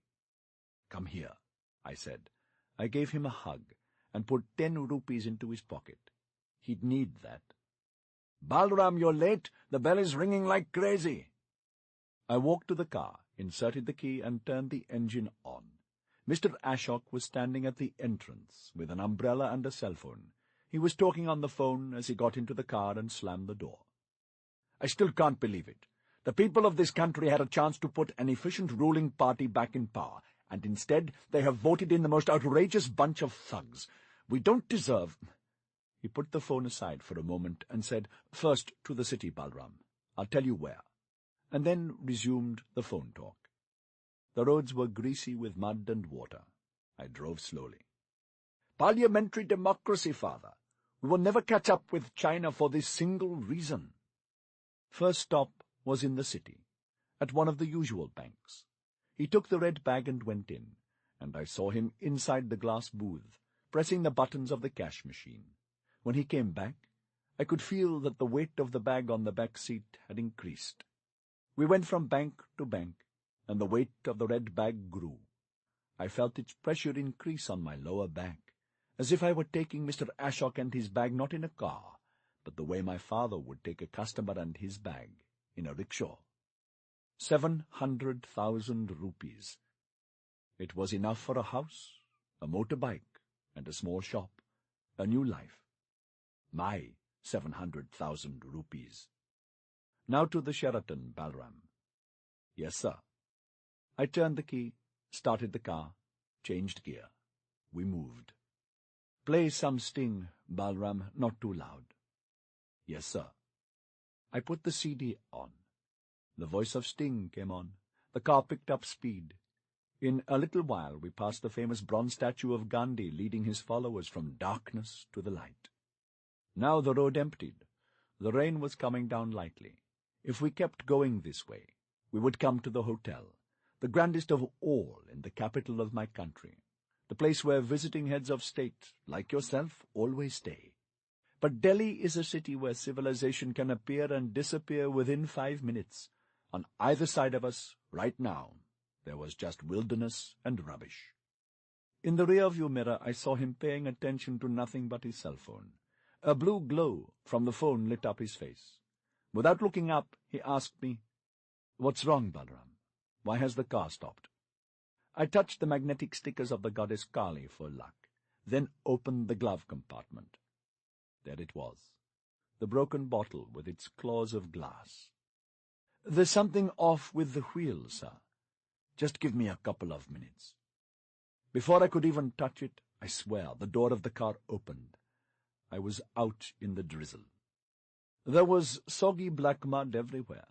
"Come here," I said. I gave him a hug, and put 10 rupees into his pocket. He'd need that. "Balram, you're late. The bell is ringing like crazy." I walked to the car, inserted the key, and turned the engine on. Mr. Ashok was standing at the entrance, with an umbrella and a cell phone. He was talking on the phone as he got into the car and slammed the door. "I still can't believe it. The people of this country had a chance to put an efficient ruling party back in power, and instead they have voted in the most outrageous bunch of thugs. We don't deserve—" He put the phone aside for a moment and said, "First to the city, Balram. I'll tell you where," and then resumed the phone talk. The roads were greasy with mud and water. I drove slowly. "Parliamentary democracy, father. We will never catch up with China for this single reason." First stop was in the city, at one of the usual banks. He took the red bag and went in, and I saw him inside the glass booth, pressing the buttons of the cash machine. When he came back, I could feel that the weight of the bag on the back seat had increased. We went from bank to bank, and the weight of the red bag grew. I felt its pressure increase on my lower back, as if I were taking Mr. Ashok and his bag not in a car, but the way my father would take a customer and his bag, in a rickshaw. 700,000 rupees. It was enough for a house, a motorbike, and a small shop, a new life. My 700,000 rupees. "Now to the Sheraton, Balram." "Yes, sir." I turned the key, started the car, changed gear. We moved. "Play some Sting, Balram, not too loud." "Yes, sir." I put the CD on. The voice of Sting came on. The car picked up speed. In a little while we passed the famous bronze statue of Gandhi leading his followers from darkness to the light. Now the road emptied. The rain was coming down lightly. If we kept going this way, we would come to the hotel, the grandest of all in the capital of my country, the place where visiting heads of state, like yourself, always stay. But Delhi is a city where civilization can appear and disappear within 5 minutes. On either side of us, right now, there was just wilderness and rubbish. In the rearview mirror, I saw him paying attention to nothing but his cell phone. A blue glow from the phone lit up his face. Without looking up, he asked me, "What's wrong, Balram? Why has the car stopped?" I touched the magnetic stickers of the goddess Kali for luck, then opened the glove compartment. There it was, the broken bottle with its claws of glass. "There's something off with the wheel, sir. Just give me a couple of minutes." Before I could even touch it, I swear, the door of the car opened. I was out in the drizzle. There was soggy black mud everywhere.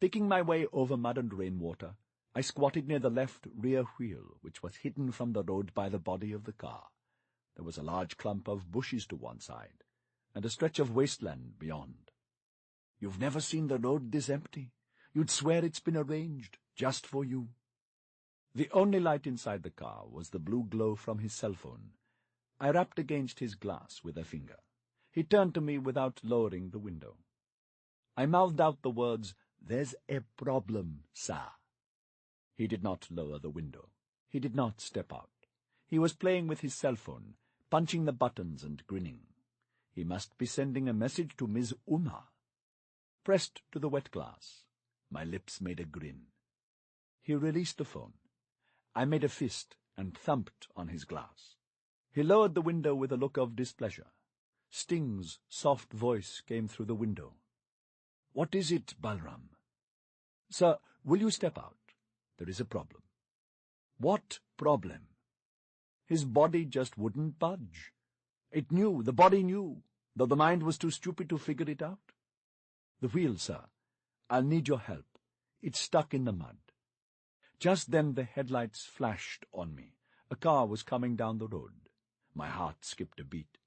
Picking my way over mud and rainwater, I squatted near the left rear wheel, which was hidden from the road by the body of the car. There was a large clump of bushes to one side, and a stretch of wasteland beyond. "You've never seen the road this empty. You'd swear it's been arranged just for you." The only light inside the car was the blue glow from his cell phone. I rapped against his glass with a finger. He turned to me without lowering the window. I mouthed out the words, "There's a problem, sir." He did not lower the window. He did not step out. He was playing with his cell phone, punching the buttons and grinning. He must be sending a message to Ms. Uma. Pressed to the wet glass, my lips made a grin. He released the phone. I made a fist and thumped on his glass. He lowered the window with a look of displeasure. Sting's soft voice came through the window. "What is it, Balram?" "Sir, will you step out? There is a problem." "What problem?" His body just wouldn't budge. It knew, the body knew, though the mind was too stupid to figure it out. "The wheel, sir. I'll need your help. It's stuck in the mud." Just then the headlights flashed on me. A car was coming down the road. My heart skipped a beat,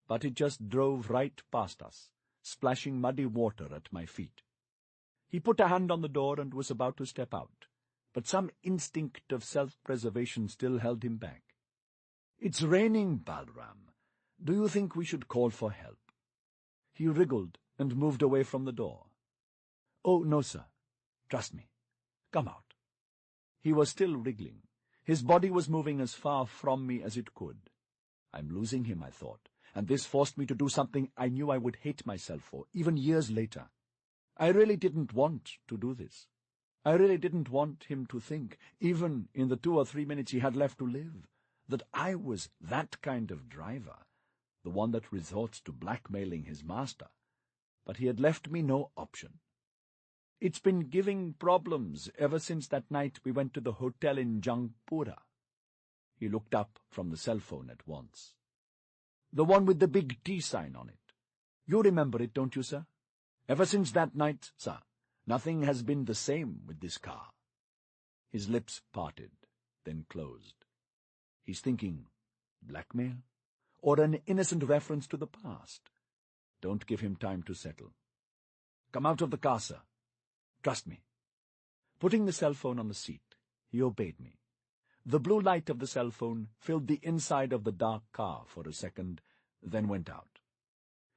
but it just drove right past us, splashing muddy water at my feet. He put a hand on the door and was about to step out, but some instinct of self-preservation still held him back. "It's raining, Balram. Do you think we should call for help?" He wriggled and moved away from the door. "Oh, no, sir. Trust me. Come out." He was still wriggling. His body was moving as far from me as it could. I'm losing him, I thought, and this forced me to do something I knew I would hate myself for, even years later. I really didn't want to do this. I really didn't want him to think, even in the 2 or 3 minutes he had left to live, that I was that kind of driver, the one that resorts to blackmailing his master. But he had left me no option. "It's been giving problems ever since that night we went to the hotel in Jangpura." He looked up from the cell phone at once. "The one with the big T sign on it. You remember it, don't you, sir? Ever since that night, sir, nothing has been the same with this car." His lips parted, then closed. He's thinking, blackmail? Or an innocent reference to the past? Don't give him time to settle. "Come out of the car, sir. Trust me." Putting the cell phone on the seat, he obeyed me. The blue light of the cell phone filled the inside of the dark car for a second, then went out.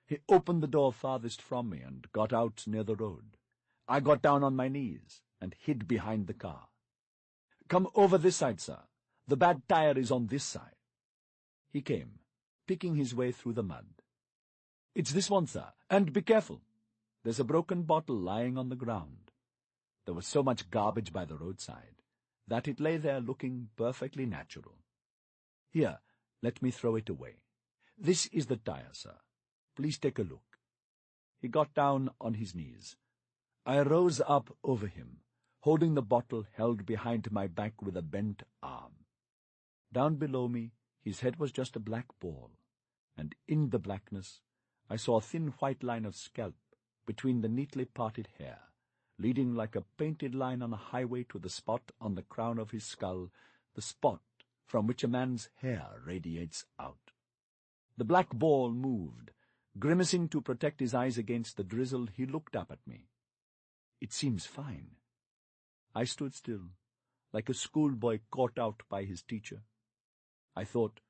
He opened the door farthest from me and got out near the road. I got down on my knees and hid behind the car. "Come over this side, sir. The bad tire is on this side." He came, picking his way through the mud. "It's this one, sir, and be careful. There's a broken bottle lying on the ground." There was so much garbage by the roadside that it lay there looking perfectly natural. "Here, let me throw it away. This is the tire, sir. Please take a look." He got down on his knees. I rose up over him, holding the bottle held behind my back with a bent arm. Down below me, his head was just a black ball, and in the blackness I saw a thin white line of scalp between the neatly parted hair, leading like a painted line on a highway to the spot on the crown of his skull, the spot from which a man's hair radiates out. The black ball moved, Grimacing to protect his eyes against the drizzle, he looked up at me. "It seems fine." I stood still, like a schoolboy caught out by his teacher. I thought,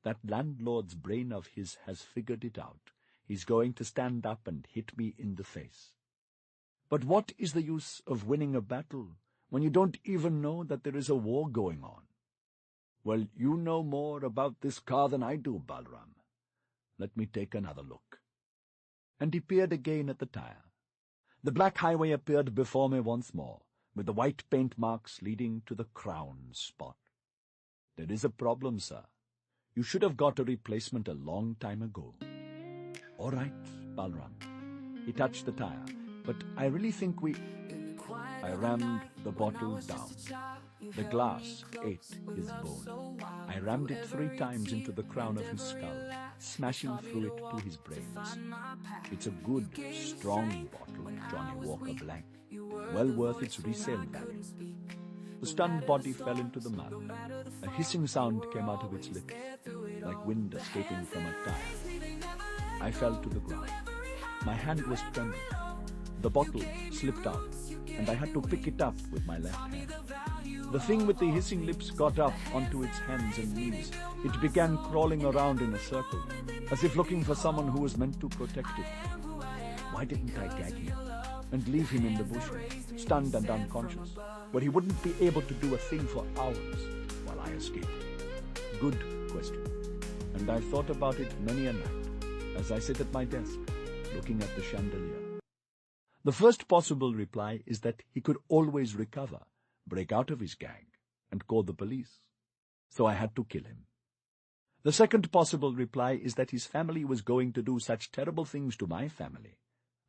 that landlord's brain of his has figured it out. He's going to stand up and hit me in the face. But what is the use of winning a battle when you don't even know that there is a war going on? "Well, you know more about this car than I do, Balram. Let me take another look." And he peered again at the tire. The black highway appeared before me once more, with the white paint marks leading to the crown spot. "There is a problem, sir. You should have got a replacement a long time ago." "All right, Balram." He touched the tire, "but I really think we—" I rammed the bottle down. The glass ate his bone. I rammed it 3 times into the crown of his skull, smashing through it to his brains. It's a good, strong bottle, Johnny Walker Black, well worth its resale value. The stunned body fell into the mud. A hissing sound came out of its lips, like wind escaping from a tire. I fell to the ground. My hand was trembling. The bottle slipped out, and I had to pick it up with my left hand. The thing with the hissing lips got up onto its hands and knees. It began crawling around in a circle, as if looking for someone who was meant to protect it. Why didn't I gag him and leave him in the bushes, stunned and unconscious, where he wouldn't be able to do a thing for hours while I escaped? Good question. And I've thought about it many a night, as I sit at my desk, looking at the chandelier. The first possible reply is that he could always recover, break out of his gag, and call the police. So I had to kill him. The second possible reply is that his family was going to do such terrible things to my family.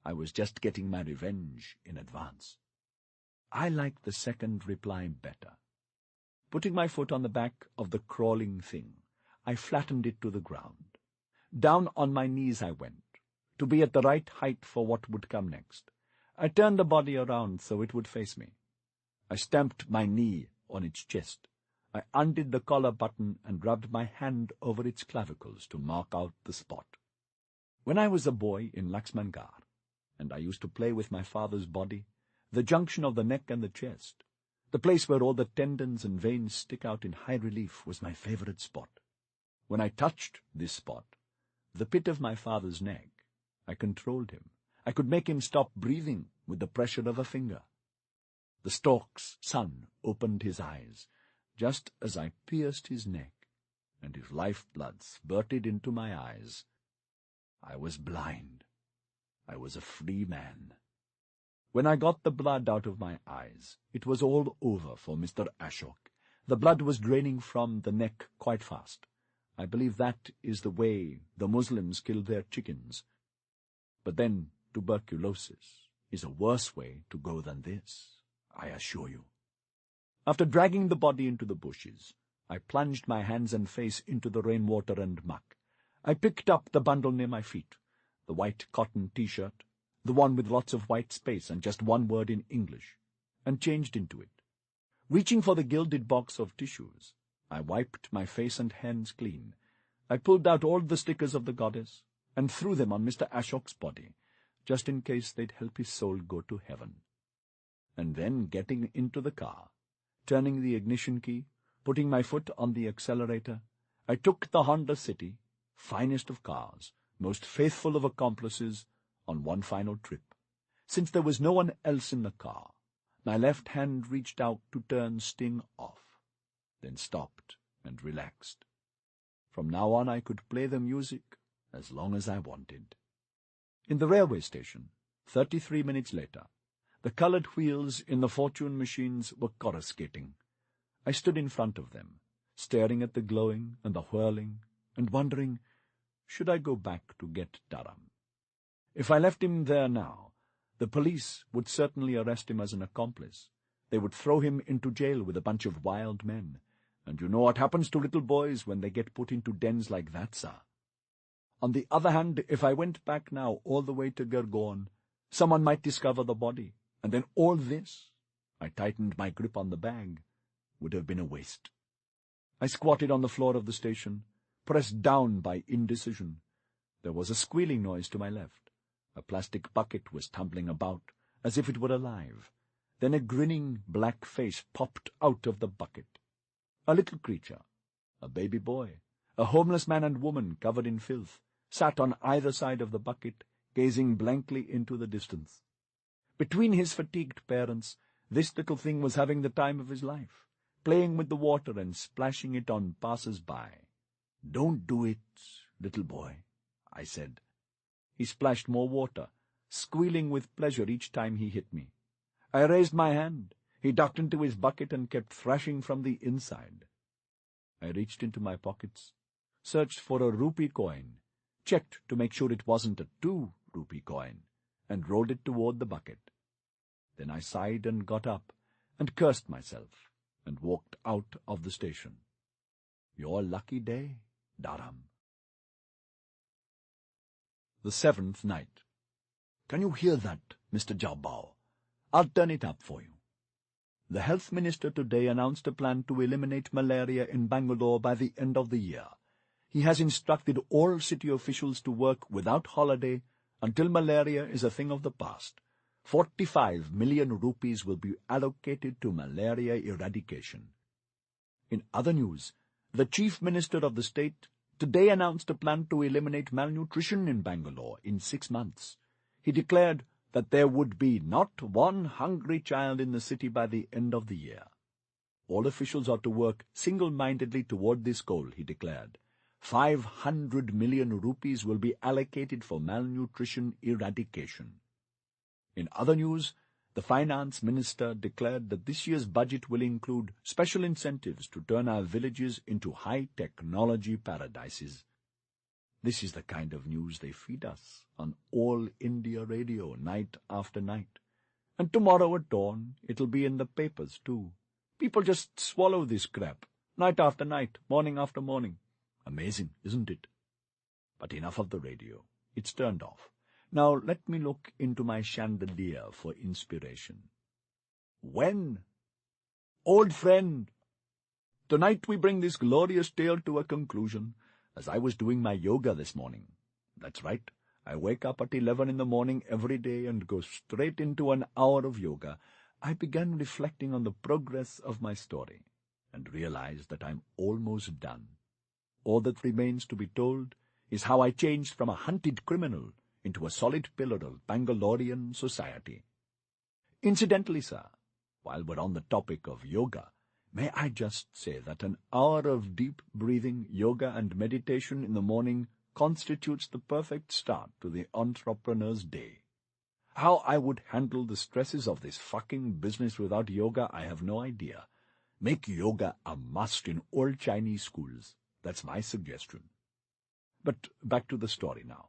I was just getting my revenge in advance. I like the second reply better. Putting my foot on the back of the crawling thing, I flattened it to the ground. Down on my knees I went, to be at the right height for what would come next. I turned the body around so it would face me. I stamped my knee on its chest. I undid the collar button and rubbed my hand over its clavicles to mark out the spot. When I was a boy in Laxmangar, and I used to play with my father's body, the junction of the neck and the chest, the place where all the tendons and veins stick out in high relief, was my favorite spot. When I touched this spot, the pit of my father's neck, I controlled him. I could make him stop breathing with the pressure of a finger. The stork's son opened his eyes, just as I pierced his neck, and his lifeblood spurted into my eyes. I was blind. I was a free man. When I got the blood out of my eyes, it was all over for Mr. Ashok. The blood was draining from the neck quite fast. I believe that is the way the Muslims kill their chickens. But then tuberculosis is a worse way to go than this, I assure you. After dragging the body into the bushes, I plunged my hands and face into the rainwater and muck. I picked up the bundle near my feet, the white cotton T-shirt, the one with lots of white space and just one word in English, and changed into it. Reaching for the gilded box of tissues, I wiped my face and hands clean. I pulled out all the stickers of the goddess and threw them on Mr. Ashok's body, just in case they'd help his soul go to heaven. And then, getting into the car, turning the ignition key, putting my foot on the accelerator, I took the Honda City, finest of cars, most faithful of accomplices, on one final trip. Since there was no one else in the car, my left hand reached out to turn Sting off, then stopped and relaxed. From now on I could play the music as long as I wanted. In the railway station, 33 minutes later, the colored wheels in the fortune machines were coruscating. I stood in front of them, staring at the glowing and the whirling, and wondering, should I go back to get Dharam? If I left him there now, the police would certainly arrest him as an accomplice. They would throw him into jail with a bunch of wild men. And you know what happens to little boys when they get put into dens like that, sir. On the other hand, if I went back now all the way to Gurgaon, someone might discover the body, and then all this, I tightened my grip on the bag, would have been a waste. I squatted on the floor of the station, pressed down by indecision. There was a squealing noise to my left. A plastic bucket was tumbling about, as if it were alive. Then a grinning black face popped out of the bucket. A little creature, a baby boy, a homeless man and woman covered in filth, sat on either side of the bucket, gazing blankly into the distance. Between his fatigued parents, this little thing was having the time of his life, playing with the water and splashing it on passers-by. "Don't do it, little boy," I said. He splashed more water, squealing with pleasure each time he hit me. I raised my hand. He ducked into his bucket and kept thrashing from the inside. I reached into my pockets, searched for a rupee coin, checked to make sure it wasn't a 2-rupee coin, and rolled it toward the bucket. Then I sighed and got up, and cursed myself, and walked out of the station. Your lucky day, Dharam. The 7th night. Can you hear that, Mr. Jabao? I'll turn it up for you. The health minister today announced a plan to eliminate malaria in Bangalore by the end of the year. He has instructed all city officials to work without holiday until malaria is a thing of the past. 45 million rupees will be allocated to malaria eradication. In other news, the chief minister of the state today announced a plan to eliminate malnutrition in Bangalore in 6 months. He declared that there would be not one hungry child in the city by the end of the year. All officials are to work single-mindedly toward this goal, he declared. 500 million rupees will be allocated for malnutrition eradication. In other news, the finance minister declared that this year's budget will include special incentives to turn our villages into high-technology paradises. This is the kind of news they feed us on All India Radio night after night. And tomorrow at dawn, it'll be in the papers too. People just swallow this crap, night after night, morning after morning. Amazing, isn't it? But enough of the radio. It's turned off. Now let me look into my chandelier for inspiration. When? Old friend, tonight we bring this glorious tale to a conclusion, as I was doing my yoga this morning. That's right, I wake up at 11 in the morning every day and go straight into an hour of yoga. I began reflecting on the progress of my story, and realized that I'm almost done. All that remains to be told is how I changed from a hunted criminal into a solid pillar of Bangalorean society. Incidentally, sir, while we're on the topic of yoga, may I just say that an hour of deep breathing, yoga and meditation in the morning constitutes the perfect start to the entrepreneur's day. How I would handle the stresses of this fucking business without yoga, I have no idea. Make yoga a must in all Chinese schools. That's my suggestion. But back to the story now.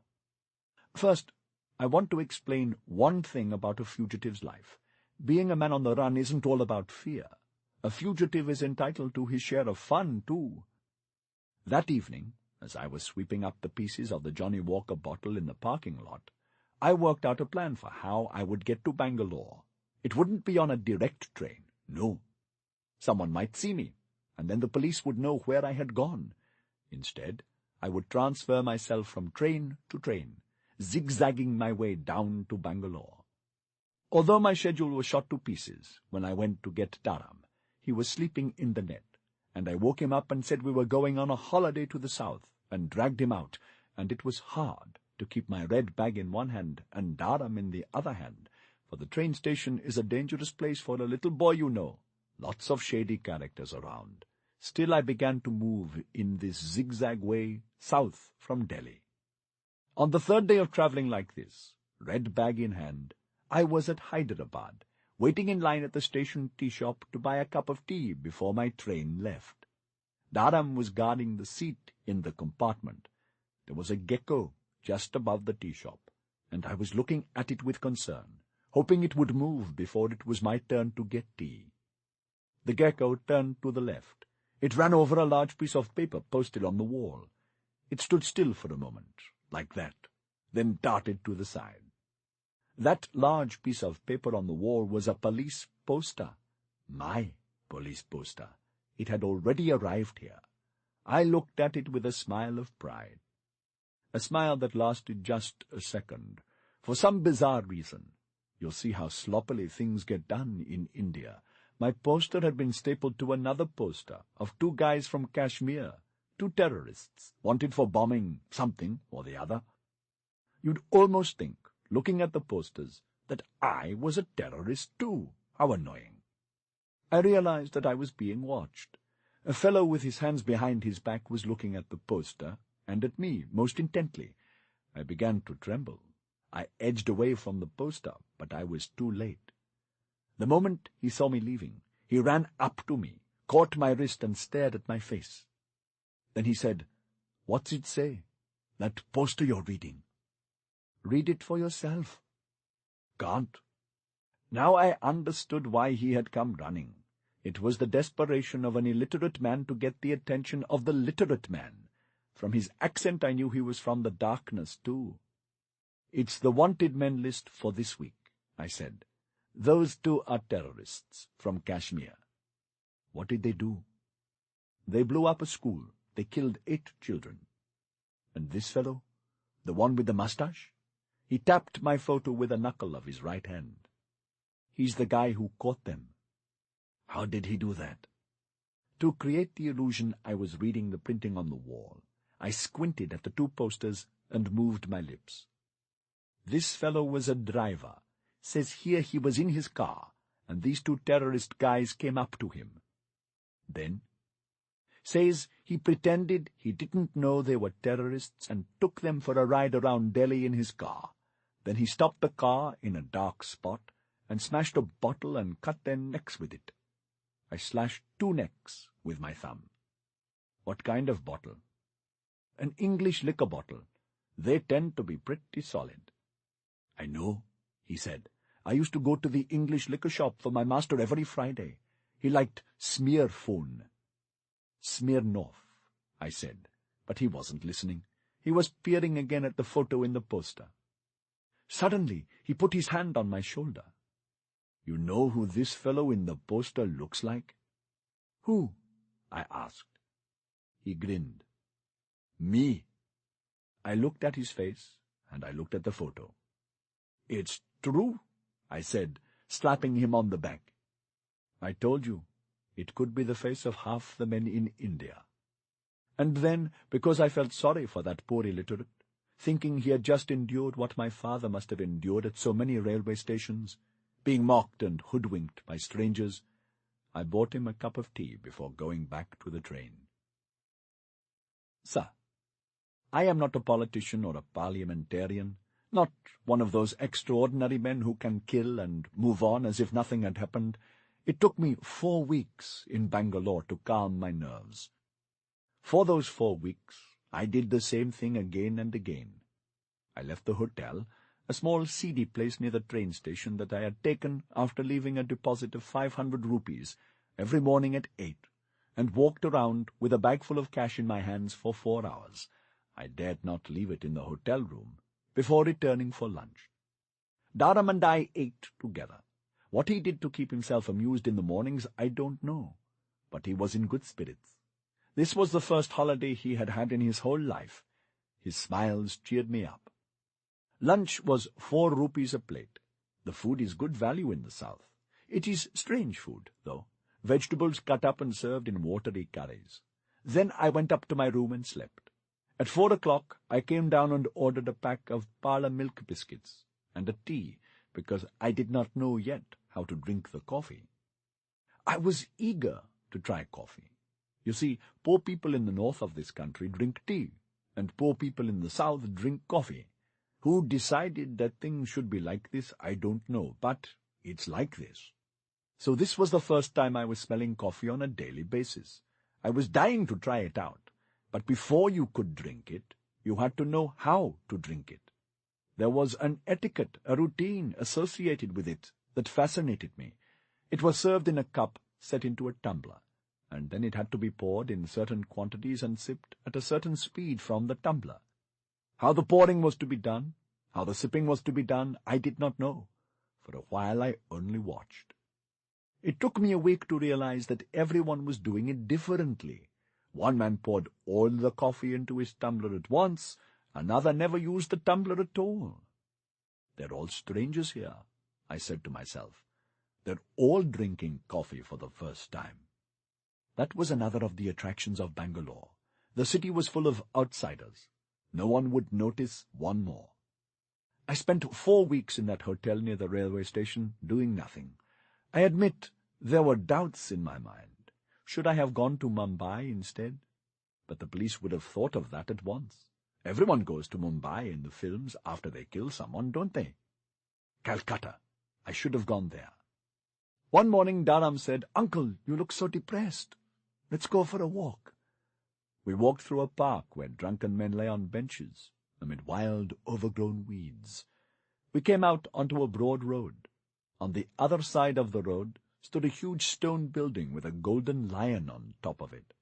First, I want to explain one thing about a fugitive's life. Being a man on the run isn't all about fear. A fugitive is entitled to his share of fun, too. That evening, as I was sweeping up the pieces of the Johnny Walker bottle in the parking lot, I worked out a plan for how I would get to Bangalore. It wouldn't be on a direct train, no. Someone might see me, and then the police would know where I had gone. Instead, I would transfer myself from train to train, zigzagging my way down to Bangalore. Although my schedule was shot to pieces when I went to get Dharam, he was sleeping in the net, and I woke him up and said we were going on a holiday to the south, and dragged him out, and it was hard to keep my red bag in one hand and Dharam in the other hand, for the train station is a dangerous place for a little boy, you know. Lots of shady characters around. Still, I began to move in this zigzag way south from Delhi. On the 3rd day of travelling like this, red bag in hand, I was at Hyderabad, waiting in line at the station tea shop to buy a cup of tea before my train left. Dharam was guarding the seat in the compartment. There was a gecko just above the tea shop, and I was looking at it with concern, hoping it would move before it was my turn to get tea. The gecko turned to the left. It ran over a large piece of paper posted on the wall. It stood still for a moment, like that, then darted to the side. That large piece of paper on the wall was a police poster. My police poster. It had already arrived here. I looked at it with a smile of pride. a smile that lasted just a second. For some bizarre reason, you'll see how sloppily things get done in India, my poster had been stapled to another poster of two guys from Kashmir, two terrorists, wanted for bombing something or the other. You'd almost think, looking at the posters, that I was a terrorist too. How annoying. I realized that I was being watched. A fellow with his hands behind his back was looking at the poster, and at me most intently. I began to tremble. I edged away from the poster, but I was too late. The moment he saw me leaving, he ran up to me, caught my wrist and stared at my face. Then he said, "What's it say? That poster you're reading?" "Read it for yourself." "Can't." Now I understood why he had come running. It was the desperation of an illiterate man to get the attention of the literate man. From his accent I knew he was from the darkness too. "It's the wanted men list for this week," I said. "Those two are terrorists from Kashmir." "What did they do?" "They blew up a school. They killed 8 children. "And this fellow? The one with the mustache?" He tapped my photo with a knuckle of his right hand. "He's the guy who caught them." "How did he do that?" To create the illusion I was reading the printing on the wall, I squinted at the 2 posters and moved my lips. "This fellow was a driver. Says here he was in his car, and these 2 terrorist guys came up to him. Then? Says he pretended he didn't know they were terrorists and took them for a ride around Delhi in his car. Then he stopped the car in a dark spot and smashed a bottle and cut their necks with it. I slashed 2 necks with my thumb." "What kind of bottle?" "An English liquor bottle. They tend to be pretty solid." "I know," he said. "I used to go to the English liquor shop for my master every Friday. He liked Smearphone." "Smirnoff," I said, but he wasn't listening. He was peering again at the photo in the poster. Suddenly he put his hand on my shoulder. "You know who this fellow in the poster looks like?" "Who?" I asked. He grinned. "Me." I looked at his face, and I looked at the photo. "It's true," I said, slapping him on the back. "I told you, it could be the face of half the men in India." And then, because I felt sorry for that poor illiterate, thinking he had just endured what my father must have endured at so many railway stations, being mocked and hoodwinked by strangers, I bought him a cup of tea before going back to the train. "Sir, I am not a politician or a parliamentarian, not one of those extraordinary men who can kill and move on as if nothing had happened. It took me 4 weeks in Bangalore to calm my nerves. For those 4 weeks, I did the same thing again and again. I left the hotel, a small seedy place near the train station that I had taken after leaving a deposit of 500 rupees every morning at 8, and walked around with a bag full of cash in my hands for 4 hours. I dared not leave it in the hotel room before returning for lunch. Dharam and I ate together. What he did to keep himself amused in the mornings I don't know, but he was in good spirits. This was the first holiday he had had in his whole life. His smiles cheered me up. Lunch was 4 rupees a plate. The food is good value in the south. It is strange food, though. Vegetables cut up and served in watery curries. Then I went up to my room and slept. At 4 o'clock I came down and ordered a pack of parlour milk biscuits and a tea, because I did not know yet how to drink the coffee. I was eager to try coffee. You see, poor people in the north of this country drink tea, and poor people in the south drink coffee. Who decided that things should be like this, I don't know, but it's like this. So this was the first time I was smelling coffee on a daily basis. I was dying to try it out, but before you could drink it, you had to know how to drink it. There was an etiquette, a routine associated with it that fascinated me. It was served in a cup set into a tumbler, and then it had to be poured in certain quantities and sipped at a certain speed from the tumbler. How the pouring was to be done, how the sipping was to be done, I did not know. For a while I only watched. It took me a week to realize that everyone was doing it differently. One man poured all the coffee into his tumbler at once, Another never used the tumbler at all. They're all strangers here, I said to myself. They're all drinking coffee for the first time. That was another of the attractions of Bangalore. The city was full of outsiders. No one would notice one more. I spent 4 weeks in that hotel near the railway station, doing nothing. I admit there were doubts in my mind. Should I have gone to Mumbai instead? But the police would have thought of that at once. Everyone goes to Mumbai in the films after they kill someone, don't they? Calcutta. I should have gone there. One morning Dharam said, "Uncle, you look so depressed. Let's go for a walk." We walked through a park where drunken men lay on benches, amid wild, overgrown weeds. We came out onto a broad road. On the other side of the road stood a huge stone building with a golden lion on top of it.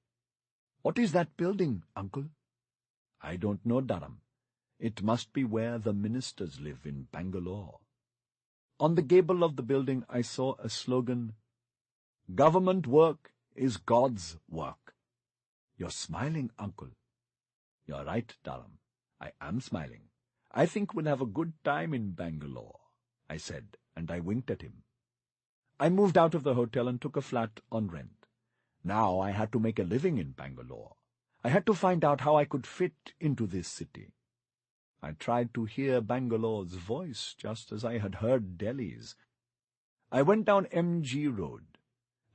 "What is that building, Uncle?" "I don't know, Dharam. It must be where the ministers live in Bangalore." On the gable of the building I saw a slogan, "Government work is God's work." "You're smiling, Uncle." "You're right, Dharam. I am smiling. I think we'll have a good time in Bangalore," I said, and I winked at him. I moved out of the hotel and took a flat on rent. Now I had to make a living in Bangalore. I had to find out how I could fit into this city. I tried to hear Bangalore's voice just as I had heard Delhi's. I went down MG Road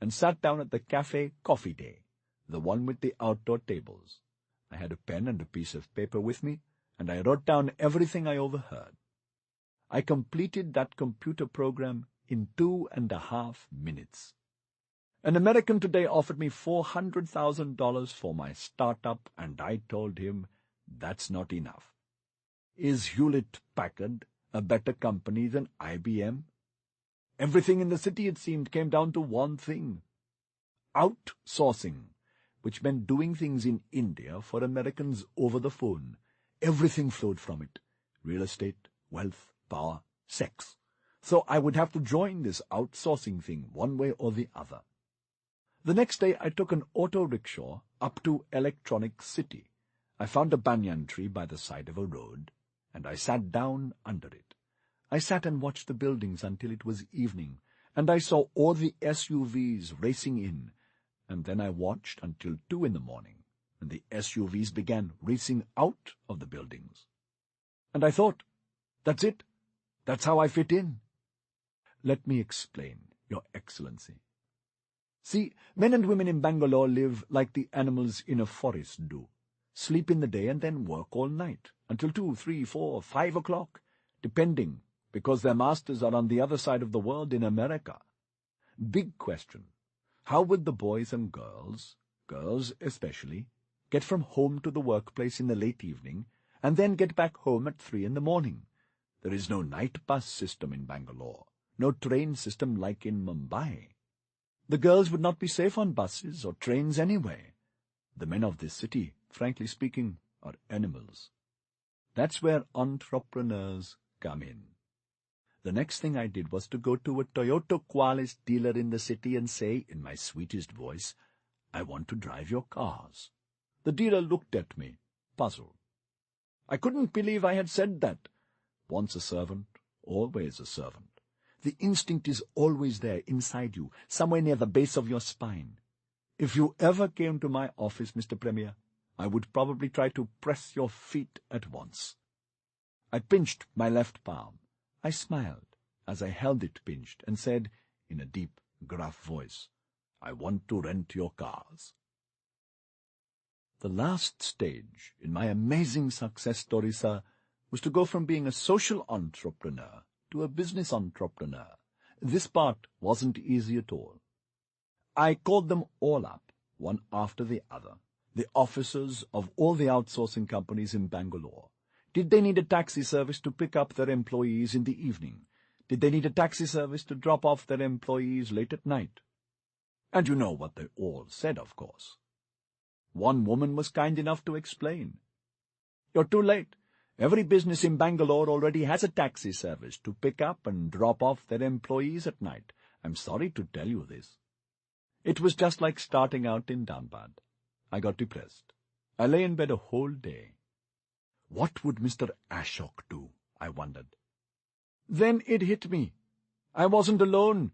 and sat down at the Cafe Coffee Day, the one with the outdoor tables. I had a pen and a piece of paper with me, and I wrote down everything I overheard. I completed that computer program in 2.5 minutes. An American today offered me $400,000 for my startup, and I told him that's not enough. Is Hewlett-Packard a better company than IBM? Everything in the city, it seemed, came down to one thing: outsourcing, which meant doing things in India for Americans over the phone. Everything flowed from it: real estate, wealth, power, sex. So I would have to join this outsourcing thing one way or the other. The next day I took an auto rickshaw up to Electronic City. I found a banyan tree by the side of a road, and I sat down under it. I sat and watched the buildings until it was evening, and I saw all the SUVs racing in, and then I watched until 2 in the morning, and the SUVs began racing out of the buildings. And I thought, that's it. That's how I fit in. Let me explain, Your Excellency. See, men and women in Bangalore live like the animals in a forest do. Sleep in the day and then work all night, until 2, 3, 4, 5 o'clock, depending, because their masters are on the other side of the world in America. Big question. How would the boys and girls especially, get from home to the workplace in the late evening, and then get back home at 3 in the morning? There is no night bus system in Bangalore, no train system like in Mumbai. The girls would not be safe on buses or trains anyway. The men of this city, frankly speaking, are animals. That's where entrepreneurs come in. The next thing I did was to go to a Toyota Qualis dealer in the city and say, in my sweetest voice, "I want to drive your cars." The dealer looked at me, puzzled. I couldn't believe I had said that. Once a servant, always a servant. The instinct is always there, inside you, somewhere near the base of your spine. If you ever came to my office, Mr. Premier, I would probably try to press your feet at once. I pinched my left palm. I smiled as I held it pinched and said, in a deep, gruff voice, "I want to rent your cars." The last stage in my amazing success story, sir, was to go from being a social entrepreneur to a business entrepreneur. This part wasn't easy at all. I called them all up, one after the other, the officers of all the outsourcing companies in Bangalore. Did they need a taxi service to pick up their employees in the evening? Did they need a taxi service to drop off their employees late at night? And you know what they all said, of course. One woman was kind enough to explain. "You're too late. Every business in Bangalore already has a taxi service to pick up and drop off their employees at night. I'm sorry to tell you this." It was just like starting out in Dhanbad. I got depressed. I lay in bed a whole day. What would Mr. Ashok do? I wondered. Then it hit me. I wasn't alone.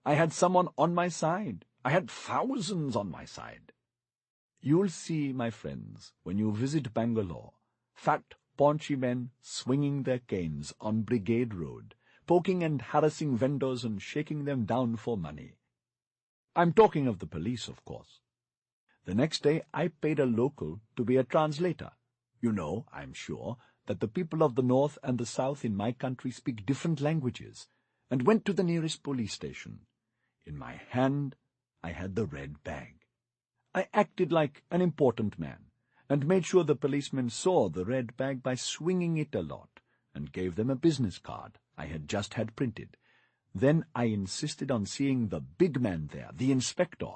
I had someone on my side. I had thousands on my side. You'll see, my friends, when you visit Bangalore, fat, paunchy men swinging their canes on Brigade Road, poking and harassing vendors and shaking them down for money. I'm talking of the police, of course. The next day I paid a local to be a translator. You know, I'm sure, that the people of the north and the south in my country speak different languages, and went to the nearest police station. In my hand I had the red bag. I acted like an important man, and made sure the policemen saw the red bag by swinging it a lot, and gave them a business card I had just had printed. Then I insisted on seeing the big man there, the inspector.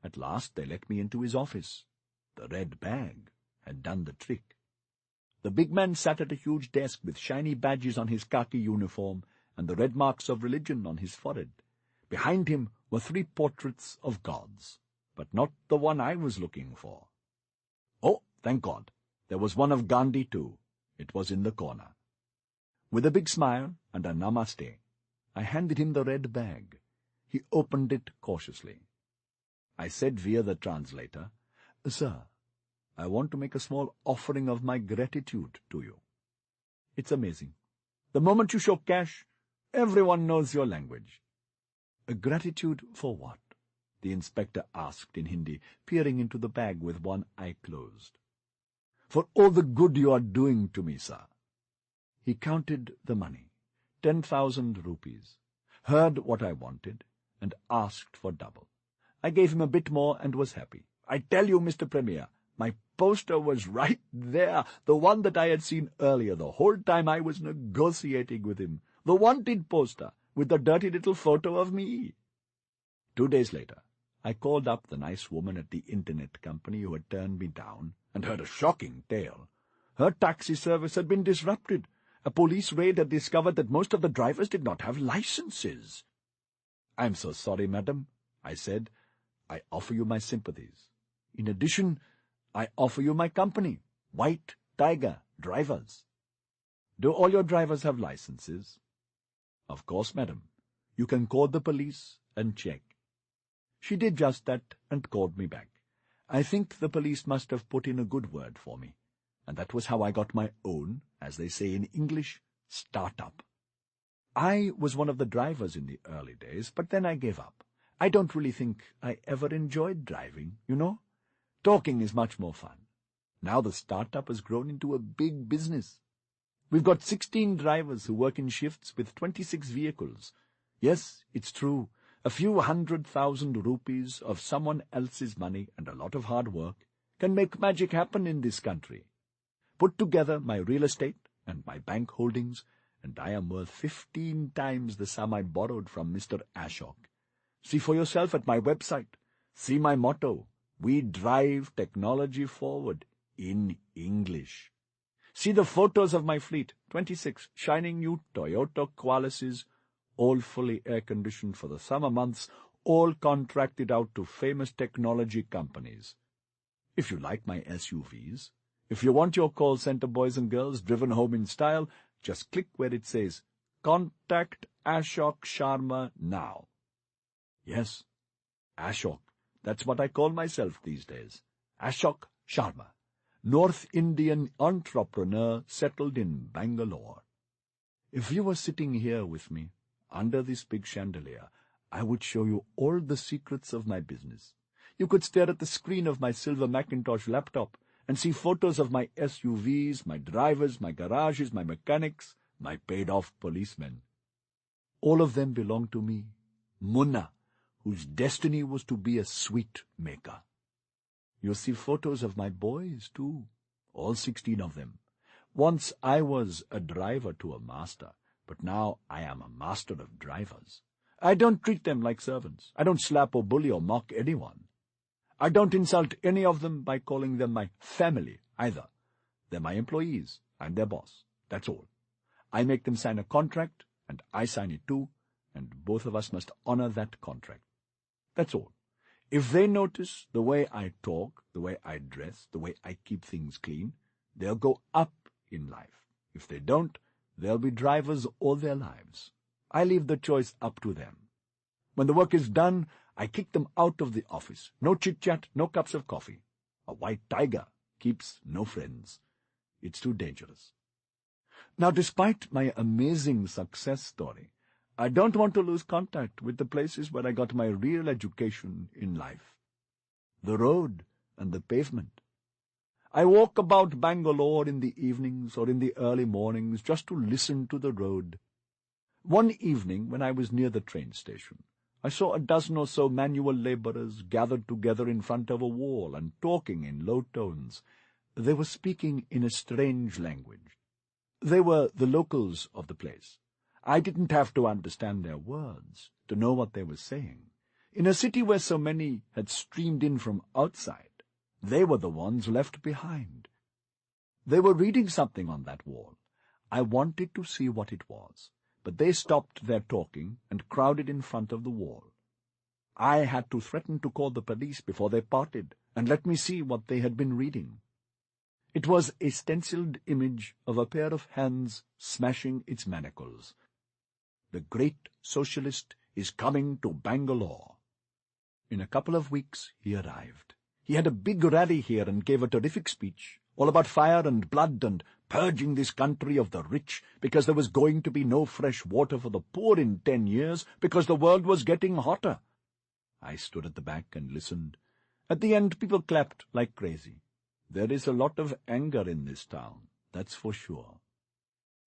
At last they let me into his office. The red bag had done the trick. The big man sat at a huge desk with shiny badges on his khaki uniform and the red marks of religion on his forehead. Behind him were 3 portraits of gods, but not the one I was looking for. Oh, thank God, there was one of Gandhi too. It was in the corner. With a big smile and a namaste, I handed him the red bag. He opened it cautiously. I said via the translator, "Sir, I want to make a small offering of my gratitude to you." It's amazing. The moment you show cash, everyone knows your language. Gratitude for what? The inspector asked in Hindi, peering into the bag with one eye closed. For all the good you are doing to me, sir. He counted the money, 10,000 rupees, heard what I wanted, and asked for double. I gave him a bit more and was happy. I tell you, Mr. Premier, my poster was right there, the one that I had seen earlier, the whole time I was negotiating with him, the wanted poster, with the dirty little photo of me. 2 days later, I called up the nice woman at the internet company who had turned me down, and heard a shocking tale. Her taxi service had been disrupted. A police raid had discovered that most of the drivers did not have licenses. "I'm so sorry, madam," I said. "I offer you my sympathies. In addition, I offer you my company, White Tiger Drivers. Do all your drivers have licenses?" "Of course, madam. You can call the police and check." She did just that and called me back. I think the police must have put in a good word for me, and that was how I got my own, as they say in English, start-up. I was one of the drivers in the early days, but then I gave up. I don't really think I ever enjoyed driving, you know. Talking is much more fun. Now the start-up has grown into a big business. We've got 16 drivers who work in shifts with 26 vehicles. Yes, it's true. A few 100,000 rupees of someone else's money and a lot of hard work can make magic happen in this country. Put together my real estate and my bank holdings, and I am worth 15 times the sum I borrowed from Mr. Ashok. See for yourself at my website. See my motto, "We drive technology forward," in English. See the photos of my fleet, 26 shining new Toyota Qualises, all fully air-conditioned for the summer months, all contracted out to famous technology companies. If you like my SUVs, if you want your call center boys and girls driven home in style, just click where it says, "Contact Ashok Sharma now." Yes, Ashok, that's what I call myself these days. Ashok Sharma, North Indian entrepreneur settled in Bangalore. If you were sitting here with me, under this big chandelier, I would show you all the secrets of my business. You could stare at the screen of my silver Macintosh laptop and see photos of my SUVs, my drivers, my garages, my mechanics, my paid-off policemen. All of them belong to me, Munna, whose destiny was to be a sweet maker. You'll see photos of my boys, too, all 16 of them. Once I was a driver to a master, but now I am a master of drivers. I don't treat them like servants. I don't slap or bully or mock anyone. I don't insult any of them by calling them my family, either. They're my employees. I'm their boss. That's all. I make them sign a contract, and I sign it too, and both of us must honor that contract. That's all. If they notice the way I talk, the way I dress, the way I keep things clean, they'll go up in life. If they don't, they'll be drivers all their lives. I leave the choice up to them. When the work is done, I kick them out of the office. No chit-chat, no cups of coffee. A white tiger keeps no friends. It's too dangerous. Now, despite my amazing success story, I don't want to lose contact with the places where I got my real education in life. The road and the pavement. I walk about Bangalore in the evenings or in the early mornings just to listen to the road. One evening, when I was near the train station, I saw a dozen or so manual labourers gathered together in front of a wall and talking in low tones. They were speaking in a strange language. They were the locals of the place. I didn't have to understand their words to know what they were saying. In a city where so many had streamed in from outside, they were the ones left behind. They were reading something on that wall. I wanted to see what it was, but they stopped their talking and crowded in front of the wall. I had to threaten to call the police before they parted and let me see what they had been reading. It was a stenciled image of a pair of hands smashing its manacles. The great socialist is coming to Bangalore. In a couple of weeks he arrived. He had a big rally here and gave a terrific speech, all about fire and blood and purging this country of the rich because there was going to be no fresh water for the poor in 10 years because the world was getting hotter. I stood at the back and listened. At the end, people clapped like crazy. There is a lot of anger in this town, that's for sure.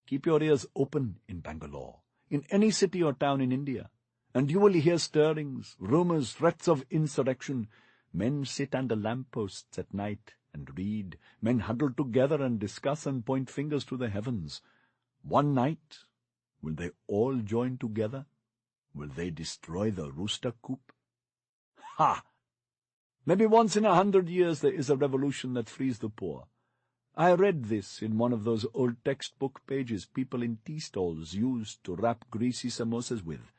Keep your ears open in Bangalore, in any city or town in India, and you will hear stirrings, rumors, threats of insurrection. Men sit under lampposts at night and read. Men huddle together and discuss and point fingers to the heavens. One night, will they all join together? Will they destroy the rooster coop? Ha! Maybe once in 100 years there is a revolution that frees the poor. I read this in one of those old textbook pages people in tea stalls used to wrap greasy samosas with.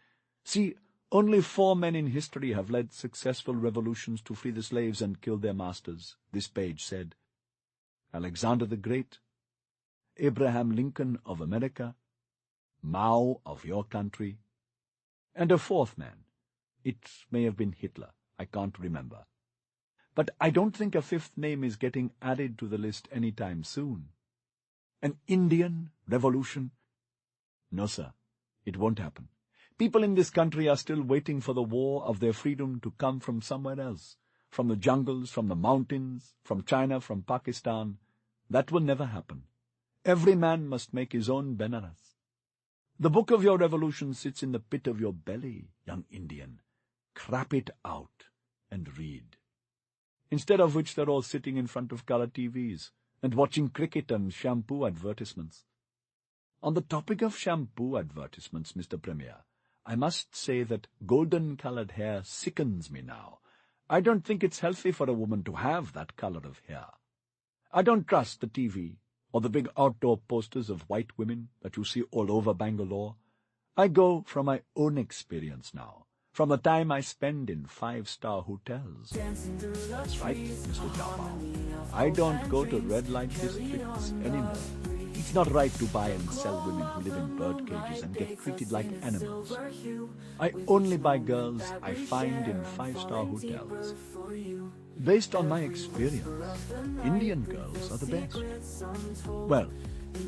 See, only 4 men in history have led successful revolutions to free the slaves and kill their masters, this page said. Alexander the Great, Abraham Lincoln of America, Mao of your country, and a 4th man. It may have been Hitler, I can't remember. But I don't think a 5th name is getting added to the list any time soon. An Indian revolution? No, sir, it won't happen. People in this country are still waiting for the war of their freedom to come from somewhere else, from the jungles, from the mountains, from China, from Pakistan. That will never happen. Every man must make his own Benares. The book of your revolution sits in the pit of your belly, young Indian. Crap it out and read. Instead of which they're all sitting in front of color TVs and watching cricket and shampoo advertisements. On the topic of shampoo advertisements, Mr. Premier, I must say that golden-colored hair sickens me now. I don't think it's healthy for a woman to have that color of hair. I don't trust the TV or the big outdoor posters of white women that you see all over Bangalore. I go from my own experience now, from the time I spend in 5-star hotels. That's right, Mr. Jabba. I don't go to red light districts anymore. It's not right to buy and sell women who live in bird cages and get treated like animals. I only buy girls I find in 5-star hotels. Based on my experience, Indian girls are the best. Well,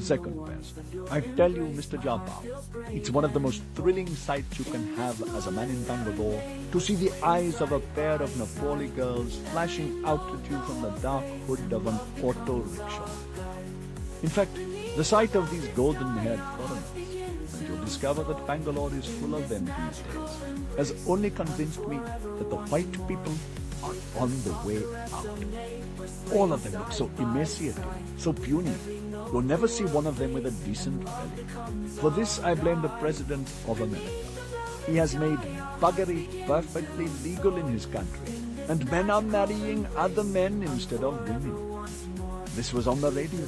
second best. I tell you, Mr. Jabba, it's one of the most thrilling sights you can have as a man in Bangalore to see the eyes of a pair of Nepali girls flashing out at you from the dark hood of an auto rickshaw. In fact, the sight of these golden-haired foreigners, and you'll discover that Bangalore is full of them these days, has only convinced me that the white people are on the way out. All of them look so emaciated, so puny. You'll never see one of them with a decent belly. For this I blame the President of America. He has made buggery perfectly legal in his country, and men are marrying other men instead of women. This was on the radio.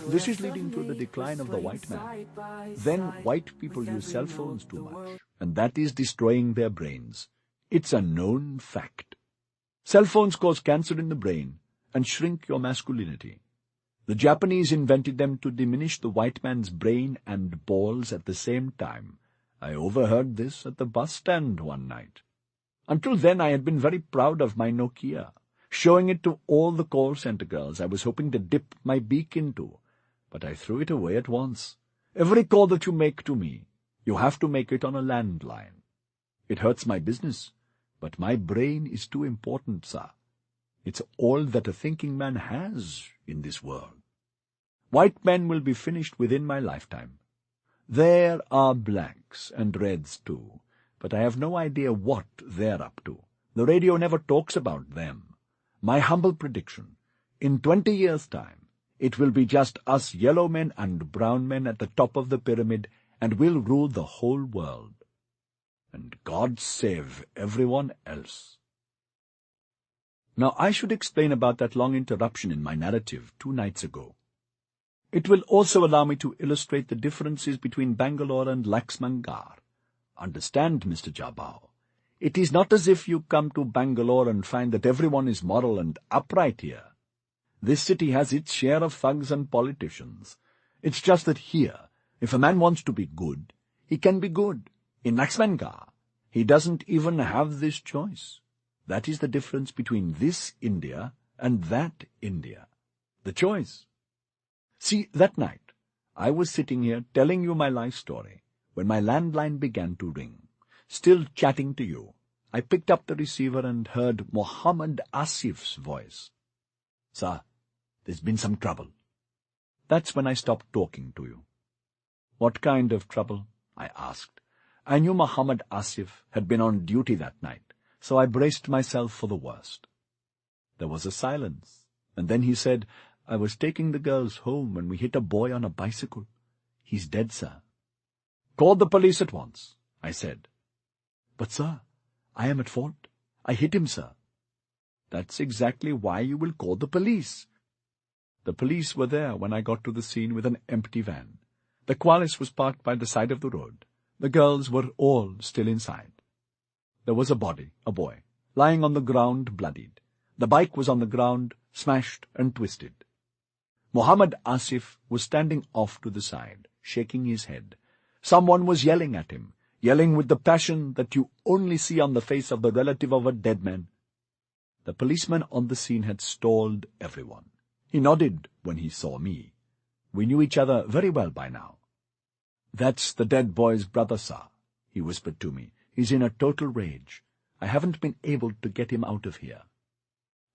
This is leading to the decline of the white man. Then white people use cell phones too much, and that is destroying their brains. It's a known fact. Cell phones cause cancer in the brain and shrink your masculinity. The Japanese invented them to diminish the white man's brain and balls at the same time. I overheard this at the bus stand one night. Until then I had been very proud of my Nokia, showing it to all the call center girls I was hoping to dip my beak into. But I threw it away at once. Every call that you make to me, you have to make it on a landline. It hurts my business, but my brain is too important, sir. It's all that a thinking man has in this world. White men will be finished within my lifetime. There are blacks and reds too, but I have no idea what they're up to. The radio never talks about them. My humble prediction, in 20 years' time, it will be just us yellow men and brown men at the top of the pyramid, and we'll rule the whole world. And God save everyone else. Now I should explain about that long interruption in my narrative 2 nights ago. It will also allow me to illustrate the differences between Bangalore and Laxmangar. Understand, Mr. Jabao, it is not as if you come to Bangalore and find that everyone is moral and upright here. This city has its share of thugs and politicians. It's just that here, if a man wants to be good, he can be good. In Laxmangar, he doesn't even have this choice. That is the difference between this India and that India. The choice. See, that night, I was sitting here telling you my life story when my landline began to ring. Still chatting to you, I picked up the receiver and heard Muhammad Asif's voice. Sir, there's been some trouble. That's when I stopped talking to you. What kind of trouble? I asked. I knew Muhammad Asif had been on duty that night, so I braced myself for the worst. There was a silence, and then he said, I was taking the girls home when we hit a boy on a bicycle. He's dead, sir. Call the police at once, I said. But, sir, I am at fault. I hit him, sir. That's exactly why you will call the police. The police were there when I got to the scene with an empty van. The Qualis was parked by the side of the road. The girls were all still inside. There was a body, a boy, lying on the ground bloodied. The bike was on the ground, smashed and twisted. Muhammad Asif was standing off to the side, shaking his head. Someone was yelling at him, yelling with the passion that you only see on the face of the relative of a dead man. The policeman on the scene had stalled everyone. He nodded when he saw me. We knew each other very well by now. That's the dead boy's brother, sir, he whispered to me. He's in a total rage. I haven't been able to get him out of here.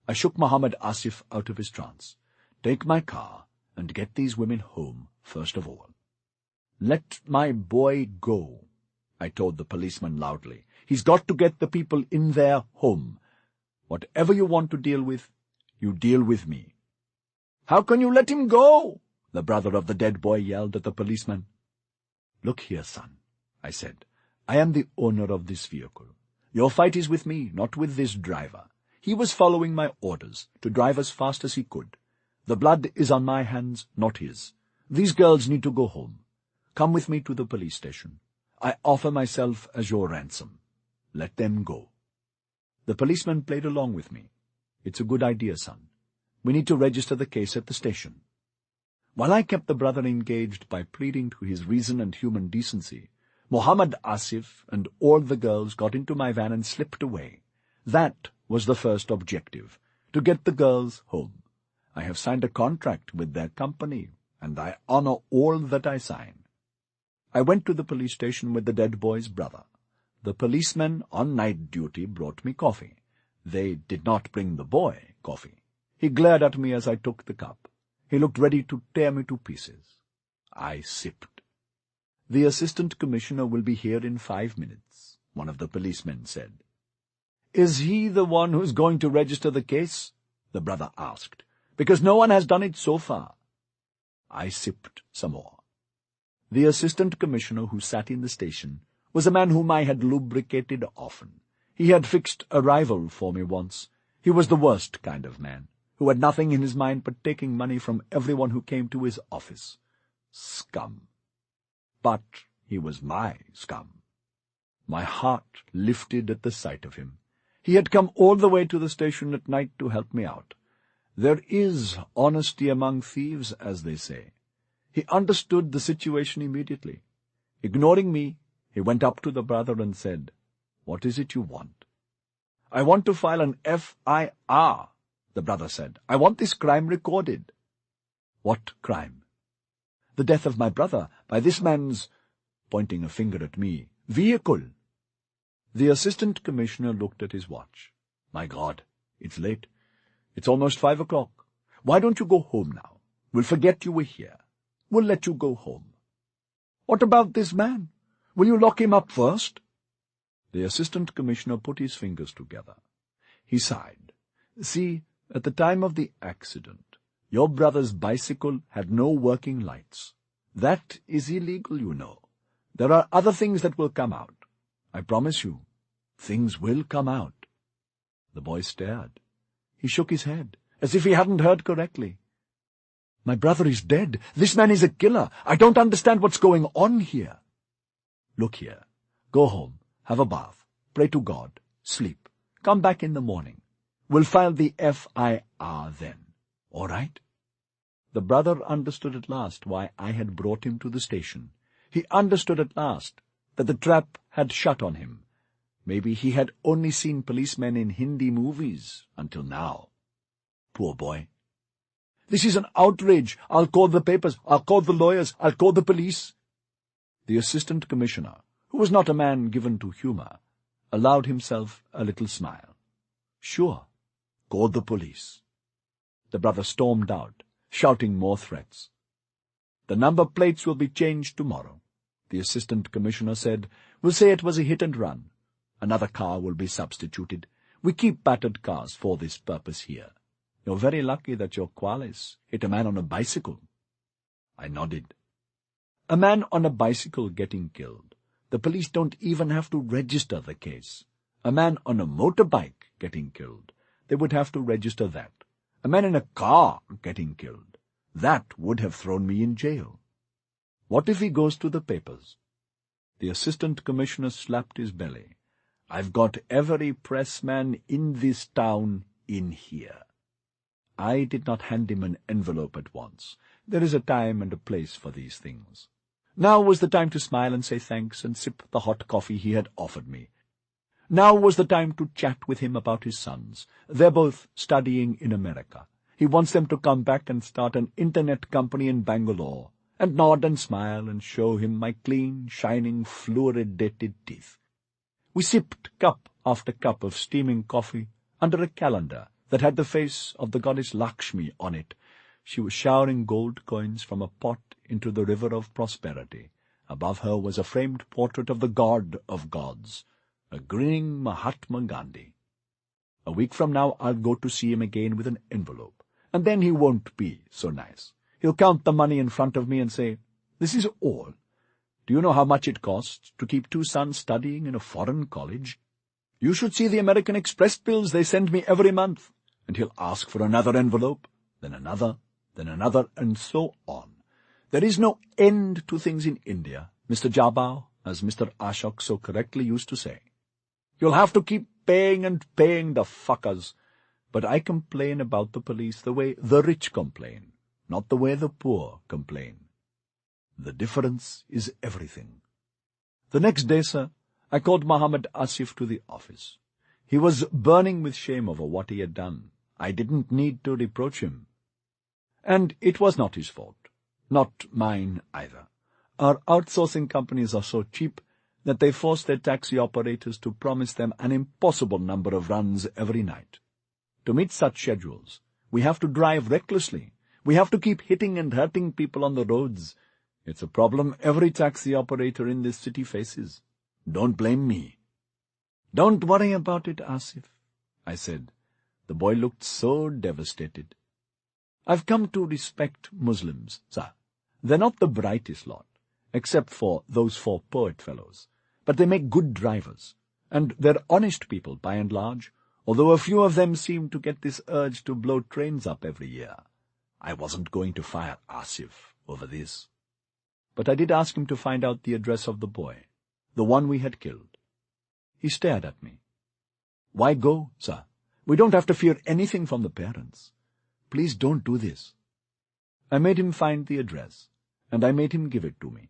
I shook Muhammad Asif out of his trance. Take my car and get these women home, first of all. Let my boy go, I told the policeman loudly. He's got to get the people in their home. Whatever you want to deal with, you deal with me. How can you let him go? The brother of the dead boy yelled at the policeman. Look here, son, I said. I am the owner of this vehicle. Your fight is with me, not with this driver. He was following my orders to drive as fast as he could. The blood is on my hands, not his. These girls need to go home. Come with me to the police station. I offer myself as your ransom. Let them go. The policeman played along with me. It's a good idea, son. We need to register the case at the station. While I kept the brother engaged by pleading to his reason and human decency, Muhammad Asif and all the girls got into my van and slipped away. That was the first objective, to get the girls home. I have signed a contract with their company, and I honor all that I sign. I went to the police station with the dead boy's brother. The policeman on night duty brought me coffee. They did not bring the boy coffee. He glared at me as I took the cup. He looked ready to tear me to pieces. I sipped. The assistant commissioner will be here in 5 minutes, one of the policemen said. Is he the one who's going to register the case? The brother asked. Because no one has done it so far. I sipped some more. The assistant commissioner who sat in the station was a man whom I had lubricated often. He had fixed a rival for me once. He was the worst kind of man, who had nothing in his mind but taking money from everyone who came to his office. Scum. But he was my scum. My heart lifted at the sight of him. He had come all the way to the station at night to help me out. There is honesty among thieves, as they say. He understood the situation immediately. Ignoring me, he went up to the brother and said, "What is it you want?" "I want to file an FIR, the brother said. "I want this crime recorded." "What crime?" "The death of my brother by this man's," pointing a finger at me, "vehicle." The assistant commissioner looked at his watch. "My God, it's late. It's almost 5 o'clock. Why don't you go home now? We'll forget you were here. We'll let you go home." "What about this man? Will you lock him up first?" The assistant commissioner put his fingers together. He sighed. "See, at the time of the accident, your brother's bicycle had no working lights. That is illegal, you know. There are other things that will come out. I promise you, things will come out." The boy stared. He shook his head, as if he hadn't heard correctly. "My brother is dead. This man is a killer. I don't understand what's going on here." "Look here. Go home, have a bath, pray to God, sleep. Come back in the morning. We'll file the FIR then. All right?" The brother understood at last why I had brought him to the station. He understood at last that the trap had shut on him. Maybe he had only seen policemen in Hindi movies until now. Poor boy. "This is an outrage. I'll call the papers. I'll call the lawyers. I'll call the police." The assistant commissioner, who was not a man given to humor, allowed himself a little smile. "Sure, call the police." The brother stormed out, shouting more threats. "The number plates will be changed tomorrow," the assistant commissioner said. "We'll say it was a hit and run. Another car will be substituted. We keep battered cars for this purpose here. You're very lucky that your Qualis hit a man on a bicycle." I nodded. A man on a bicycle getting killed. The police don't even have to register the case. A man on a motorbike getting killed. They would have to register that. A man in a car getting killed. That would have thrown me in jail. What if he goes to the papers? The assistant commissioner slapped his belly. "I've got every pressman in this town in here." I did not hand him an envelope at once. There is a time and a place for these things. Now was the time to smile and say thanks and sip the hot coffee he had offered me. Now was the time to chat with him about his sons. They're both studying in America. He wants them to come back and start an internet company in Bangalore, and nod and smile and show him my clean, shining, fluoridated teeth. We sipped cup after cup of steaming coffee under a calendar that had the face of the goddess Lakshmi on it. She was showering gold coins from a pot into the river of prosperity. Above her was a framed portrait of the god of gods, a grinning Mahatma Gandhi. A week from now I'll go to see him again with an envelope, and then he won't be so nice. He'll count the money in front of me and say, "This is all. Do you know how much it costs to keep 2 sons studying in a foreign college? You should see the American Express bills they send me every month." And he'll ask for another envelope, then another, and so on. There is no end to things in India, Mr. Jabao, as Mr. Ashok so correctly used to say. You'll have to keep paying and paying the fuckers. But I complain about the police the way the rich complain, not the way the poor complain. The difference is everything. The next day, sir, I called Mohammed Asif to the office. He was burning with shame over what he had done. I didn't need to reproach him. And it was not his fault. Not mine either. Our outsourcing companies are so cheap that they force their taxi operators to promise them an impossible number of runs every night. To meet such schedules, we have to drive recklessly. We have to keep hitting and hurting people on the roads. It's a problem every taxi operator in this city faces. Don't blame me. "Don't worry about it, Asif," I said. The boy looked so devastated. "I've come to respect Muslims, sir. They're not the brightest lot, except for those 4 poet fellows, but they make good drivers, and they're honest people by and large, although a few of them seem to get this urge to blow trains up every year. I wasn't going to fire Asif over this. But I did ask him to find out the address of the boy, the one we had killed. He stared at me. "Why go, sir? We don't have to fear anything from the parents. please don't do this." I made him find the address, and I made him give it to me.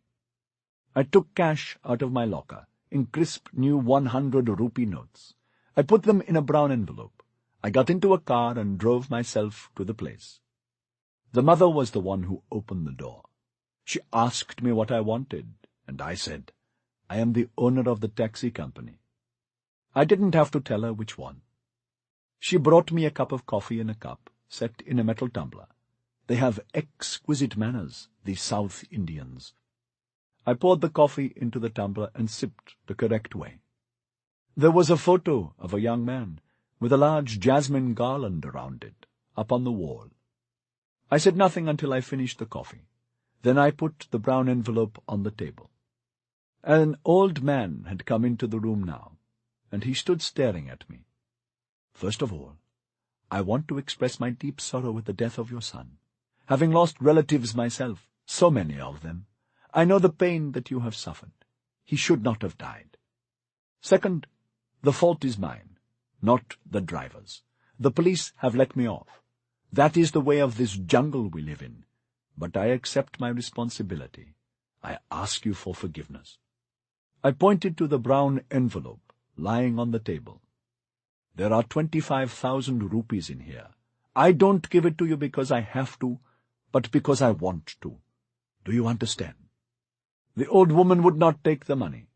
I took cash out of my locker, in crisp new 100-rupee notes. I put them in a brown envelope. I got into a car and drove myself to the place. The mother was the one who opened the door. She asked me what I wanted, and I said, "I am the owner of the taxi company." I didn't have to tell her which one. She brought me a cup of coffee in a cup, set in a metal tumbler. They have exquisite manners, these South Indians. I poured the coffee into the tumbler and sipped the correct way. There was a photo of a young man, with a large jasmine garland around it, up on the wall. I said nothing until I finished the coffee. Then I put the brown envelope on the table. An old man had come into the room now, and he stood staring at me. "First of all, I want to express my deep sorrow at the death of your son. Having lost relatives myself, so many of them, I know the pain that you have suffered. He should not have died. Second, the fault is mine, not the driver's. The police have let me off. That is the way of this jungle we live in. But I accept my responsibility. I ask you for forgiveness." I pointed to the brown envelope lying on the table. "There are 25,000 rupees in here. I don't give it to you because I have to, but because I want to. Do you understand?" The old woman would not take the money.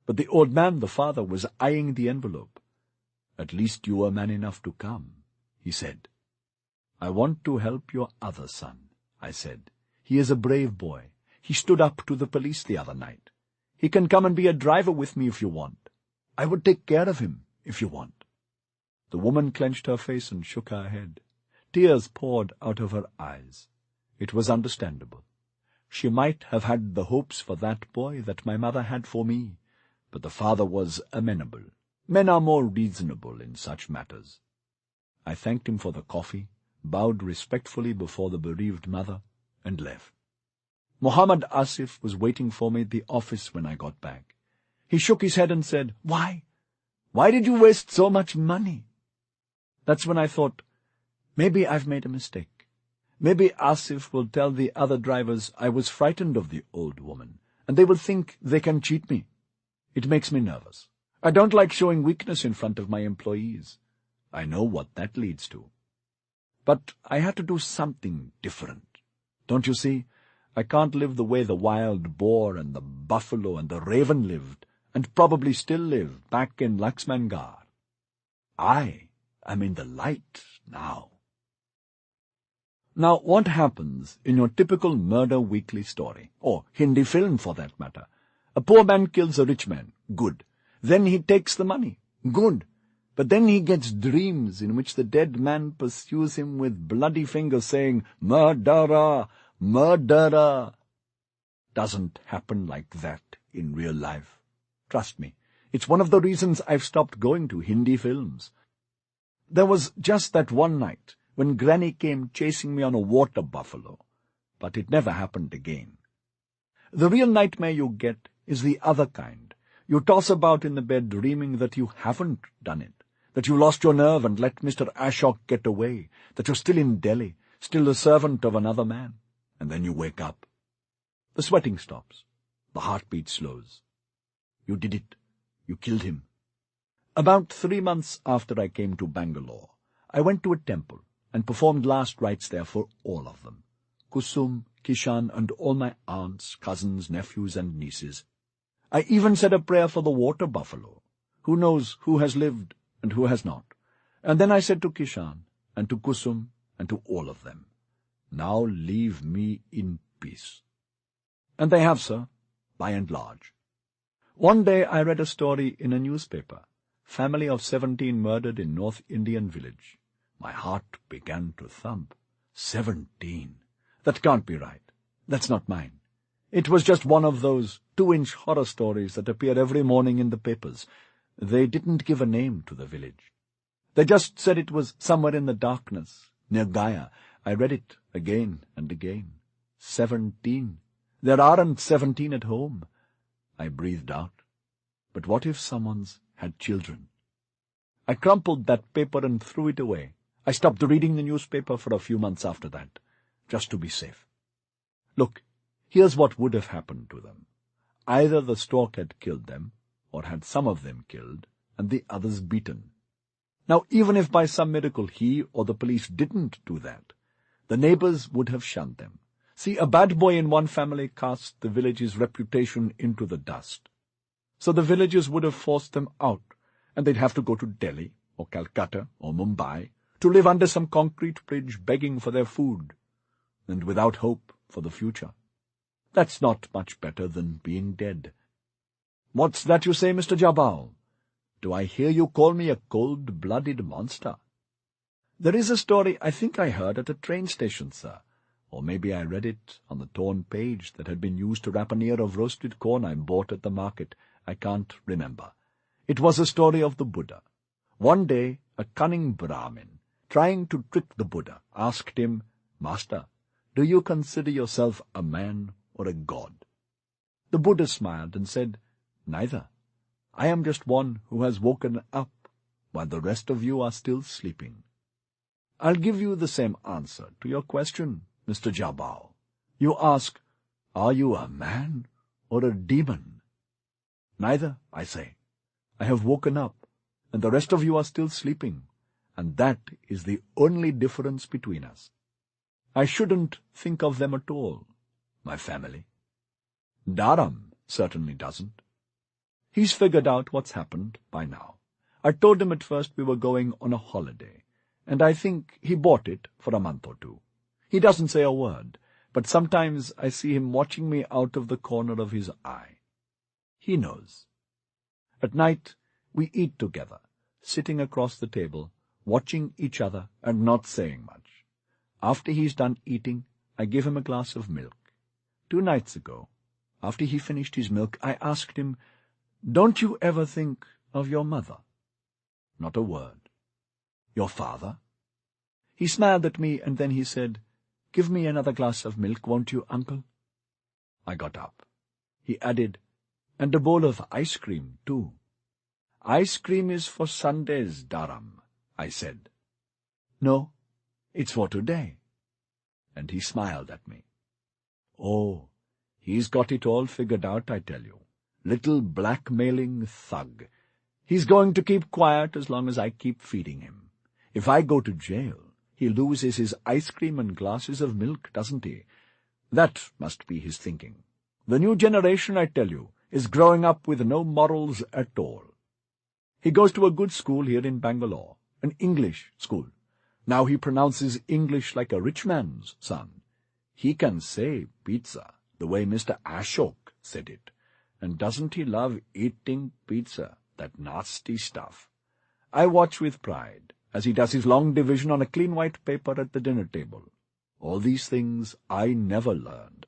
But the old man, the father, was eyeing the envelope. "At least you were man enough to come," he said. "I want to help your other son," I said. "He is a brave boy. He stood up to the police the other night. He can come and be a driver with me if you want. I would take care of him if you want." The woman clenched her face and shook her head. Tears poured out of her eyes. It was understandable. She might have had the hopes for that boy that my mother had for me, but the father was amenable. Men are more reasonable in such matters. I thanked him for the coffee, bowed respectfully before the bereaved mother, and left. Muhammad Asif was waiting for me at the office when I got back. He shook his head and said, "Why? Why did you waste so much money?" That's when I thought, maybe I've made a mistake. Maybe Asif will tell the other drivers I was frightened of the old woman, and they will think they can cheat me. It makes me nervous. I don't like showing weakness in front of my employees. I know what that leads to. But I had to do something different. Don't you see? I can't live the way the wild boar and the buffalo and the raven lived, and probably still live, back in Laxmangar. I am in the light now. Now, what happens in your typical murder weekly story, or Hindi film for that matter? A poor man kills a rich man. Good. Then he takes the money. Good. But then he gets dreams in which the dead man pursues him with bloody fingers saying, "Murderer! Murderer!" Doesn't happen like that in real life. Trust me, it's one of the reasons I've stopped going to Hindi films. There was just that one night when Granny came chasing me on a water buffalo, but it never happened again. The real nightmare you get is the other kind. You toss about in the bed dreaming that you haven't done it, that you lost your nerve and let Mr. Ashok get away, that you're still in Delhi, still the servant of another man, and then you wake up. The sweating stops. The heartbeat slows. You did it. You killed him. About 3 months after I came to Bangalore, I went to a temple and performed last rites there for all of them. Kusum, Kishan, and all my aunts, cousins, nephews, and nieces. I even said a prayer for the water buffalo. Who knows who has lived and who has not? And then I said to Kishan, and to Kusum, and to all of them, "Now leave me in peace." And they have, sir, by and large. One day I read a story in a newspaper, family of 17 murdered in North Indian village. My heart began to thump. 17. That can't be right. That's not mine. It was just one of those 2-inch horror stories that appear every morning in the papers. They didn't give a name to the village. They just said it was somewhere in the darkness, near Gaya. I read it again and again. 17. There aren't 17 at home. I breathed out. But what if someone's had children? I crumpled that paper and threw it away. I stopped reading the newspaper for a few months after that, just to be safe. Look, here's what would have happened to them. Either the stork had killed them, or had some of them killed, and the others beaten. Now, even if by some miracle he or the police didn't do that, the neighbors would have shunned them. See, a bad boy in one family cast the village's reputation into the dust. So the villagers would have forced them out, and they'd have to go to Delhi, or Calcutta, or Mumbai, to live under some concrete bridge begging for their food, and without hope for the future. That's not much better than being dead. What's that you say, Mr. Jabal? Do I hear you call me a cold-blooded monster? There is a story I think I heard at a train station, sir, or maybe I read it on the torn page that had been used to wrap an ear of roasted corn I bought at the market. I can't remember. It was a story of the Buddha. One day, a cunning Brahmin, trying to trick the Buddha, asked him, "Master, do you consider yourself a man or a god?" The Buddha smiled and said, "Neither. I am just one who has woken up, while the rest of you are still sleeping." I'll give you the same answer to your question, Mr. Jabal. You ask, are you a man or a demon? Neither, I say. I have woken up, and the rest of you are still sleeping, and that is the only difference between us. I shouldn't think of them at all, my family. Dharam certainly doesn't. He's figured out what's happened by now. I told him at first we were going on a holiday, and I think he bought it for a month or two. He doesn't say a word, but sometimes I see him watching me out of the corner of his eye. He knows. At night, we eat together, sitting across the table, watching each other and not saying much. After he's done eating, I give him a glass of milk. 2 nights ago, after he finished his milk, I asked him, "Don't you ever think of your mother?" Not a word. "Your father?" He smiled at me, and then he said, "Give me another glass of milk, won't you, uncle?" I got up. He added, "And a bowl of ice cream, too." "Ice cream is for Sundays, Dharam," I said. "No, it's for today." And he smiled at me. Oh, he's got it all figured out, I tell you. Little blackmailing thug. He's going to keep quiet as long as I keep feeding him. If I go to jail, he loses his ice cream and glasses of milk, doesn't he? That must be his thinking. The new generation, I tell you, is growing up with no morals at all. He goes to a good school here in Bangalore, an English school. Now he pronounces English like a rich man's son. He can say pizza the way Mr. Ashok said it. And doesn't he love eating pizza, that nasty stuff? I watch with pride as he does his long division on a clean white paper at the dinner table. All these things I never learned.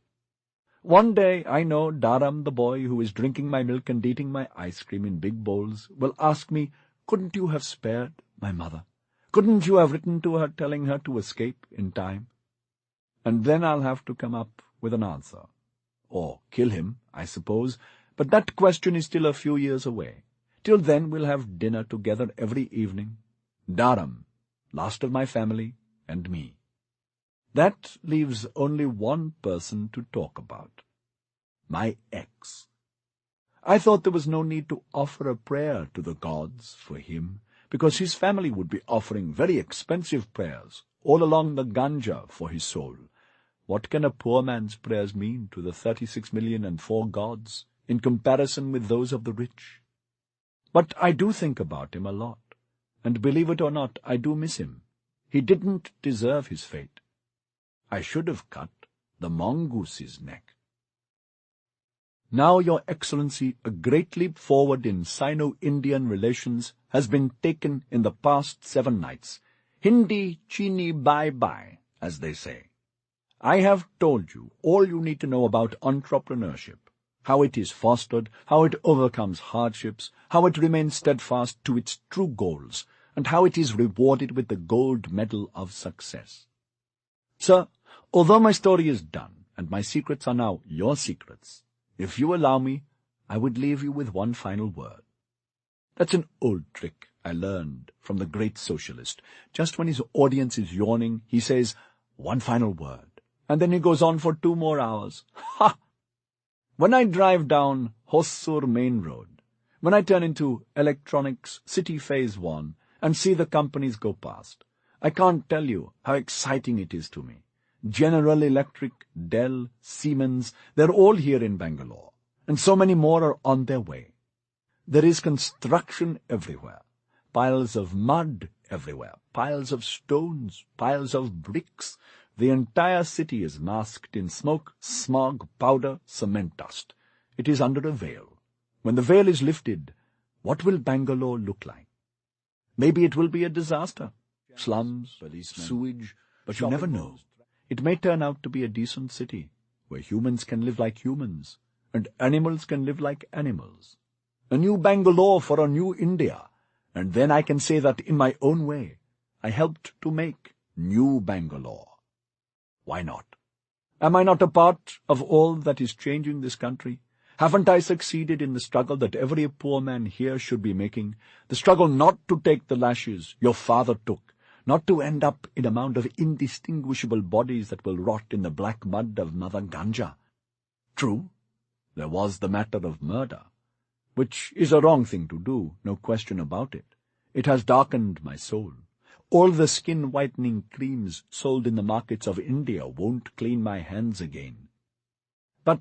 One day I know Dharam, the boy who is drinking my milk and eating my ice cream in big bowls, will ask me, "Couldn't you have spared my mother? Couldn't you have written to her telling her to escape in time?" And then I'll have to come up with an answer. Or kill him, I suppose, but that question is still a few years away. Till then we'll have dinner together every evening. Dharam, last of my family, and me. That leaves only one person to talk about. My ex. I thought there was no need to offer a prayer to the gods for him, because his family would be offering very expensive prayers all along the Ganga for his soul. What can a poor man's prayers mean to the 36,000,004 gods in comparison with those of the rich? But I do think about him a lot, and believe it or not, I do miss him. He didn't deserve his fate. I should have cut the mongoose's neck. Now, Your Excellency, a great leap forward in Sino-Indian relations has been taken in the past 7 nights. Hindi chini bye-bye, as they say. I have told you all you need to know about entrepreneurship, how it is fostered, how it overcomes hardships, how it remains steadfast to its true goals, and how it is rewarded with the gold medal of success. Sir, although my story is done, and my secrets are now your secrets, if you allow me, I would leave you with one final word. That's an old trick I learned from the great socialist. Just when his audience is yawning, he says one final word, and then he goes on for 2 more hours. Ha! When I drive down Hosur Main Road, when I turn into Electronics City Phase 1 and see the companies go past, I can't tell you how exciting it is to me. General Electric, Dell, Siemens, they're all here in Bangalore, and so many more are on their way. There is construction everywhere, piles of mud everywhere, piles of stones, piles of bricks. The entire city is masked in smoke, smog, powder, cement dust. It is under a veil. When the veil is lifted, what will Bangalore look like? Maybe it will be a disaster. Slums, sewage, but you never know. It may turn out to be a decent city, where humans can live like humans, and animals can live like animals. A new Bangalore for a new India, and then I can say that in my own way, I helped to make New Bangalore. Why not? Am I not a part of all that is changing this country? Haven't I succeeded in the struggle that every poor man here should be making? The struggle not to take the lashes your father took, not to end up in a mound of indistinguishable bodies that will rot in the black mud of Mother Ganga. True, there was the matter of murder, which is a wrong thing to do, no question about it. It has darkened my soul. All the skin-whitening creams sold in the markets of India won't clean my hands again. But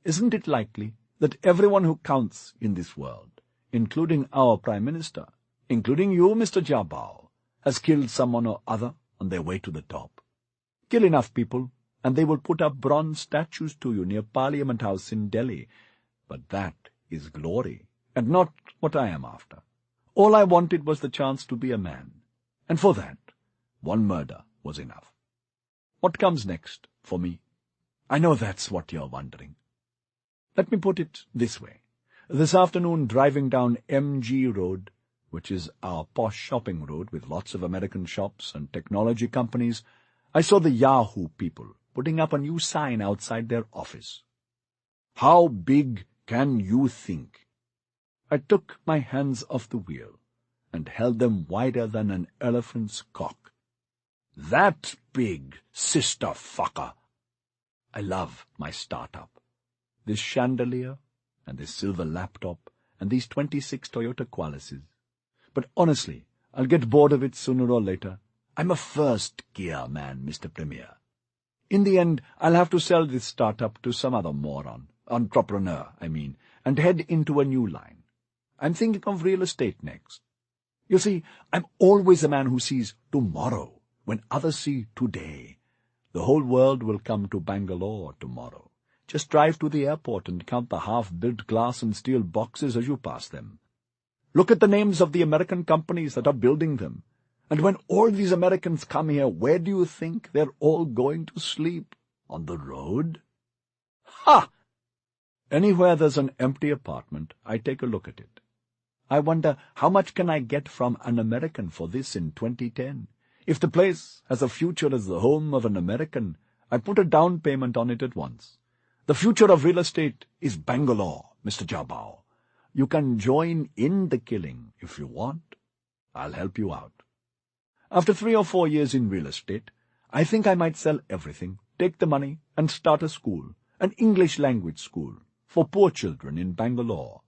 isn't it likely that everyone who counts in this world, including our Prime Minister, including you, Mr. Jabal, has killed someone or other on their way to the top? Kill enough people, and they will put up bronze statues to you near Parliament House in Delhi. But that is glory, and not what I am after. All I wanted was the chance to be a man, and for that, one murder was enough. What comes next for me? I know that's what you're wondering. Let me put it this way. This afternoon, driving down MG Road, which is our posh shopping road with lots of American shops and technology companies, I saw the Yahoo people putting up a new sign outside their office. How big can you think? I took my hands off the wheel and held them wider than an elephant's cock. That big, sister fucker! I love my startup. This chandelier, and this silver laptop, and these 26 Toyota Qualises. But honestly, I'll get bored of it sooner or later. I'm a first-gear man, Mr. Premier. In the end, I'll have to sell this startup to some other moron, entrepreneur, and head into a new line. I'm thinking of real estate next. You see, I'm always a man who sees tomorrow when others see today. The whole world will come to Bangalore tomorrow. Just drive to the airport and count the half-built glass and steel boxes as you pass them. Look at the names of the American companies that are building them. And when all these Americans come here, where do you think they're all going to sleep? On the road? Ha! Anywhere there's an empty apartment, I take a look at it. I wonder, how much can I get from an American for this in 2010? If the place has a future as the home of an American, I put a down payment on it at once. The future of real estate is Bangalore, Mr. Jabal. You can join in the killing if you want. I'll help you out. After 3 or 4 years in real estate, I think I might sell everything, take the money, and start a school, an English language school, for poor children in Bangalore.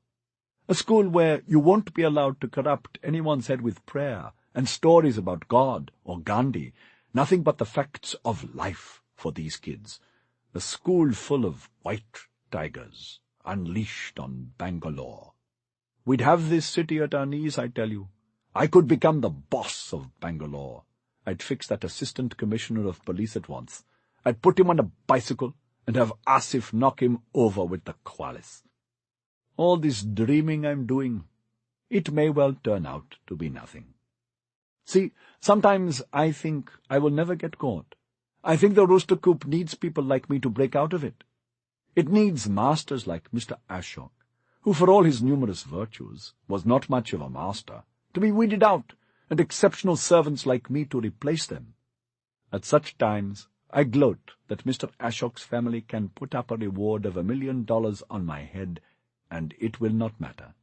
A school where you won't be allowed to corrupt anyone's head with prayer and stories about God or Gandhi, nothing but the facts of life for these kids. A school full of white tigers, unleashed on Bangalore. We'd have this city at our knees, I tell you. I could become the boss of Bangalore. I'd fix that assistant commissioner of police at once. I'd put him on a bicycle and have Asif knock him over with the Qualis. All this dreaming I'm doing, it may well turn out to be nothing. See, sometimes I think I will never get caught. I think the rooster coop needs people like me to break out of it. It needs masters like Mr. Ashok, who for all his numerous virtues was not much of a master, to be weeded out, and exceptional servants like me to replace them. At such times, I gloat that Mr. Ashok's family can put up a reward of $1 million on my head, and it will not matter.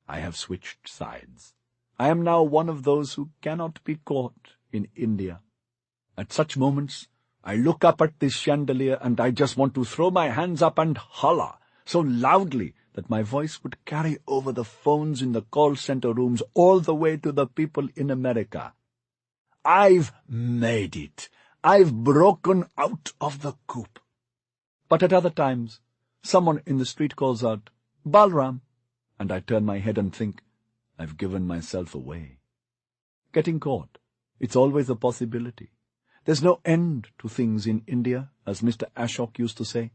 I have switched sides. I am now one of those who cannot be caught in India. At such moments, I look up at this chandelier and I just want to throw my hands up and holler so loudly that my voice would carry over the phones in the call center rooms all the way to the people in America. I've made it. I've broken out of the coop. But at other times, someone in the street calls out, "Balram," and I turn my head and think, I've given myself away. Getting caught, it's always a possibility. There's no end to things in India, as Mr. Ashok used to say.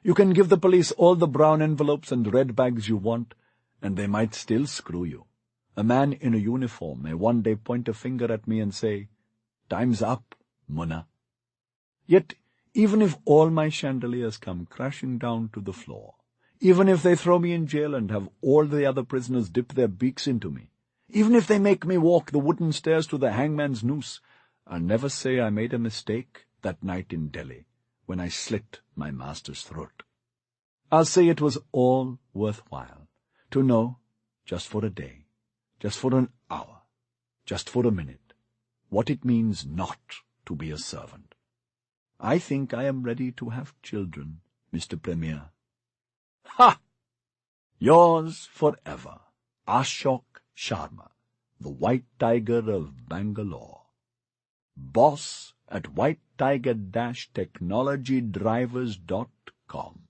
You can give the police all the brown envelopes and red bags you want, and they might still screw you. A man in a uniform may one day point a finger at me and say, "Time's up, Munna." Yet, even if all my chandeliers come crashing down to the floor, even if they throw me in jail and have all the other prisoners dip their beaks into me, even if they make me walk the wooden stairs to the hangman's noose, I'll never say I made a mistake that night in Delhi when I slit my master's throat. I'll say it was all worthwhile to know, just for a day, just for an hour, just for a minute, what it means not to be a servant. I think I am ready to have children, Mr. Premier. Ha! Yours forever, Ashok Sharma, the White Tiger of Bangalore. Boss at whitetiger-technologydrivers.com